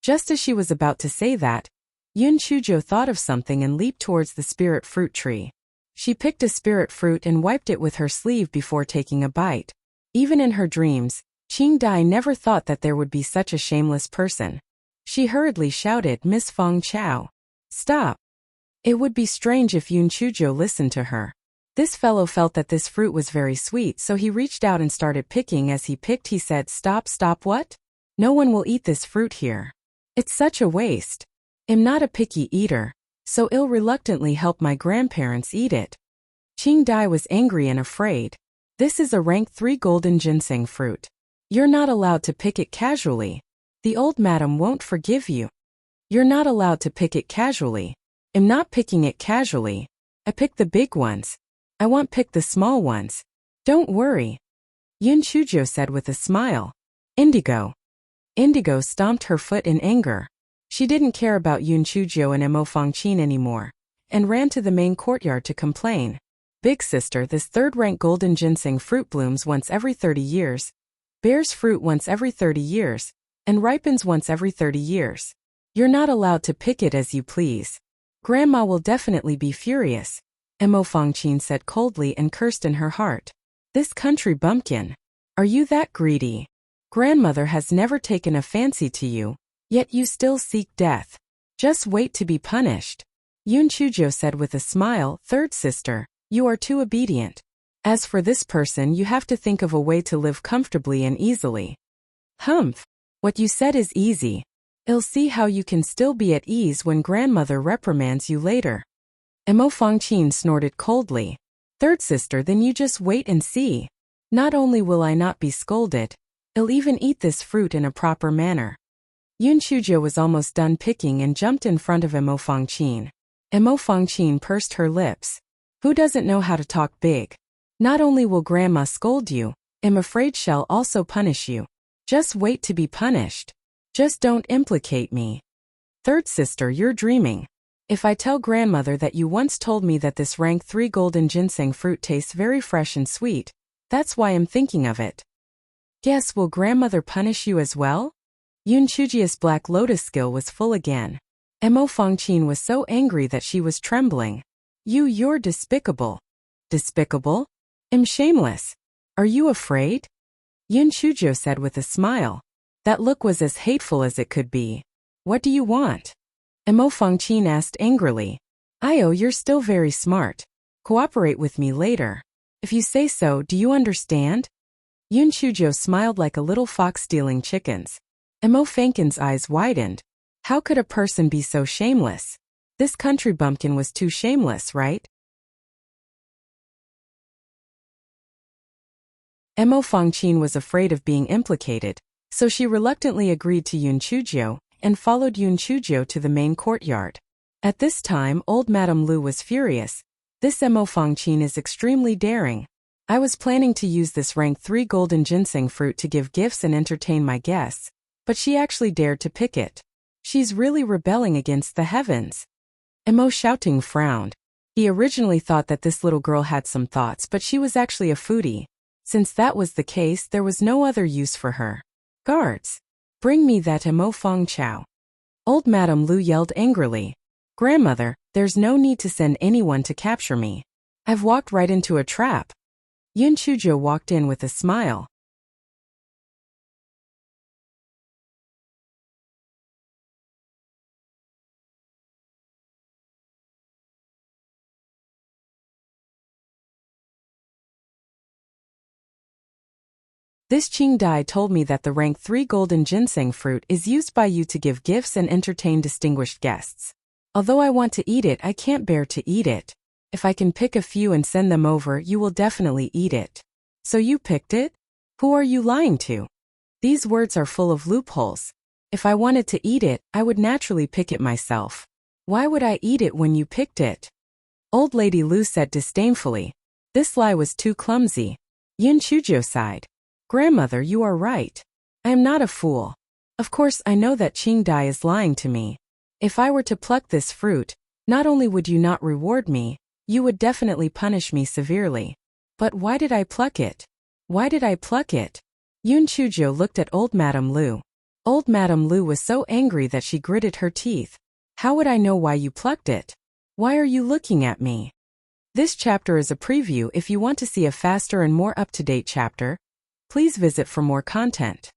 Just as she was about to say that, Yun Chujiu thought of something and leaped towards the spirit fruit tree. She picked a spirit fruit and wiped it with her sleeve before taking a bite. Even in her dreams, Qing Dai never thought that there would be such a shameless person. She hurriedly shouted, Miss Fang Chao. Stop. It would be strange if Yun Chujiu listened to her. This fellow felt that this fruit was very sweet, so he reached out and started picking. As he picked, he said, Stop, stop, what? No one will eat this fruit here. It's such a waste. I'm not a picky eater, so I'll reluctantly help my grandparents eat it. Qing Dai was angry and afraid. This is a rank 3 golden ginseng fruit. You're not allowed to pick it casually. The old madam won't forgive you. You're not allowed to pick it casually. I'm not picking it casually. I pick the big ones. I won't pick the small ones. Don't worry. Yun Chujiu said with a smile. Indigo. Indigo stomped her foot in anger. She didn't care about Yun Chujiu and Emo Fangqin anymore, and ran to the main courtyard to complain. Big sister, this third-rank golden ginseng fruit blooms once every 30 years. bears fruit once every 30 years, and ripens once every 30 years. You're not allowed to pick it as you please. Grandma will definitely be furious, Mo Fangqin said coldly and cursed in her heart. This country bumpkin. Are you that greedy? Grandmother has never taken a fancy to you, yet you still seek death. Just wait to be punished. Yun Chujo said with a smile, third sister, you are too obedient. As for this person, you have to think of a way to live comfortably and easily. Humph. What you said is easy. I'll see how you can still be at ease when grandmother reprimands you later. Mo Fangqin snorted coldly. Third sister, then you just wait and see. Not only will I not be scolded, I'll even eat this fruit in a proper manner. Yun Chujo was almost done picking and jumped in front of Mo Fangqin. Mo Fangqin pursed her lips. Who doesn't know how to talk big? Not only will grandma scold you, I'm afraid she'll also punish you. Just wait to be punished. Just don't implicate me. Third sister, you're dreaming. If I tell grandmother that you once told me that this rank 3 golden ginseng fruit tastes very fresh and sweet, that's why I'm thinking of it. Guess will grandmother punish you as well? Yun Chujia's black lotus skill was full again. Mo Fangqin was so angry that she was trembling. You're despicable. Despicable? I'm shameless. Are you afraid? Yun Chujo said with a smile. That look was as hateful as it could be. What do you want? Mo Fangqin asked angrily. You're still very smart. Cooperate with me later. If you say so, do you understand? Yun Chujo smiled like a little fox stealing chickens. Mo Fangqin's eyes widened. How could a person be so shameless? This country bumpkin was too shameless, right? Mo Fangqin was afraid of being implicated, so she reluctantly agreed to Yun Chujo and followed Yun Chujo to the main courtyard. At this time, old Madame Lu was furious. This Mo Fangqin is extremely daring. I was planning to use this rank 3 golden ginseng fruit to give gifts and entertain my guests, but she actually dared to pick it. She's really rebelling against the heavens. Mo Shouting frowned. He originally thought that this little girl had some thoughts, but she was actually a foodie. Since that was the case, there was no other use for her. Guards! Bring me that Mo Fang Chao. Old Madame Lu yelled angrily. Grandmother, there's no need to send anyone to capture me. I've walked right into a trap. Yun Chujo walked in with a smile. This Qing Dai told me that the rank 3 golden ginseng fruit is used by you to give gifts and entertain distinguished guests. Although I want to eat it, I can't bear to eat it. If I can pick a few and send them over, you will definitely eat it. So you picked it? Who are you lying to? These words are full of loopholes. If I wanted to eat it, I would naturally pick it myself. Why would I eat it when you picked it? Old Lady Lu said disdainfully. This lie was too clumsy. Yun Chujo sighed. Grandmother, you are right. I am not a fool. Of course, I know that Qing Dai is lying to me. If I were to pluck this fruit, not only would you not reward me, you would definitely punish me severely. But why did I pluck it? Why did I pluck it? Yun Chujo looked at old Madame Lu. Old Madame Lu was so angry that she gritted her teeth. How would I know why you plucked it? Why are you looking at me? This chapter is a preview. If you want to see a faster and more up-to-date chapter, please visit for more content.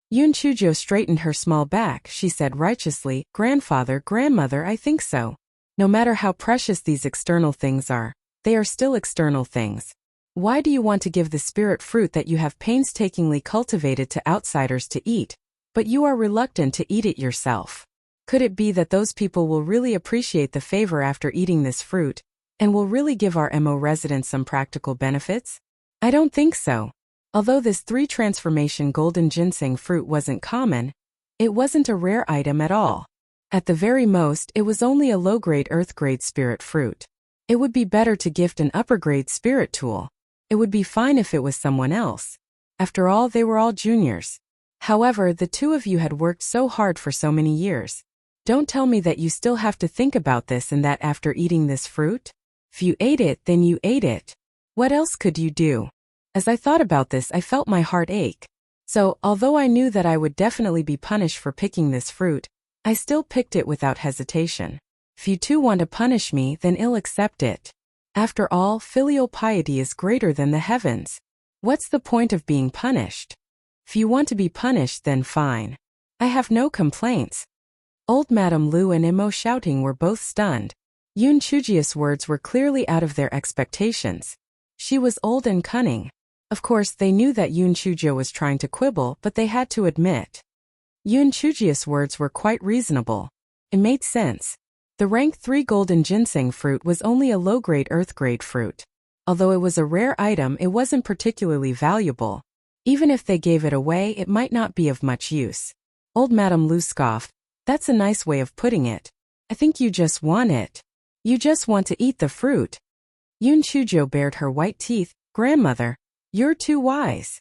Yun Chujo straightened her small back. She said righteously, Grandfather, Grandmother, I think so. No matter how precious these external things are, they are still external things. Why do you want to give the spirit fruit that you have painstakingly cultivated to outsiders to eat, but you are reluctant to eat it yourself? Could it be that those people will really appreciate the favor after eating this fruit, and will really give our MO residents some practical benefits? I don't think so. Although this 3 transformation golden ginseng fruit wasn't common, it wasn't a rare item at all. At the very most, it was only a low-grade earth-grade spirit fruit. It would be better to gift an upper-grade spirit tool. It would be fine if it was someone else. After all, they were all juniors. However, the two of you had worked so hard for so many years. Don't tell me that you still have to think about this and that after eating this fruit? If you ate it, then you ate it. What else could you do? As I thought about this, I felt my heart ache. So, although I knew that I would definitely be punished for picking this fruit, I still picked it without hesitation. If you two want to punish me, then I'll accept it. After all, filial piety is greater than the heavens. What's the point of being punished? If you want to be punished, then fine. I have no complaints. Old Madame Lu and Imo shouting were both stunned. Yun Chujia's words were clearly out of their expectations. She was old and cunning. Of course, they knew that Yun Chujia was trying to quibble, but they had to admit. Yun Chujia's words were quite reasonable. It made sense. The rank 3 golden ginseng fruit was only a low-grade earth-grade fruit. Although it was a rare item, it wasn't particularly valuable. Even if they gave it away, it might not be of much use. Old Madame Lu scoffed. That's a nice way of putting it. I think you just want it. You just want to eat the fruit. Yun Chujio bared her white teeth. Grandmother, you're too wise.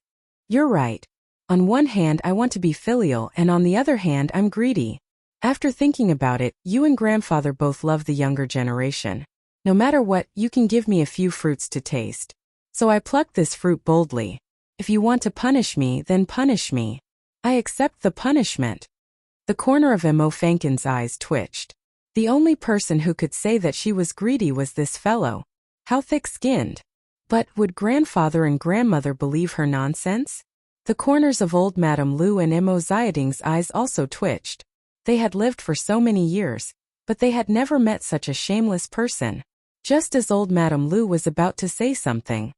You're right. On one hand, I want to be filial, and on the other hand, I'm greedy. After thinking about it, you and grandfather both love the younger generation. No matter what, you can give me a few fruits to taste. So I plucked this fruit boldly. If you want to punish me, then punish me. I accept the punishment. The corner of Imo Fankin's eyes twitched. The only person who could say that she was greedy was this fellow. How thick-skinned. But would grandfather and grandmother believe her nonsense? The corners of old Madame Lu and Imo Xiaoding's eyes also twitched. They had lived for so many years, but they had never met such a shameless person. Just as old Madame Lu was about to say something,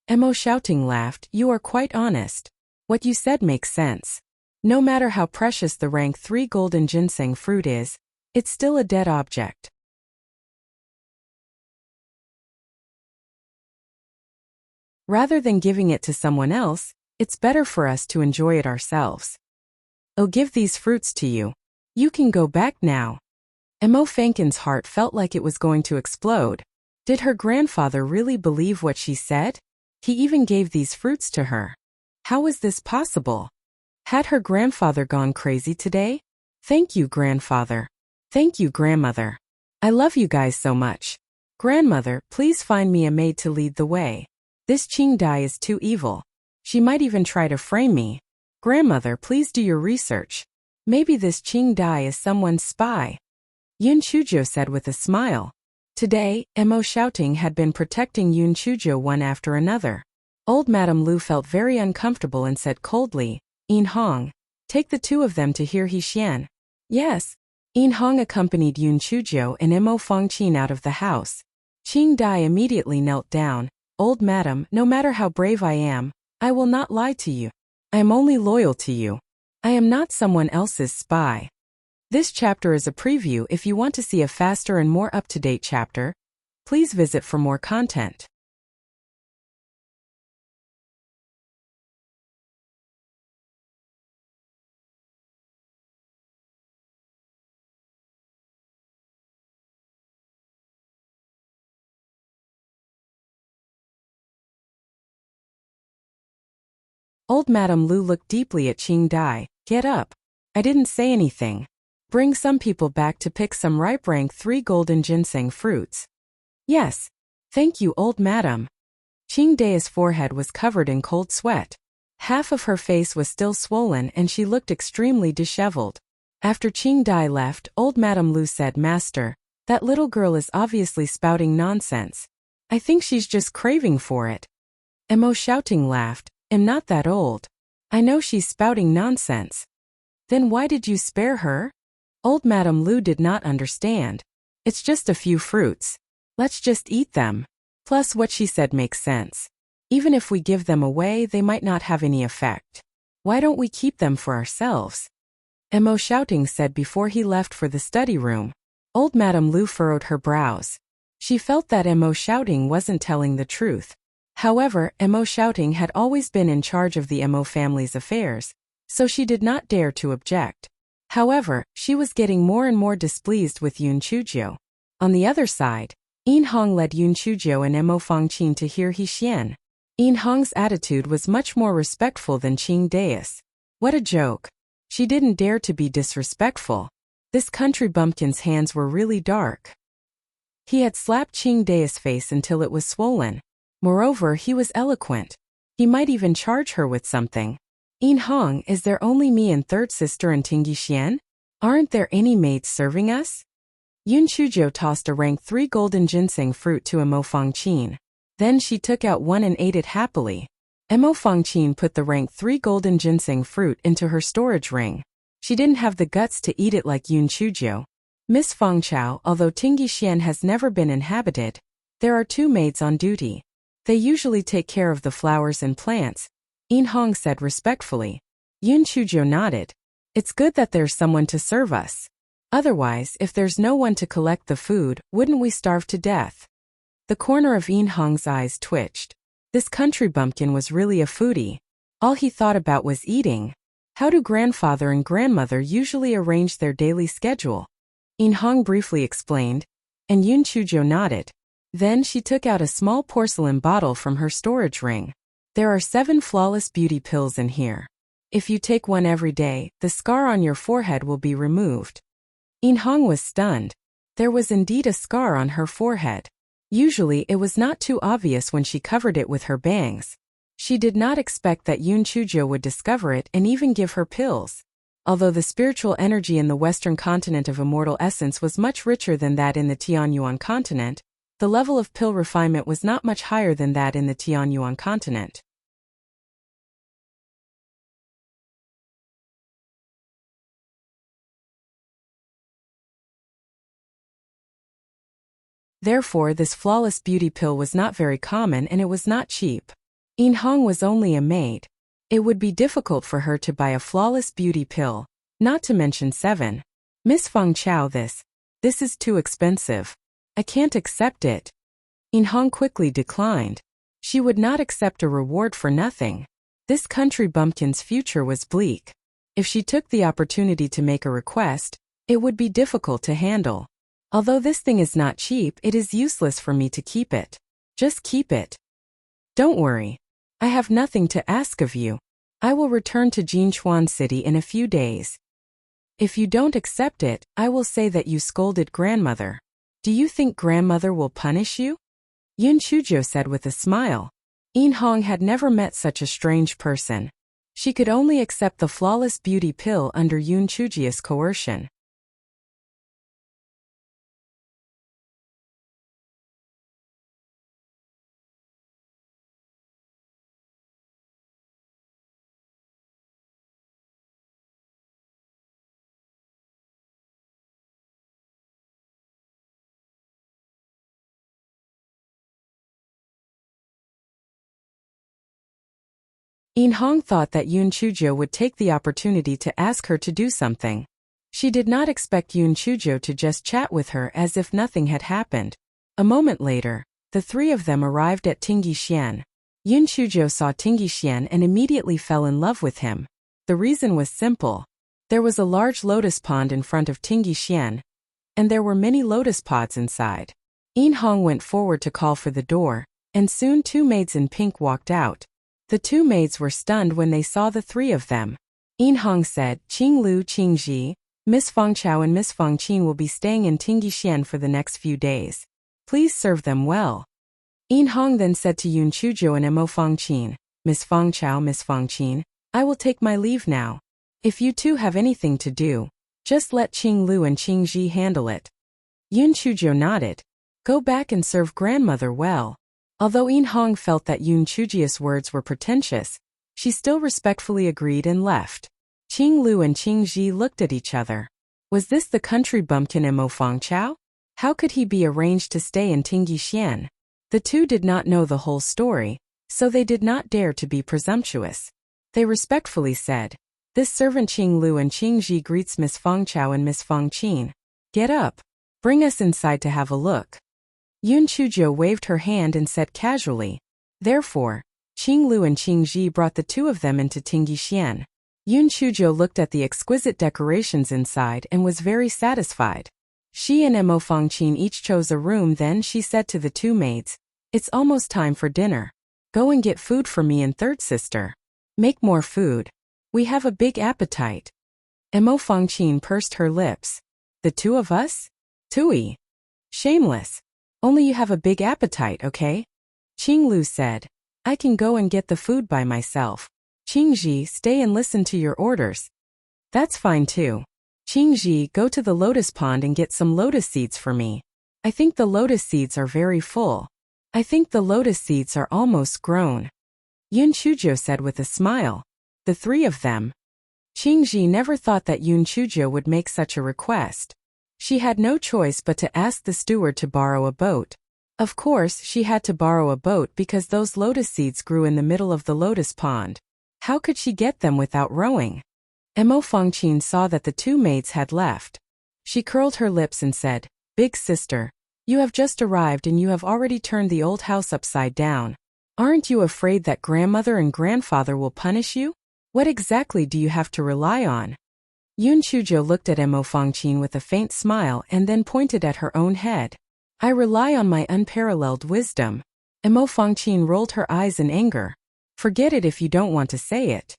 Imo shouting laughed. You are quite honest. What you said makes sense. No matter how precious the rank 3 golden ginseng fruit is, it's still a dead object. Rather than giving it to someone else, it's better for us to enjoy it ourselves. I'll give these fruits to you. You can go back now. Imo Fankin's heart felt like it was going to explode. Did her grandfather really believe what she said? He even gave these fruits to her. How was this possible? Had her grandfather gone crazy today? Thank you, grandfather. Thank you, grandmother. I love you guys so much. Grandmother, please find me a maid to lead the way. This Qing Dai is too evil. She might even try to frame me. Grandmother, please do your research. Maybe this Qing Dai is someone's spy. Yun Chujio said with a smile. Today, Imo shouting had been protecting Yun Chujio one after another. Old Madame Lu felt very uncomfortable and said coldly, Yin Hong, take the two of them to hear He Xian. Yes. Yin Hong accompanied Yun Chujio and Imo Fangqin out of the house. Qing Dai immediately knelt down. Old Madam, no matter how brave I am, I will not lie to you. I am only loyal to you. I am not someone else's spy. This chapter is a preview. If you want to see a faster and more up-to-date chapter, please visit for more content. Old Madame Lu looked deeply at Qing Dai. Get up. I didn't say anything. Bring some people back to pick some ripe rank 3 golden ginseng fruits. Yes. Thank you, old madam. Qing Dai's forehead was covered in cold sweat. Half of her face was still swollen and she looked extremely disheveled. After Qing Dai left, old Madame Lu said, Master, that little girl is obviously spouting nonsense. I think she's just craving for it. Imo shouting laughed. I'm not that old. I know she's spouting nonsense. Then why did you spare her? Old Madame Lu did not understand. It's just a few fruits. Let's just eat them. Plus what she said makes sense. Even if we give them away, they might not have any effect. Why don't we keep them for ourselves? Imo shouting said before he left for the study room. Old Madame Lu furrowed her brows. She felt that Imo shouting wasn't telling the truth. However, Imo shouting had always been in charge of the Imo family's affairs, so she did not dare to object. However, she was getting more and more displeased with Yun Chujio. On the other side, Yin Hong led Yun Chujio and Imo Fangqin to hear He Xian. Yin Hong's attitude was much more respectful than Qing Dai's. What a joke. She didn't dare to be disrespectful. This country bumpkin's hands were really dark. He had slapped Ching Dae's face until it was swollen. Moreover, he was eloquent. He might even charge her with something. In Hong, is there only me and third sister and Tingyi Xian? Aren't there any maids serving us? Yun Chujo tossed a rank 3 golden ginseng fruit to Emo Fangqin. Then she took out one and ate it happily. Emo Fangqin put the rank 3 golden ginseng fruit into her storage ring. She didn't have the guts to eat it like Yun Chujo. Miss Fangchao, although Tingyi Xian has never been inhabited, there are 2 maids on duty. They usually take care of the flowers and plants, In Hong said respectfully. Yun Chujo nodded. It's good that there's someone to serve us. Otherwise, if there's no one to collect the food, wouldn't we starve to death? The corner of In Hong's eyes twitched. This country bumpkin was really a foodie. All he thought about was eating. How do grandfather and grandmother usually arrange their daily schedule? In Hong briefly explained, and Yun Chujo nodded. Then she took out a small porcelain bottle from her storage ring. There are 7 flawless beauty pills in here. If you take one every day, the scar on your forehead will be removed. In Hong was stunned. There was indeed a scar on her forehead. Usually it was not too obvious when she covered it with her bangs. She did not expect that Yun Chujo would discover it and even give her pills. Although the spiritual energy in the western continent of immortal essence was much richer than that in the Tianyuan continent, the level of pill refinement was not much higher than that in the Tianyuan continent. Therefore, this flawless beauty pill was not very common and it was not cheap. In Hong was only a maid. It would be difficult for her to buy a flawless beauty pill, not to mention 7. Miss Feng Chao, this is too expensive. I can't accept it. In Hong quickly declined. She would not accept a reward for nothing. This country bumpkin's future was bleak. If she took the opportunity to make a request, it would be difficult to handle. Although this thing is not cheap, it is useless for me to keep it. Just keep it. Don't worry. I have nothing to ask of you. I will return to Jinchuan City in a few days. If you don't accept it, I will say that you scolded grandmother. Do you think grandmother will punish you? Yun Chujo said with a smile. In Hong had never met such a strange person. She could only accept the flawless beauty pill under Yun Chujia's coercion. In Hong thought that Yun Chujo would take the opportunity to ask her to do something. She did not expect Yun Chujo to just chat with her as if nothing had happened. A moment later, the 3 of them arrived at Tingyi Xian. Yun Chujo saw Tingyi Xian and immediately fell in love with him. The reason was simple. There was a large lotus pond in front of Tingyi Xian, and there were many lotus pods inside. In Hong went forward to call for the door, and soon 2 maids in pink walked out. The 2 maids were stunned when they saw the 3 of them. In Hong said, Qing Lu, Qing Ji, Miss Fangchao and Miss Fangqin will be staying in Tingyi Xian for the next few days. Please serve them well. In Hong then said to Yun Chujo and Emo Fangqin, Miss Fangchao, Miss Fangqin, I will take my leave now. If you 2 have anything to do, just let Qing Lu and Qing Ji handle it. Yun Chujo nodded. Go back and serve grandmother well. Although In Hong felt that Yun Chujia's words were pretentious, she still respectfully agreed and left. Qing Lu and Qing Ji looked at each other. Was this the country bumpkin Emo Fangchao? How could he be arranged to stay in Tingyi Xian? The 2 did not know the whole story, so they did not dare to be presumptuous. They respectfully said, This servant Qing Lu and Qing Ji greets Miss Fangchao and Miss Fangqin. Get up. Bring us inside to have a look. Yun Chujo waved her hand and said casually. Therefore, Qing Lu and Qing Ji brought the 2 of them into Tingyi Xian. Yun Chujo looked at the exquisite decorations inside and was very satisfied. She and Emo Fangqin each chose a room. Then she said to the 2 maids, It's almost time for dinner. Go and get food for me and third sister. Make more food. We have a big appetite. Mo Fangqin pursed her lips. The two of us? Tui. Shameless. Only you have a big appetite, okay? Qinglu said. I can go and get the food by myself. Qingji, stay and listen to your orders. That's fine too. Qingji, go to the lotus pond and get some lotus seeds for me. I think the lotus seeds are very full. I think the lotus seeds are almost grown. Yun Chujo said with a smile. The three of them. Qingji never thought that Yun Chujo would make such a request. She had no choice but to ask the steward to borrow a boat. Of course, she had to borrow a boat because those lotus seeds grew in the middle of the lotus pond. How could she get them without rowing? Mo Fangqin saw that the two maids had left. She curled her lips and said, Big sister, you have just arrived and you have already turned the old house upside down. Aren't you afraid that grandmother and grandfather will punish you? What exactly do you have to rely on? Yun Chujo looked at Mo Fangqin with a faint smile and then pointed at her own head. I rely on my unparalleled wisdom. Mo Fangqin rolled her eyes in anger. Forget it if you don't want to say it.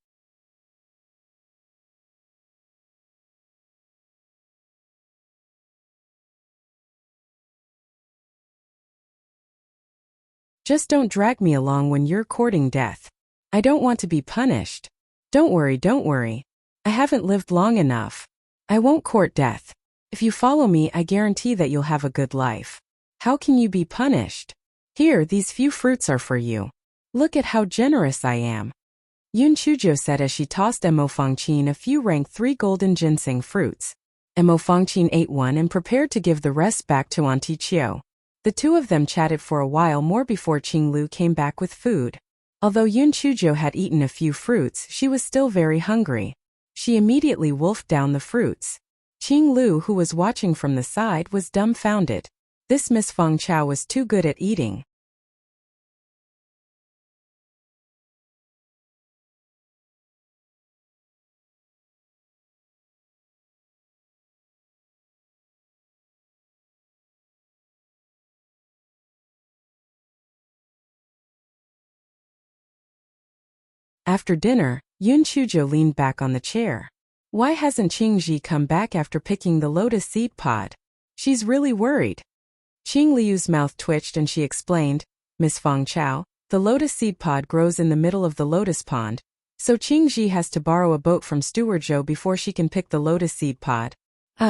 Just don't drag me along when you're courting death. I don't want to be punished. Don't worry. I haven't lived long enough. I won't court death. If you follow me, I guarantee that you'll have a good life. How can you be punished? Here, these few fruits are for you. Look at how generous I am. Yun Chujo said as she tossed Mo Fangqin a few rank 3 golden ginseng fruits. Mo Fangqin ate one and prepared to give the rest back to Auntie Chiu. The two of them chatted for a while more before Qinglu came back with food. Although Yun Chujo had eaten a few fruits, she was still very hungry. She immediately wolfed down the fruits. Qinglu, who was watching from the side, was dumbfounded. This Miss Feng Chao was too good at eating. After dinner, Yun Chujo leaned back on the chair. Why hasn't Qingji come back after picking the lotus seed pod? She's really worried. Qing Liu's mouth twitched and she explained, Miss Feng Chao, the lotus seed pod grows in the middle of the lotus pond, so Qingji has to borrow a boat from Steward Zhou before she can pick the lotus seed pod.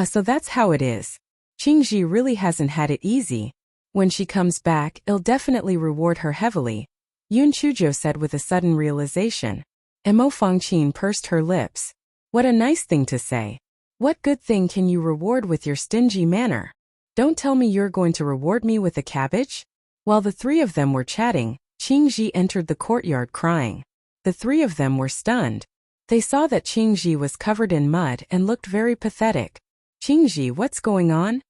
So that's how it is. Qingji really hasn't had it easy. When she comes back, it'll definitely reward her heavily. Yun Chujo said with a sudden realization. Mo Fangqin pursed her lips. What a nice thing to say. What good thing can you reward with your stingy manner? Don't tell me you're going to reward me with a cabbage? While the three of them were chatting, Qingji entered the courtyard crying. The three of them were stunned. They saw that Qingji was covered in mud and looked very pathetic. Qingji, what's going on?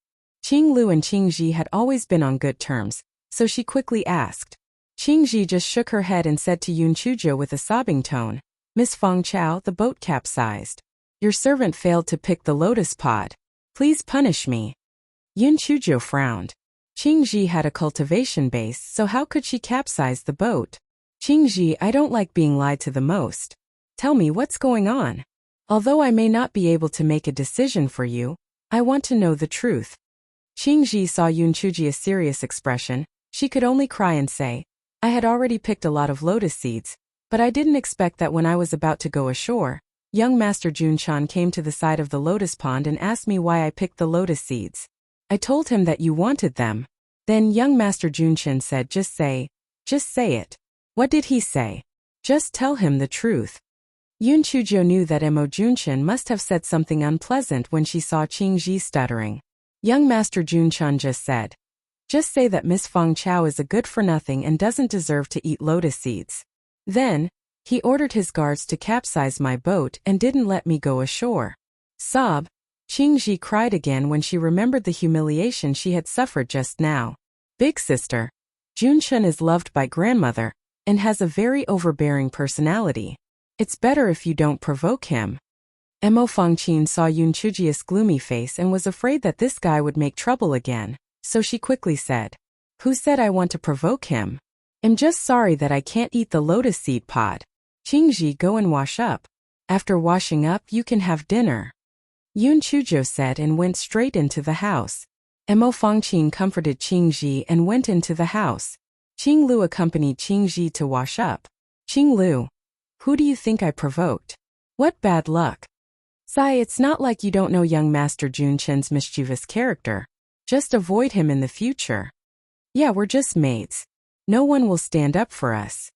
Qinglu and Qingji had always been on good terms, so she quickly asked. Qingji just shook her head and said to Yun Chujo with a sobbing tone, Miss Feng Chao, the boat capsized. Your servant failed to pick the lotus pod. Please punish me. Yun Chujo frowned. Qingji had a cultivation base, so how could she capsize the boat? Qingji, I don't like being lied to the most. Tell me what's going on. Although I may not be able to make a decision for you, I want to know the truth. Qingji saw Yun Chuji's serious expression. She could only cry and say, I had already picked a lot of lotus seeds, but I didn't expect that when I was about to go ashore, young Master Junchan came to the side of the lotus pond and asked me why I picked the lotus seeds. I told him that you wanted them. Then young Master Junchan said, just say it. What did he say? Just tell him the truth. Yun Chujo knew that Mo Junchan must have said something unpleasant when she saw Qingji stuttering. Young Master Junchan just said, just say that Miss Feng Chao is a good-for-nothing and doesn't deserve to eat lotus seeds. Then, he ordered his guards to capsize my boat and didn't let me go ashore. Sob. Qingji cried again when she remembered the humiliation she had suffered just now. Big sister. Junchan is loved by grandmother and has a very overbearing personality. It's better if you don't provoke him. Mo Fangqin saw Yun Chuji's gloomy face and was afraid that this guy would make trouble again, so she quickly said, Who said I want to provoke him? I'm just sorry that I can't eat the lotus seed pod. Qingji, go and wash up. After washing up, you can have dinner. Yun Chujo said and went straight into the house. Mo Fangqin comforted Qingji and went into the house. Qinglu accompanied Qingji to wash up. Qinglu, who do you think I provoked? What bad luck? Sai, it's not like you don't know young Master Jun Chen's mischievous character. Just avoid him in the future. Yeah, we're just mates. No one will stand up for us.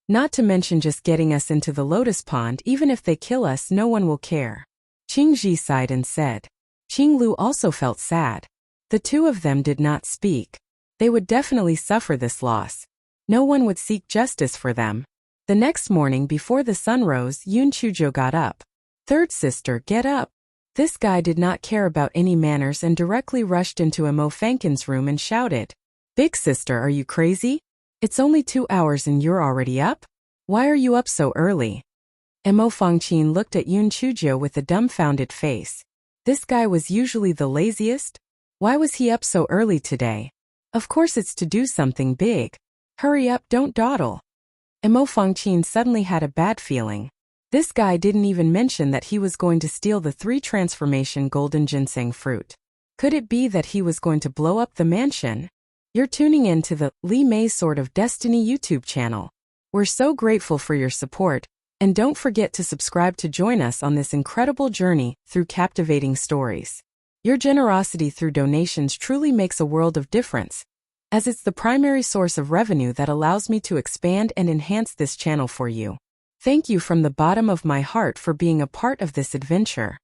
Not to mention just getting us into the lotus pond. Even if they kill us, no one will care. Qingji sighed and said. Qinglu also felt sad. The two of them did not speak. They would definitely suffer this loss. No one would seek justice for them. The next morning before the sun rose, Yun Chujo got up. Third sister, get up. This guy did not care about any manners and directly rushed into Mo Fangqin's room and shouted, Big sister, are you crazy? It's only 2 hours and you're already up? Why are you up so early? Mo Fangqin looked at Yun Chujo with a dumbfounded face. This guy was usually the laziest? Why was he up so early today? Of course it's to do something big. Hurry up, don't dawdle. Mo Fangqin suddenly had a bad feeling. This guy didn't even mention that he was going to steal the 3 transformation golden ginseng fruit. Could it be that he was going to blow up the mansion? You're tuning in to the Li Mei Sword of Destiny YouTube channel. We're so grateful for your support, and don't forget to subscribe to join us on this incredible journey through captivating stories. Your generosity through donations truly makes a world of difference, as it's the primary source of revenue that allows me to expand and enhance this channel for you. Thank you from the bottom of my heart for being a part of this adventure.